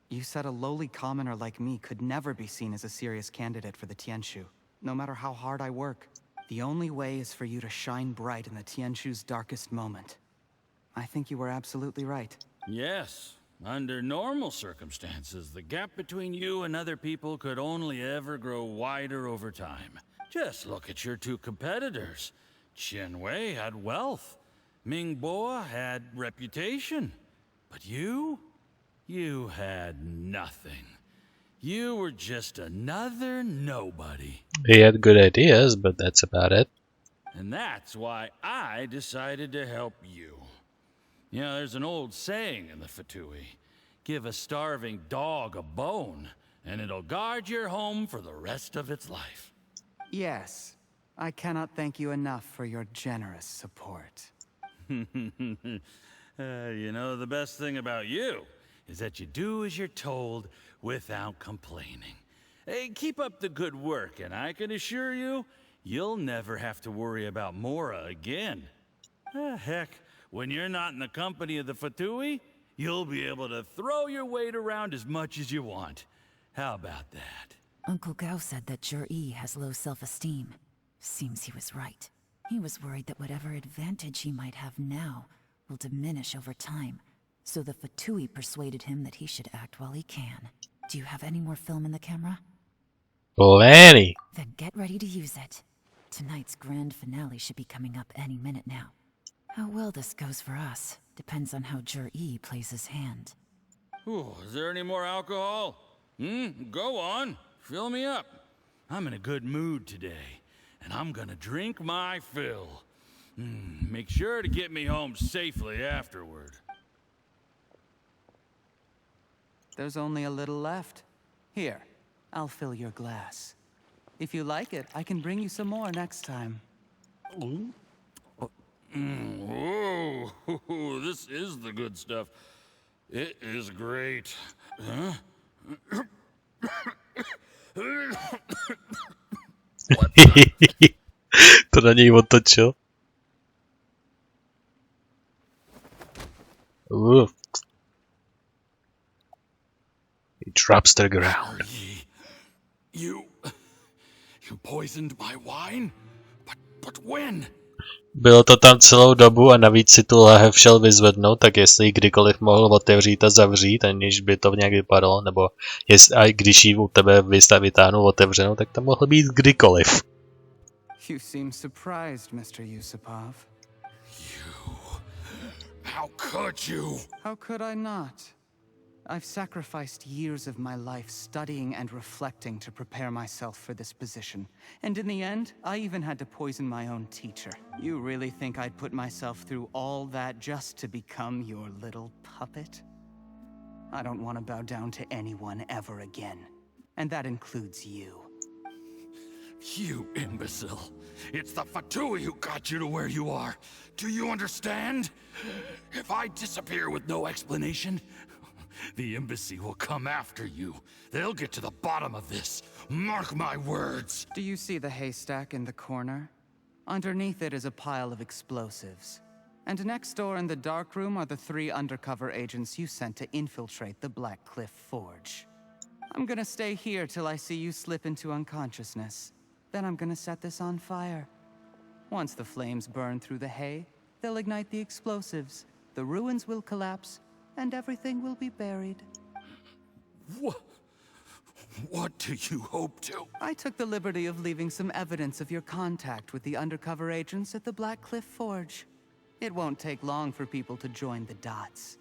You said a lowly commoner like me could never be seen as a serious candidate for the Tianshu, no matter how hard I work. The only way is for you to shine bright in the Tianshu's darkest moment. I think you were absolutely right. Yes. Under normal circumstances, the gap between you and other people could only ever grow wider over time. Just look at your two competitors. Qianwei had wealth. Mingbo had reputation. But you had nothing. You were just another nobody. He had good ideas, but that's about it. And that's why I decided to help you. You know, there's an old saying in the Fatui. Give a starving dog a bone, and it'll guard your home for the rest of its life. Yes. I cannot thank you enough for your generous support. You know, the best thing about you is that you do as you're told without complaining. Hey, keep up the good work, and I can assure you, you'll never have to worry about Mora again. Heck, when you're not in the company of the Fatui, you'll be able to throw your weight around as much as you want. How about that? Uncle Gao said that Zhi has low self-esteem. Seems he was right. He was worried that whatever advantage he might have now will diminish over time. So the Fatui persuaded him that he should act while he can. Do you have any more film in the camera? Plenty. Then get ready to use it. Tonight's grand finale should be coming up any minute now. How well this goes for us depends on how Zhi plays his hand. Ooh, is there any more alcohol? Go on. Fill me up. I'm in a good mood today, and I'm gonna drink my fill. Make sure to get me home safely afterward. There's only a little left. Here, I'll fill your glass. If you like it, I can bring you some more next time. Whoa, this is the good stuff. It is great. Huh? To na něj otočil. He drops to the ground. You poisoned my wine? But when? Bylo to tam celou dobu a navíc si tu lahev šel vyzvednout, tak jestli ji kdykoliv mohl otevřít a zavřít, aniž by to nějak vypadalo, nebo a když ji u tebe vytáhnu otevřenou, tak to mohlo být kdykoliv. You seem surprised, Mr. Yusupov. How could you? How could I not? I've sacrificed years of my life studying and reflecting to prepare myself for this position. And in the end, I even had to poison my own teacher. You really think I'd put myself through all that just to become your little puppet? I don't want to bow down to anyone ever again. And that includes you. You imbecile. It's the Fatui who got you to where you are. Do you understand? If I disappear with no explanation, the embassy will come after you. They'll get to the bottom of this. Mark my words. Do you see the haystack in the corner? Underneath it is a pile of explosives. And next door in the dark room are the 3 undercover agents you sent to infiltrate the Black Cliff Forge. I'm gonna stay here till I see you slip into unconsciousness. Then I'm gonna set this on fire. Once the flames burn through the hay, they'll ignite the explosives. The ruins will collapse, and everything will be buried. What do you hope to? I took the liberty of leaving some evidence of your contact with the undercover agents at the Black Cliff Forge. It won't take long for people to join the dots.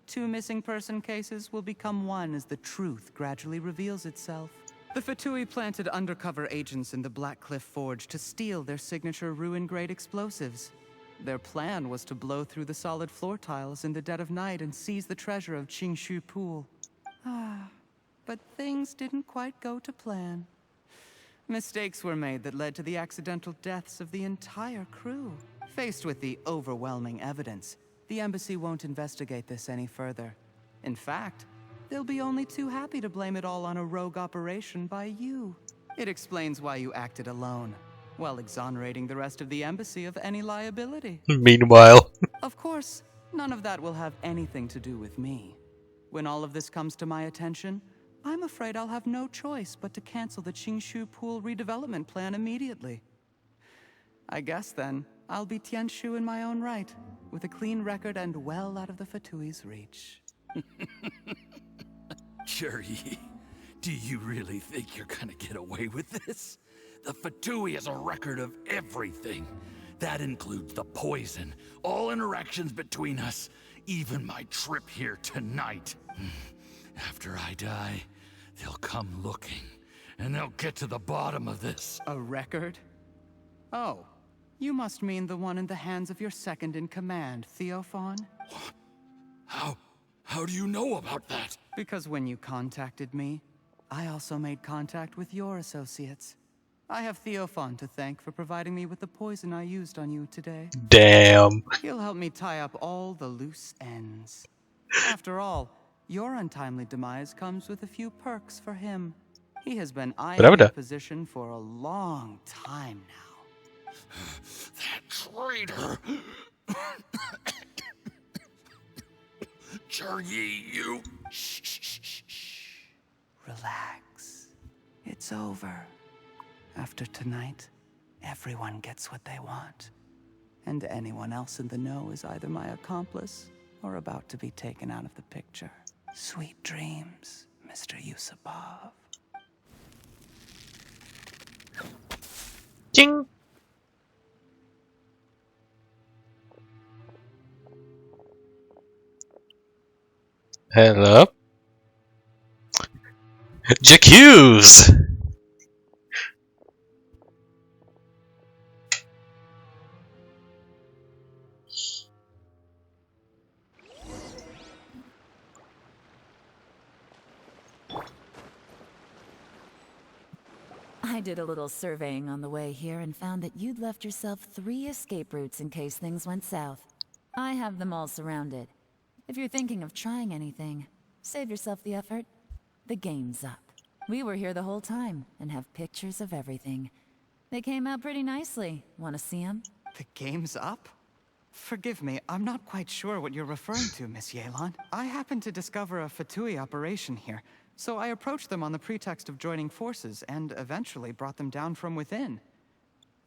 2 missing person cases will become one as the truth gradually reveals itself. The Fatui planted undercover agents in the Black Cliff Forge to steal their signature ruin-grade explosives. Their plan was to blow through the solid floor tiles in the dead of night and seize the treasure of Qingshu Pool. But things didn't quite go to plan. Mistakes were made that led to the accidental deaths of the entire crew. Faced with the overwhelming evidence, the embassy won't investigate this any further. In fact, they'll be only too happy to blame it all on a rogue operation by you. It explains why you acted alone. while exonerating the rest of the embassy of any liability. Meanwhile. Of course, none of that will have anything to do with me. When all of this comes to my attention, I'm afraid I'll have no choice but to cancel the Qingshu Pool redevelopment plan immediately. I guess then, I'll be Tianshu in my own right, with a clean record and well out of the Fatui's reach. Cherry, do you really think you're gonna get away with this? The Fatui has a record of everything. That includes the poison, all interactions between us, even my trip here tonight. After I die, they'll come looking, and they'll get to the bottom of this. A record? Oh, you must mean the one in the hands of your second-in-command, Theophan? What? How do you know about that? Because when you contacted me, I also made contact with your associates. I have Theophan to thank for providing me with the poison I used on you today. Damn. He'll help me tie up all the loose ends. After all, your untimely demise comes with a few perks for him. He has been eyeing the position for a long time now. That traitor! Cherry, you... Shh. Relax. It's over. After tonight, everyone gets what they want. And anyone else in the know is either my accomplice or about to be taken out of the picture. Sweet dreams, Mr. Yusupov. Ching! Hello? J'accuse! I did a little surveying on the way here and found that you'd left yourself 3 escape routes in case things went south. I have them all surrounded. If you're thinking of trying anything, save yourself the effort. The game's up. We were here the whole time and have pictures of everything. They came out pretty nicely. Want to see them? The game's up? Forgive me, I'm not quite sure what you're referring to, Miss Yelan. I happened to discover a Fatui operation here, so I approached them on the pretext of joining forces and eventually brought them down from within.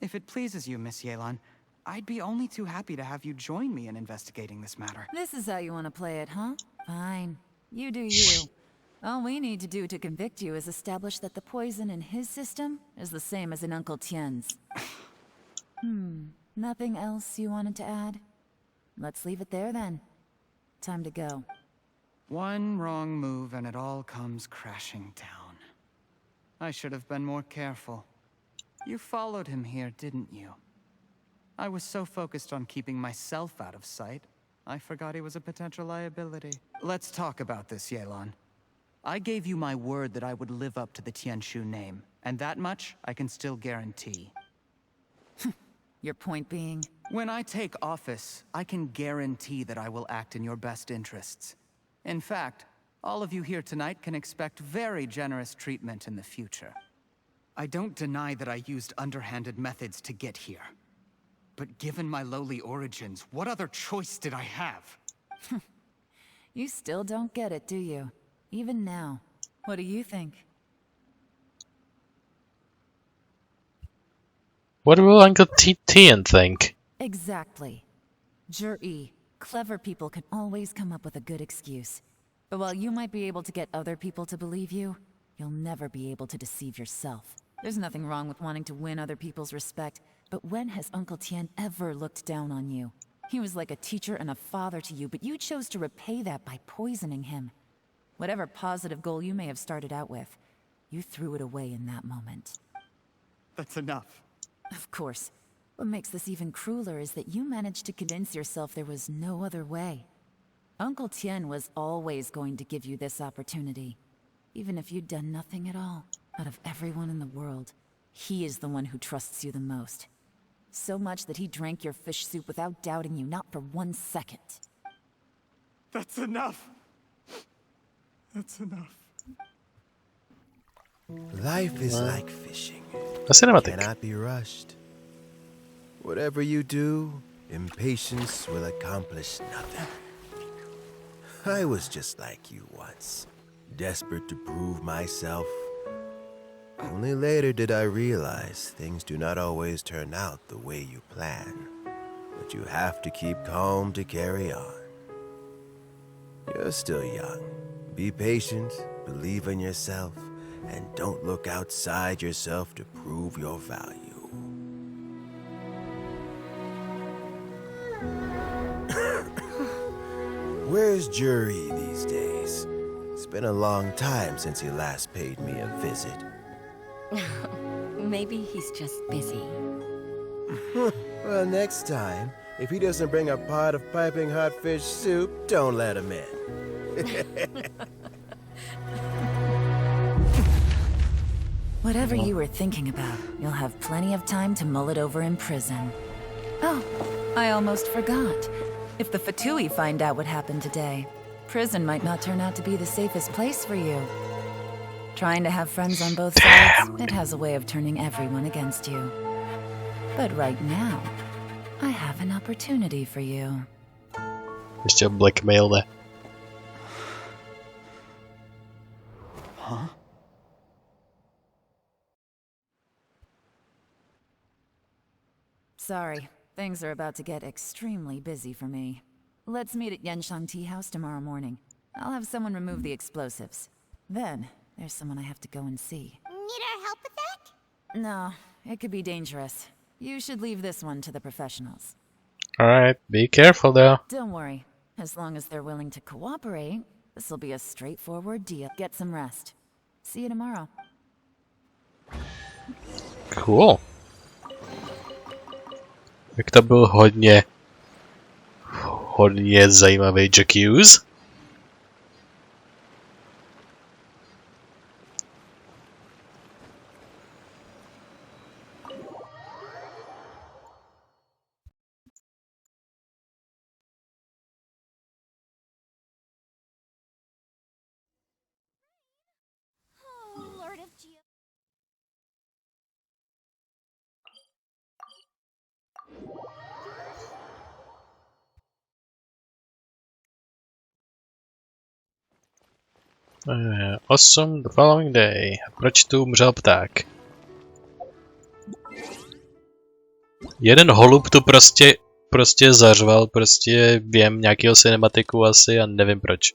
If it pleases you, Miss Yelan, I'd be only too happy to have you join me in investigating this matter. This is how you want to play it, huh? Fine. You do you. All we need to do to convict you is establish that the poison in his system is the same as in Uncle Tien's. Nothing else you wanted to add? Let's leave it there then. Time to go. One wrong move and it all comes crashing down. I should have been more careful. You followed him here, didn't you? I was so focused on keeping myself out of sight, I forgot he was a potential liability. Let's talk about this, Yelan. I gave you my word that I would live up to the Tianshu name, and that much I can still guarantee. Your point being? When I take office, I can guarantee that I will act in your best interests. In fact, all of you here tonight can expect very generous treatment in the future. I don't deny that I used underhanded methods to get here. But given my lowly origins, what other choice did I have? You still don't get it, do you? Even now. What do you think? What will Uncle Tien think? Exactly. Jur-E, clever people can always come up with a good excuse. But while you might be able to get other people to believe you, you'll never be able to deceive yourself. There's nothing wrong with wanting to win other people's respect, but when has Uncle Tien ever looked down on you? He was like a teacher and a father to you, but you chose to repay that by poisoning him. Whatever positive goal you may have started out with, you threw it away in that moment. That's enough. Of course. What makes this even crueler is that you managed to convince yourself there was no other way. Uncle Tien was always going to give you this opportunity, even if you'd done nothing at all. Out of everyone in the world, he is the one who trusts you the most. So much that he drank your fish soup without doubting you, not for 1 second. That's enough. That's enough. Life is like fishing. A cinematic. Cannot be rushed. Whatever you do, impatience will accomplish nothing. I was just like you once, desperate to prove myself. Only later did I realize things do not always turn out the way you plan, but you have to keep calm to carry on. You're still young. Be patient, believe in yourself, and don't look outside yourself to prove your value. Where's Jury these days? It's been a long time since he last paid me a visit. Maybe he's just busy. Well, next time, if he doesn't bring a pot of piping hot fish soup, don't let him in. Whatever you were thinking about, you'll have plenty of time to mull it over in prison. Oh, I almost forgot. If the Fatui find out what happened today, prison might not turn out to be the safest place for you. Trying to have friends on both sides, it has a way of turning everyone against you. But right now, I have an opportunity for you. Ještě blackmail ne. Huh? Sorry, things are about to get extremely busy for me. Let's meet at Genshin Tea House tomorrow morning. I'll have someone remove the explosives. Then, there's someone I have to go and see. Need our help with that? No, it could be dangerous. You should leave this one to the professionals. Alright, be careful though. Don't worry. As long as they're willing to cooperate, this will be a straightforward deal. Get some rest. See you tomorrow. Cool. Tak to byl hodně zajímavý Jacques. Awesome, the following day. Proč tu umřel pták? Jeden holub tu prostě zařval, prostě během nějakého cinematiku asi a nevím proč.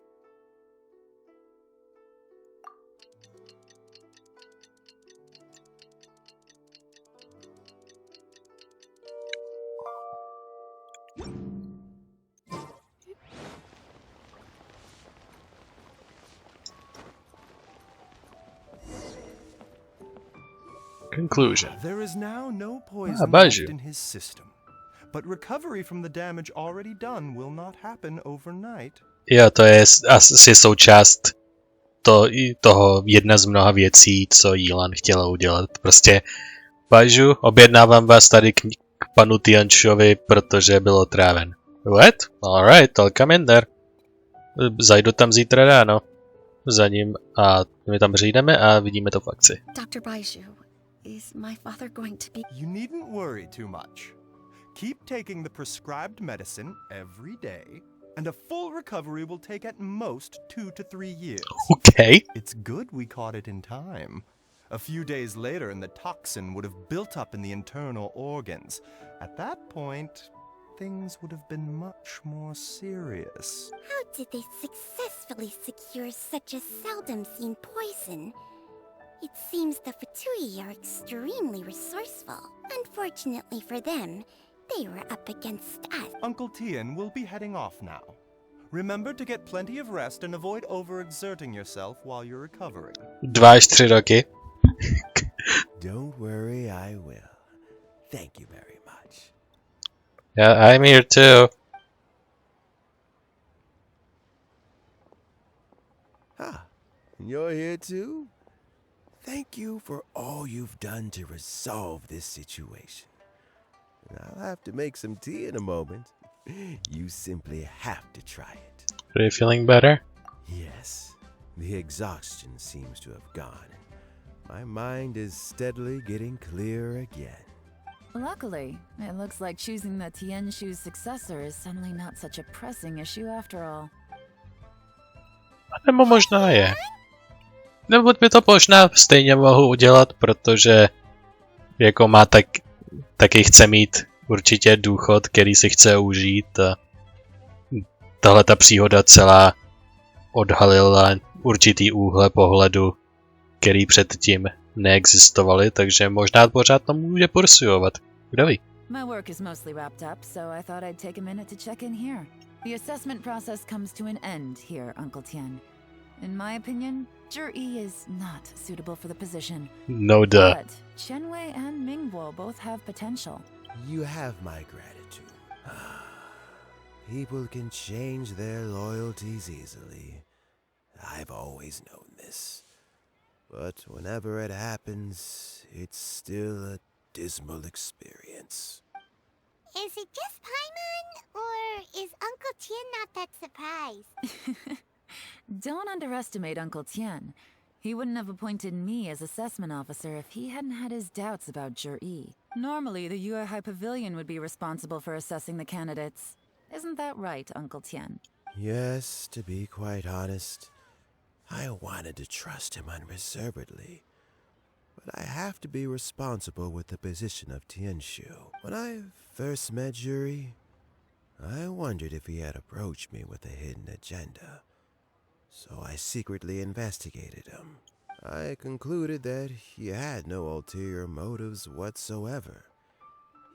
Conclusion. There is now no poison Baju. left in his system, but recovery from the damage already done will not happen overnight. Jo, to je asi součást toho jedna z mnoha věcí, co Jilan chtěla udělat. Prostě, Baju, objednávám vás tady k panu Tianšovi, protože byl otráven. What? Alright, I'll come in there. Zajdu tam zítra ráno. Za ním a my tam přijdeme a vidíme to v akci. Dr. Baiju, is my father going to be... You needn't worry too much. Keep taking the prescribed medicine every day, and a full recovery will take at most 2 to 3 years. Okay. It's good we caught it in time. A few days later and the toxin would have built up in the internal organs. At that point, things would have been much more serious. How did they successfully secure such a seldom-seen poison? It seems the Fatui are extremely resourceful. Unfortunately for them, they were up against us. Uncle Tian will be heading off now. Remember to get plenty of rest and avoid overexerting yourself while you're recovering. 2 až 3 roky. Don't worry, I will. Thank you very much. Yeah, I'm here too. Ah, and you're here too? Thank you for all you've done to resolve this situation. And I'll have to make some tea in a moment. You simply have to try it. Are you feeling better? Yes, the exhaustion seems to have gone. my mind is steadily getting clearer again. Luckily, it looks like choosing the Tianshu's successor is suddenly not such a pressing issue after all. Nebo možná je. Nebo by to možná stejně mohu udělat, protože jako má taky chce mít určitě důchod, který si chce užít a tahle ta příhoda celá odhalila určitý úhle pohledu, který předtím neexistovaly, takže možná pořád to může pursuovat. Kdo ví? My work is mostly wrapped up, so I thought I'd take a minute to check in here. The assessment process comes to an end here, Uncle Tien. In my opinion, Zhi is not suitable for the position. No duh. But Qianwei and Mingbo both have potential. You have my gratitude. People can change their loyalties easily. I've always known this. But whenever it happens, it's still a dismal experience. Is it just Paimon, or is Uncle Tien not that surprised? Don't underestimate Uncle Tien. He wouldn't have appointed me as assessment officer if he hadn't had his doubts about Zhi. Normally, the Liyue High Pavilion would be responsible for assessing the candidates. Isn't that right, Uncle Tien? Yes, to be quite honest, I wanted to trust him unreservedly. But I have to be responsible with the position of Tianshu. When I first met Zhi, I wondered if he had approached me with a hidden agenda. So I secretly investigated him. I concluded that he had no ulterior motives whatsoever.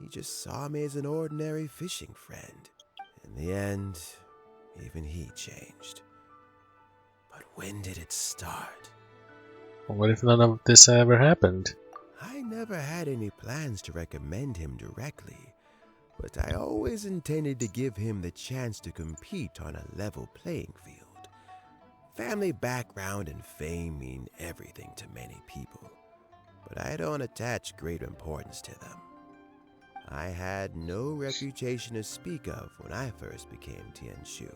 He just saw me as an ordinary fishing friend. In the end, even he changed. But when did it start? What if none of this ever happened? I never had any plans to recommend him directly, but I always intended to give him the chance to compete on a level playing field. Family background and fame mean everything to many people, but I don't attach great importance to them. I had no reputation to speak of when I first became Tianshu.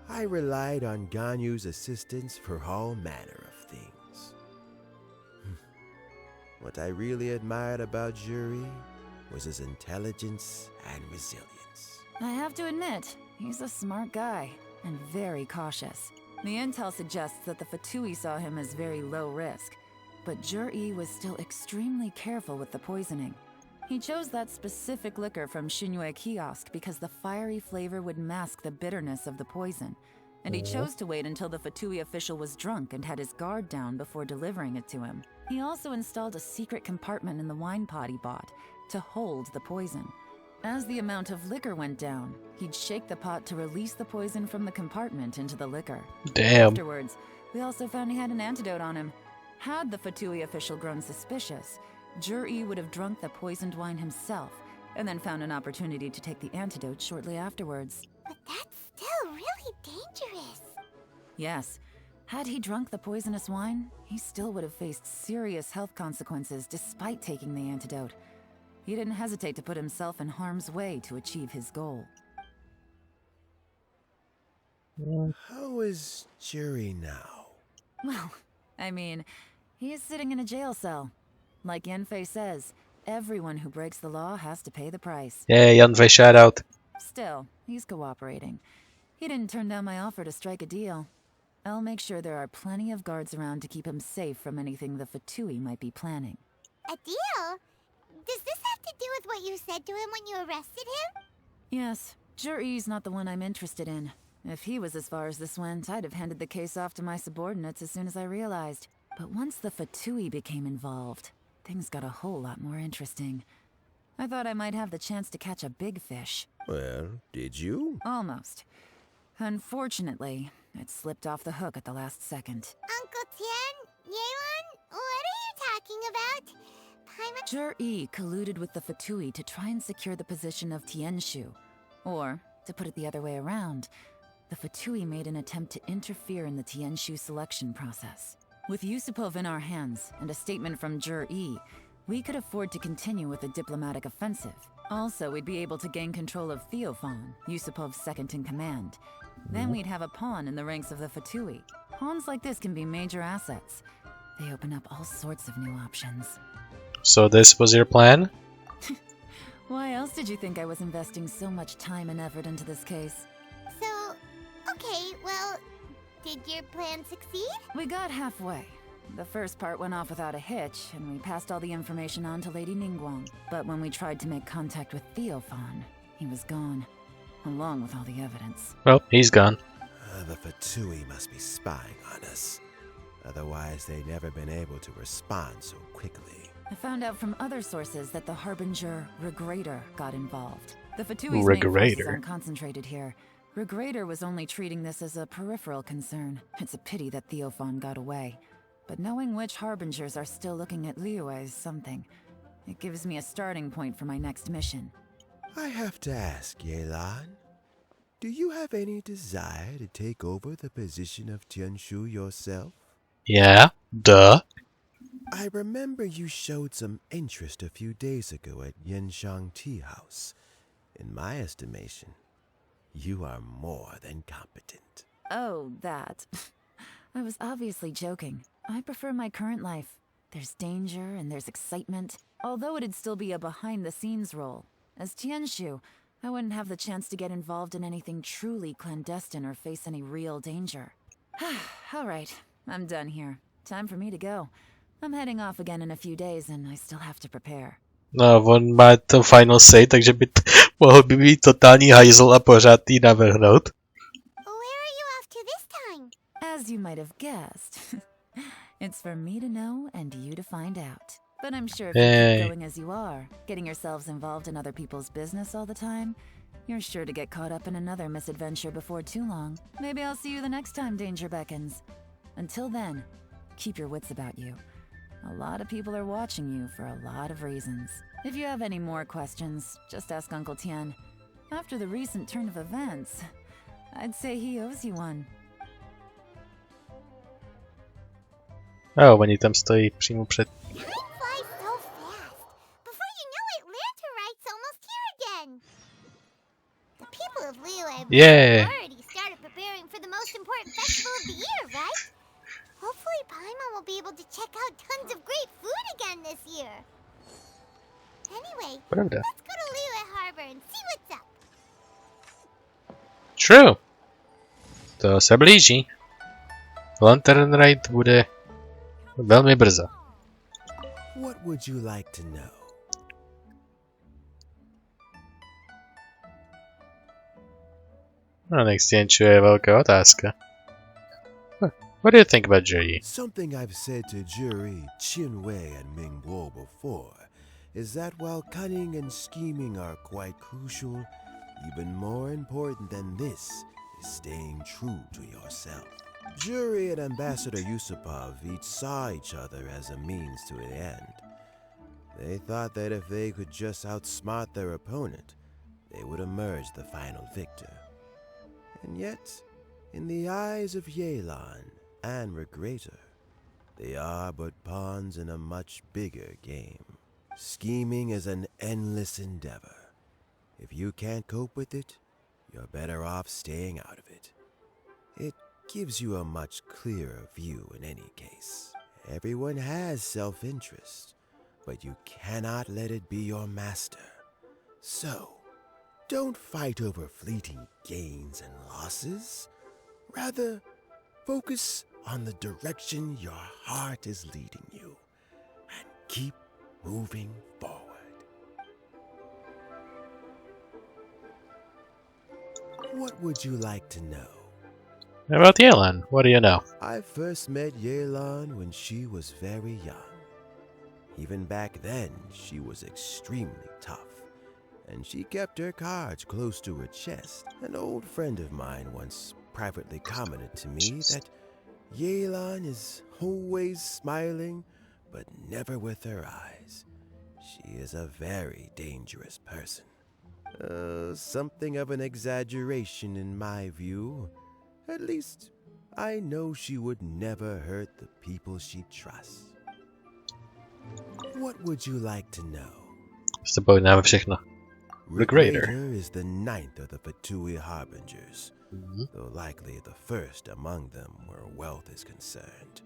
I relied on Ganyu's assistance for all manner of things. What I really admired about Zhi was his intelligence and resilience. I have to admit, he's a smart guy, and very cautious. The intel suggests that the Fatui saw him as very low risk, but Zhi was still extremely careful with the poisoning. He chose that specific liquor from Xinyue Kiosk because the fiery flavor would mask the bitterness of the poison, and he chose to wait until the Fatui official was drunk and had his guard down before delivering it to him. He also installed a secret compartment in the wine pot he bought to hold the poison. As the amount of liquor went down, he'd shake the pot to release the poison from the compartment into the liquor. Damn. Afterwards, we also found he had an antidote on him. Had the Fatui official grown suspicious, Zhi would have drunk the poisoned wine himself, and then found an opportunity to take the antidote shortly afterwards. But that's still really dangerous. Yes. Had he drunk the poisonous wine, he still would have faced serious health consequences despite taking the antidote. He didn't hesitate to put himself in harm's way to achieve his goal. How is Zhi now? Well, I mean, he is sitting in a jail cell. Like Yanfei says, everyone who breaks the law has to pay the price. Yeah, Yanfei shout out. Still, he's cooperating. He didn't turn down my offer to strike a deal. I'll make sure there are plenty of guards around to keep him safe from anything the Fatui might be planning. A deal? Does this have to do with what you said to him when you arrested him? Yes, Zhi's not the one I'm interested in. If he was as far as this went, I'd have handed the case off to my subordinates as soon as I realized. But once the Fatui became involved, things got a whole lot more interesting. I thought I might have the chance to catch a big fish. Well, did you? Almost. Unfortunately, it slipped off the hook at the last second. Uncle Tien? Yeon? What are you talking about? Zhi colluded with the Fatui to try and secure the position of Tianshu. Or, to put it the other way around, the Fatui made an attempt to interfere in the Tianshu selection process. With Yusupov in our hands and a statement from Zhi, we could afford to continue with a diplomatic offensive. Also, we'd be able to gain control of Theophan, Yusupov's second in command. Then we'd have a pawn in the ranks of the Fatui. Pawns like this can be major assets. They open up all sorts of new options. So this was your plan? Why else did you think I was investing so much time and effort into this case? So, okay, well, did your plan succeed? We got halfway. The first part went off without a hitch, and we passed all the information on to Lady Ningguang. But when we tried to make contact with Theophan, he was gone, along with all the evidence. Well, he's gone. The Fatui must be spying on us. Otherwise, they'd never been able to respond so quickly. I found out from other sources that the Harbinger Regrator got involved. The Fatui's main forces aren't concentrated here. Regrator was only treating this as a peripheral concern. It's a pity that Theophan got away. But knowing which Harbingers are still looking at Liyue is something. It gives me a starting point for my next mission. I have to ask, Yelan, do you have any desire to take over the position of Tianshu yourself? Yeah, duh. I remember you showed some interest a few days ago at Yenshang Tea House. In my estimation, you are more than competent. Oh, that. I was obviously joking. I prefer my current life. There's danger and there's excitement, although it'd still be a behind-the-scenes role. As Tianshu, I wouldn't have the chance to get involved in anything truly clandestine or face any real danger. All right, I'm done here. Time for me to go. I'm heading off again in a few days and I still have to prepare. No, on má to final say, takže by mohl by být totální hajzl a pořád jí navrhnout. Where are you off to this time? As you might have guessed, it's for me to know and you to find out. But I'm sure if you keep going as you are, getting yourselves involved in other people's business all the time, you're sure to get caught up in another misadventure before too long. Maybe I'll see you the next time danger beckons. Until then, keep your wits about you. A lot of people are watching you for a lot of reasons. If you have any more questions, just ask Uncle Tian. After the recent turn of events, I'd say he owes you one. Oh, oni tam stojí přímo před... Time flies so fast. Before you know it, Lanterite's almost here again. The people of Liyue have already started preparing for the most important festival of the year, right? Hopefully Paimon will be able to check out tons of great food again this year. Anyway, let's go to Liyue Harbor and see what's up. True. To se blíží. Lantern Ride bude velmi brzo. What would you like to know? No, next je velká otázka. What do you think about Juri? Something I've said to Juri, Qinwei, and Mingguo before is that while cunning and scheming are quite crucial, even more important than this is staying true to yourself. Juri and Ambassador Yusupov each saw each other as a means to an end. They thought that if they could just outsmart their opponent, they would emerge the final victor. And yet, in the eyes of Yelan and Regrator, they are but pawns in a much bigger game. Scheming is an endless endeavor. If you can't cope with it, you're better off staying out of it. It gives you a much clearer view in any case. Everyone has self-interest, but you cannot let it be your master. So, don't fight over fleeting gains and losses. Rather, focus on the direction your heart is leading you, and keep moving forward. What would you like to know? About Yelan, what do you know? I first met Yelan when she was very young. Even back then, she was extremely tough, and she kept her cards close to her chest. An old friend of mine once privately commented to me that Yelan is always smiling, but never with her eyes. She is a very dangerous person. Something of an exaggeration in my view. At least, I know she would never hurt the people she trusts. What would you like to know? Zapomínáme všechno. Regrator is the ninth of the Fatui Harbingers, though likely the first among them where wealth is concerned.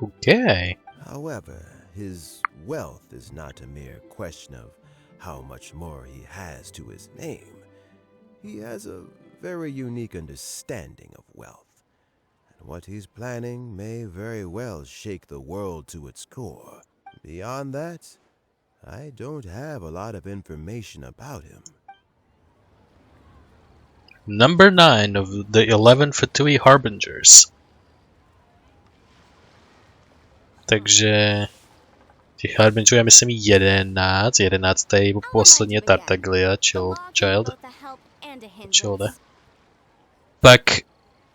Okay. However, his wealth is not a mere question of how much more he has to his name. He has a very unique understanding of wealth, and what he's planning may very well shake the world to its core. Beyond that, I don't have a lot of information about him. Number 9 of the 11 Fatui Harbingers. Takže těch Harbingerů je myslím 11. 11 je posledně Tartaglia, Child. Pak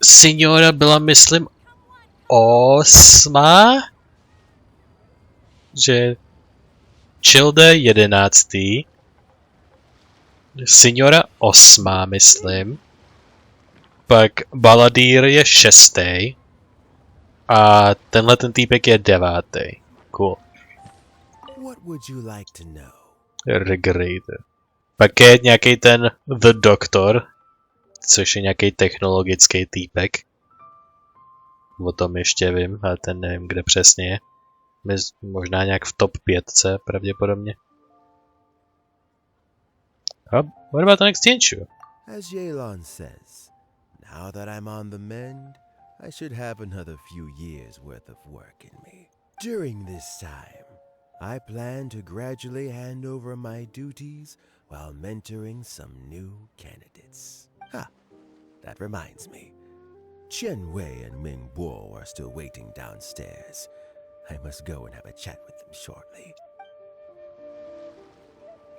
Signora byla myslím 8. Že Childe 11. Signora 8, myslím. Pak Baladír je 6. A tenhle ten týpek je 9. Cool. What would you like to know? Regulator. Pak je nějaký ten The Doctor, což je nějaký technologický týpek. O tom ještě vím, ale ten nevím, kde přesně je. Možná nějak v top 5 pravděpodobně. What about the next issue? As Yelan says, now that I'm on the mend, I should have another few years worth of work in me. During this time, I plan to gradually hand over my duties while mentoring some new candidates. That reminds me. Chen Wei and Ming Bo are still waiting downstairs. I must go and have a chat with them shortly.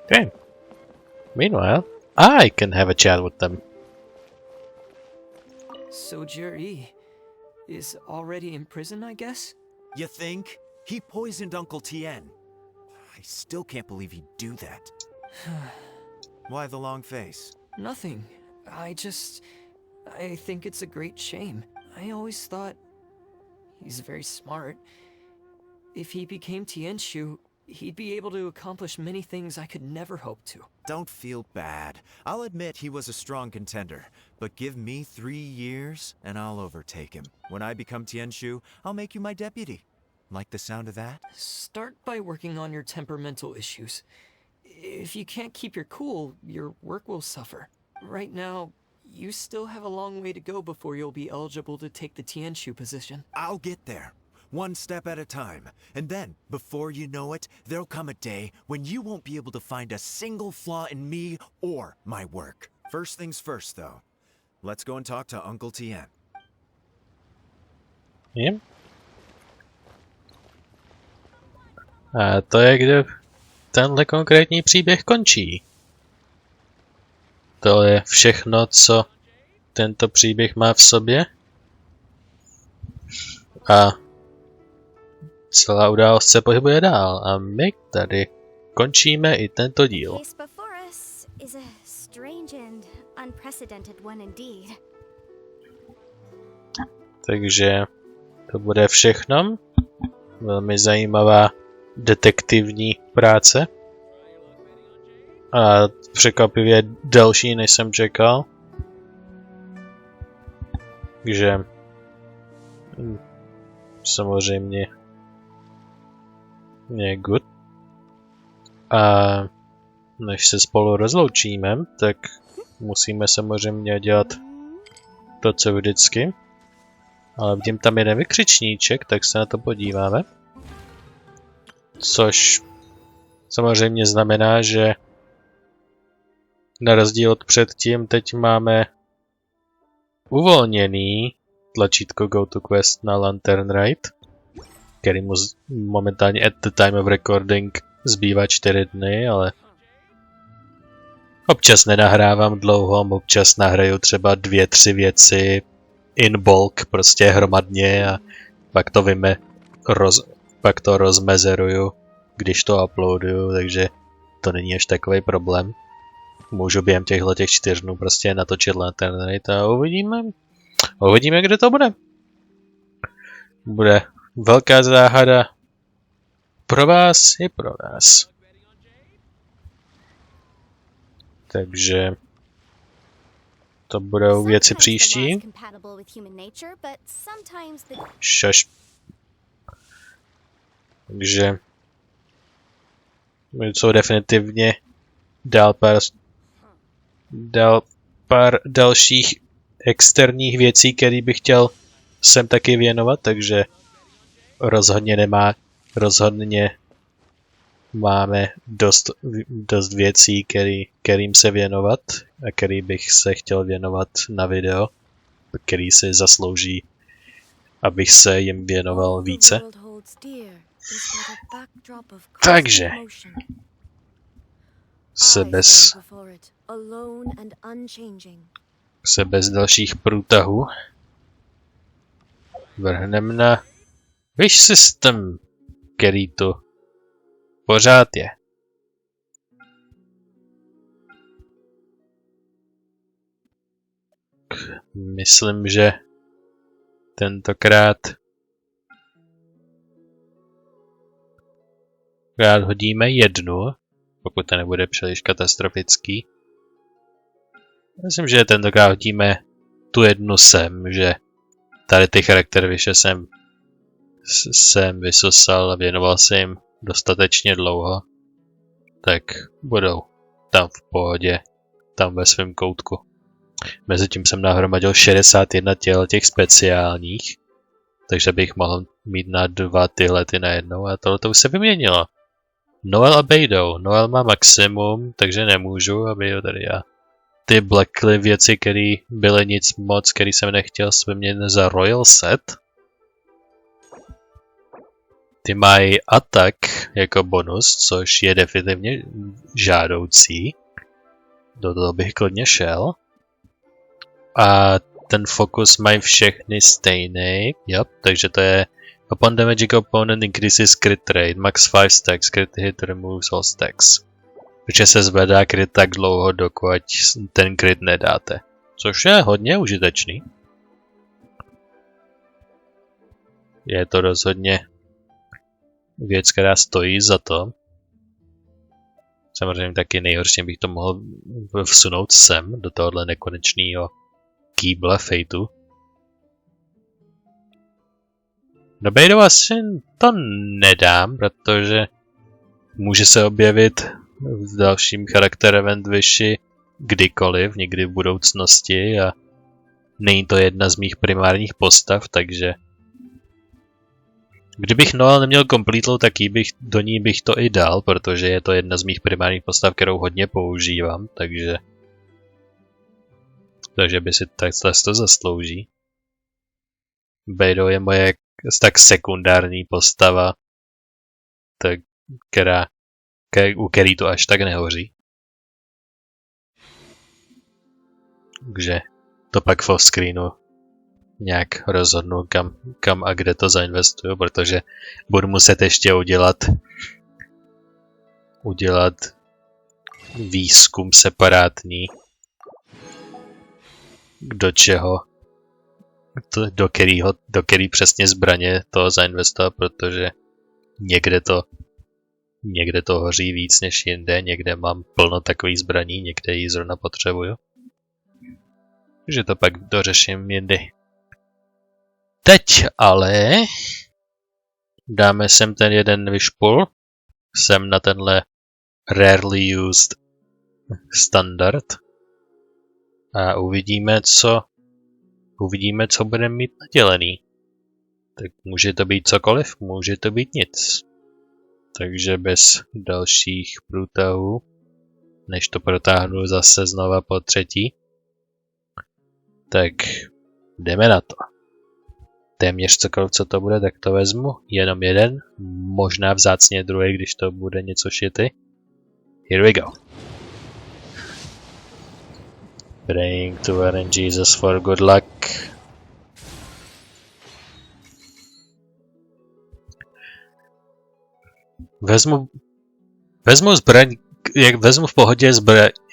Okay. Meanwhile, I can have a chat with them. So Jerry is already in prison, I guess? You think? He poisoned Uncle Tien. I still can't believe he'd do that. Why the long face? Nothing. I think it's a great shame. I always thought he's very smart. If he became Tianshu, he'd be able to accomplish many things I could never hope to. Don't feel bad. I'll admit he was a strong contender, but give me 3 years and I'll overtake him. When I become Tianshu, I'll make you my deputy. Like the sound of that? Start by working on your temperamental issues. If you can't keep your cool, your work will suffer. Right now, you still have a long way to go before you'll be eligible to take the Tianshu position. I'll get there. One step at a time. And then, before you know it, there'll come a day when you won't be able to find a single flaw in me or my work. First things first, though. Let's go and talk to Uncle Tien. Yep. A to je, kde tenhle konkrétní příběh končí. To je všechno, co tento příběh má v sobě. A celá událost se pohybuje dál. A my tady končíme i tento díl. Takže to bude všechno. Velmi zajímavá detektivní práce. A překvapivě delší, než jsem čekal. Takže samozřejmě je good. A než se spolu rozloučíme, tak musíme samozřejmě dělat to, co vždycky. Ale vidím tam jeden vykřičníček, tak se na to podíváme. Což samozřejmě znamená, že na rozdíl od předtím teď máme uvolněný tlačítko Go to Quest na Lantern Ride, který mu momentálně at the time of recording zbývá 4 dny, ale občas nenahrávám dlouho, občas nahraju třeba 2-3 věci in bulk, prostě hromadně a pak to pak to rozmezeruju, když to uploaduju, takže to není až takový problém. Můžu během těch 4 dnů prostě natočit Lantern Ride a uvidíme, kde to bude. Bude velká záhada pro vás i pro nás. Takže to budou věci příští. Takže jsou definitivně dál pár dalších externích věcí, které bych chtěl sem taky věnovat, takže rozhodně máme dost věcí, kterým se věnovat a který bych se chtěl věnovat na video, který si zaslouží, abych se jim věnoval více. Takže se bez dalších průtahů vrhneme na wish system, který tu pořád je. Myslím, že tentokrát hodíme jednu, pokud to nebude příliš katastrofický. Myslím, že tentokrát hodíme tu jednu sem, že tady ty charaktervyše jsem vysosal a věnoval se jim dostatečně dlouho, tak budou tam v pohodě, tam ve svém koutku. Mezitím jsem nahromadil 61 těl těch speciálních, takže bych mohl mít na 2 tyhlety najednou a tohle už se vyměnilo. Noel a Beidou. Noel má maximum, takže nemůžu a Beidou tady já. Ty Blackly věci, které byly nic moc, který jsem nechtěl, jsme měli za Royal Set. Ty mají atak jako bonus, což je definitivně žádoucí. Do toho bych klidně šel. A ten fokus mají všechny stejný. Yep, takže to je upon damaging opponent increases crit rate, max 5 stacks, crit hit removes all stacks. Takže se zvedá crit tak dlouho, dokud ten crit nedáte. Což je hodně užitečný. Je to rozhodně věc, která stojí za to. Samozřejmě taky nejhorší bych to mohl vsunout sem, do tohohle nekonečného kýble fejtu. Do Beidou asi to nedám, protože může se objevit v dalším charakter event Wishi kdykoliv, někdy v budoucnosti a není to jedna z mých primárních postav, takže kdybych Noel neměl completelou, tak do ní bych to i dal, protože je to jedna z mých primárních postav, kterou hodně používám, takže by si to zaslouží. Beidou je moje tak sekundární postava, u který to až tak nehoří. Takže to pak v offscreenu nějak rozhodnu, kam a kde to zainvestuju, protože budu muset ještě udělat výzkum separátní, do čeho, do který přesně zbraně to zainvestovat, protože někde to hoří víc než jinde, někde mám plno takových zbraní, někde ji zrovna potřebuju. Takže to pak dořeším jindy. Teď ale dáme sem ten jeden vyšpul, sem na tenhle rarely used standard a uvidíme, co budeme mít nadělený. Tak může to být cokoliv, může to být nic. Takže bez dalších průtahů, než to protáhnu zase znova po třetí, tak jdeme na to. Téměř cokoliv, co to bude, tak to vezmu. Jenom jeden, možná vzácně druhý, když to bude něco šity. Here we go. Praying to Aaron Jesus for good luck. Vezmu zbraň, vezmu v pohodě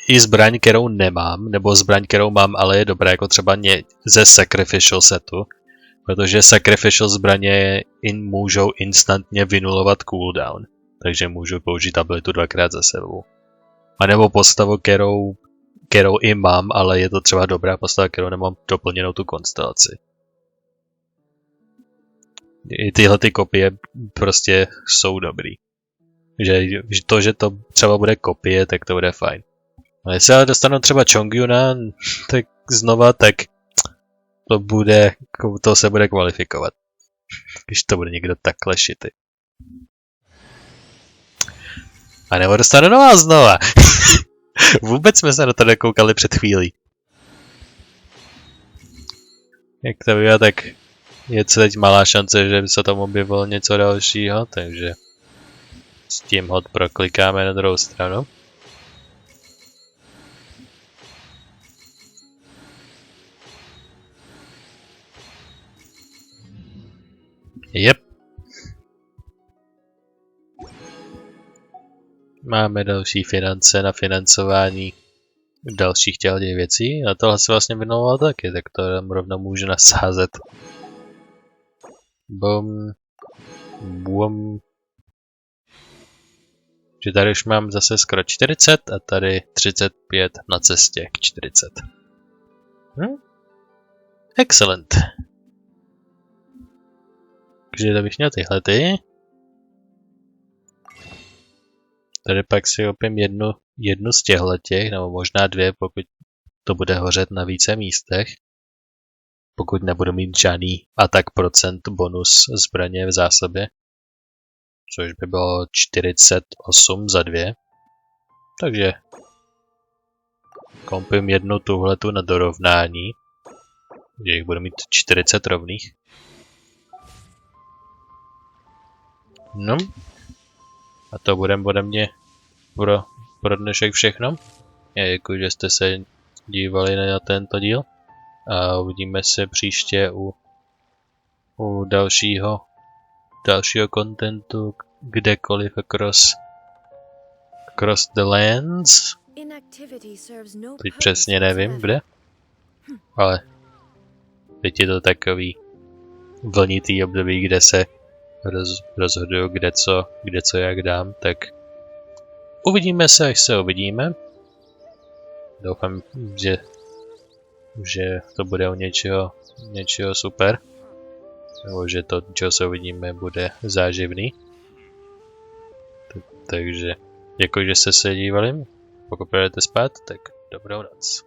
i zbraň, kterou nemám, nebo zbraň, kterou mám, ale je dobré, jako třeba ze Sacrificial setu, protože Sacrificial zbraně můžou instantně vynulovat cooldown, takže můžu použít abilitu 2x za sebou. A nebo postavu, kterou i mám, ale je to třeba dobrá postava, kterou nemám doplněnou tu konstelaci. I tyhle ty kopie prostě jsou dobrý. Že to třeba bude kopie, tak to bude fajn. Ale jestli ale dostanu třeba Chongyuna, tak znova, tak to se bude kvalifikovat. Když to bude někdo takhle šity. A nebo dostanu nová znova. Vůbec jsme se na to nekoukali před chvílí. Jak to bývá, tak je teď malá šance, že by se tam objevilo něco dalšího, takže s tím hod proklikáme na druhou stranu. Jep. Máme další finance na financování dalších těch věcí. A tohle se vlastně vynulovalo taky, tak to tam rovnou můžu nasázet. Bum. Bum. Že tady už mám zase skoro 40 a tady 35 na cestě k 40. Excellent. Takže to bych měl tyhle ty. Tady pak si opím jednu z těchhletěch, nebo možná dvě, pokud to bude hořet na více místech. Pokud nebudu mít žádný atak procent bonus zbraně v zásobě. Což by bylo 48 za 2. Takže koupím jednu tuhletu na dorovnání. Že jich budu mít 40 rovných. No. A to bude ode mě pro dnešek všechno. Já děkuji, že jste se dívali na tento díl. A uvidíme se příště u dalšího kontentu kdekoliv across the lands. Teď přesně nevím kde. Ale teď je to takový vlnitý období, kde se rozhoduju, kde co jak dám, tak uvidíme se, až se uvidíme. Doufám, že to bude u něčeho super. Nebo že to, čeho se uvidíme, bude záživný. Takže děkuji, že jste se dívali. Pokud půjdete spát, tak dobrou noc.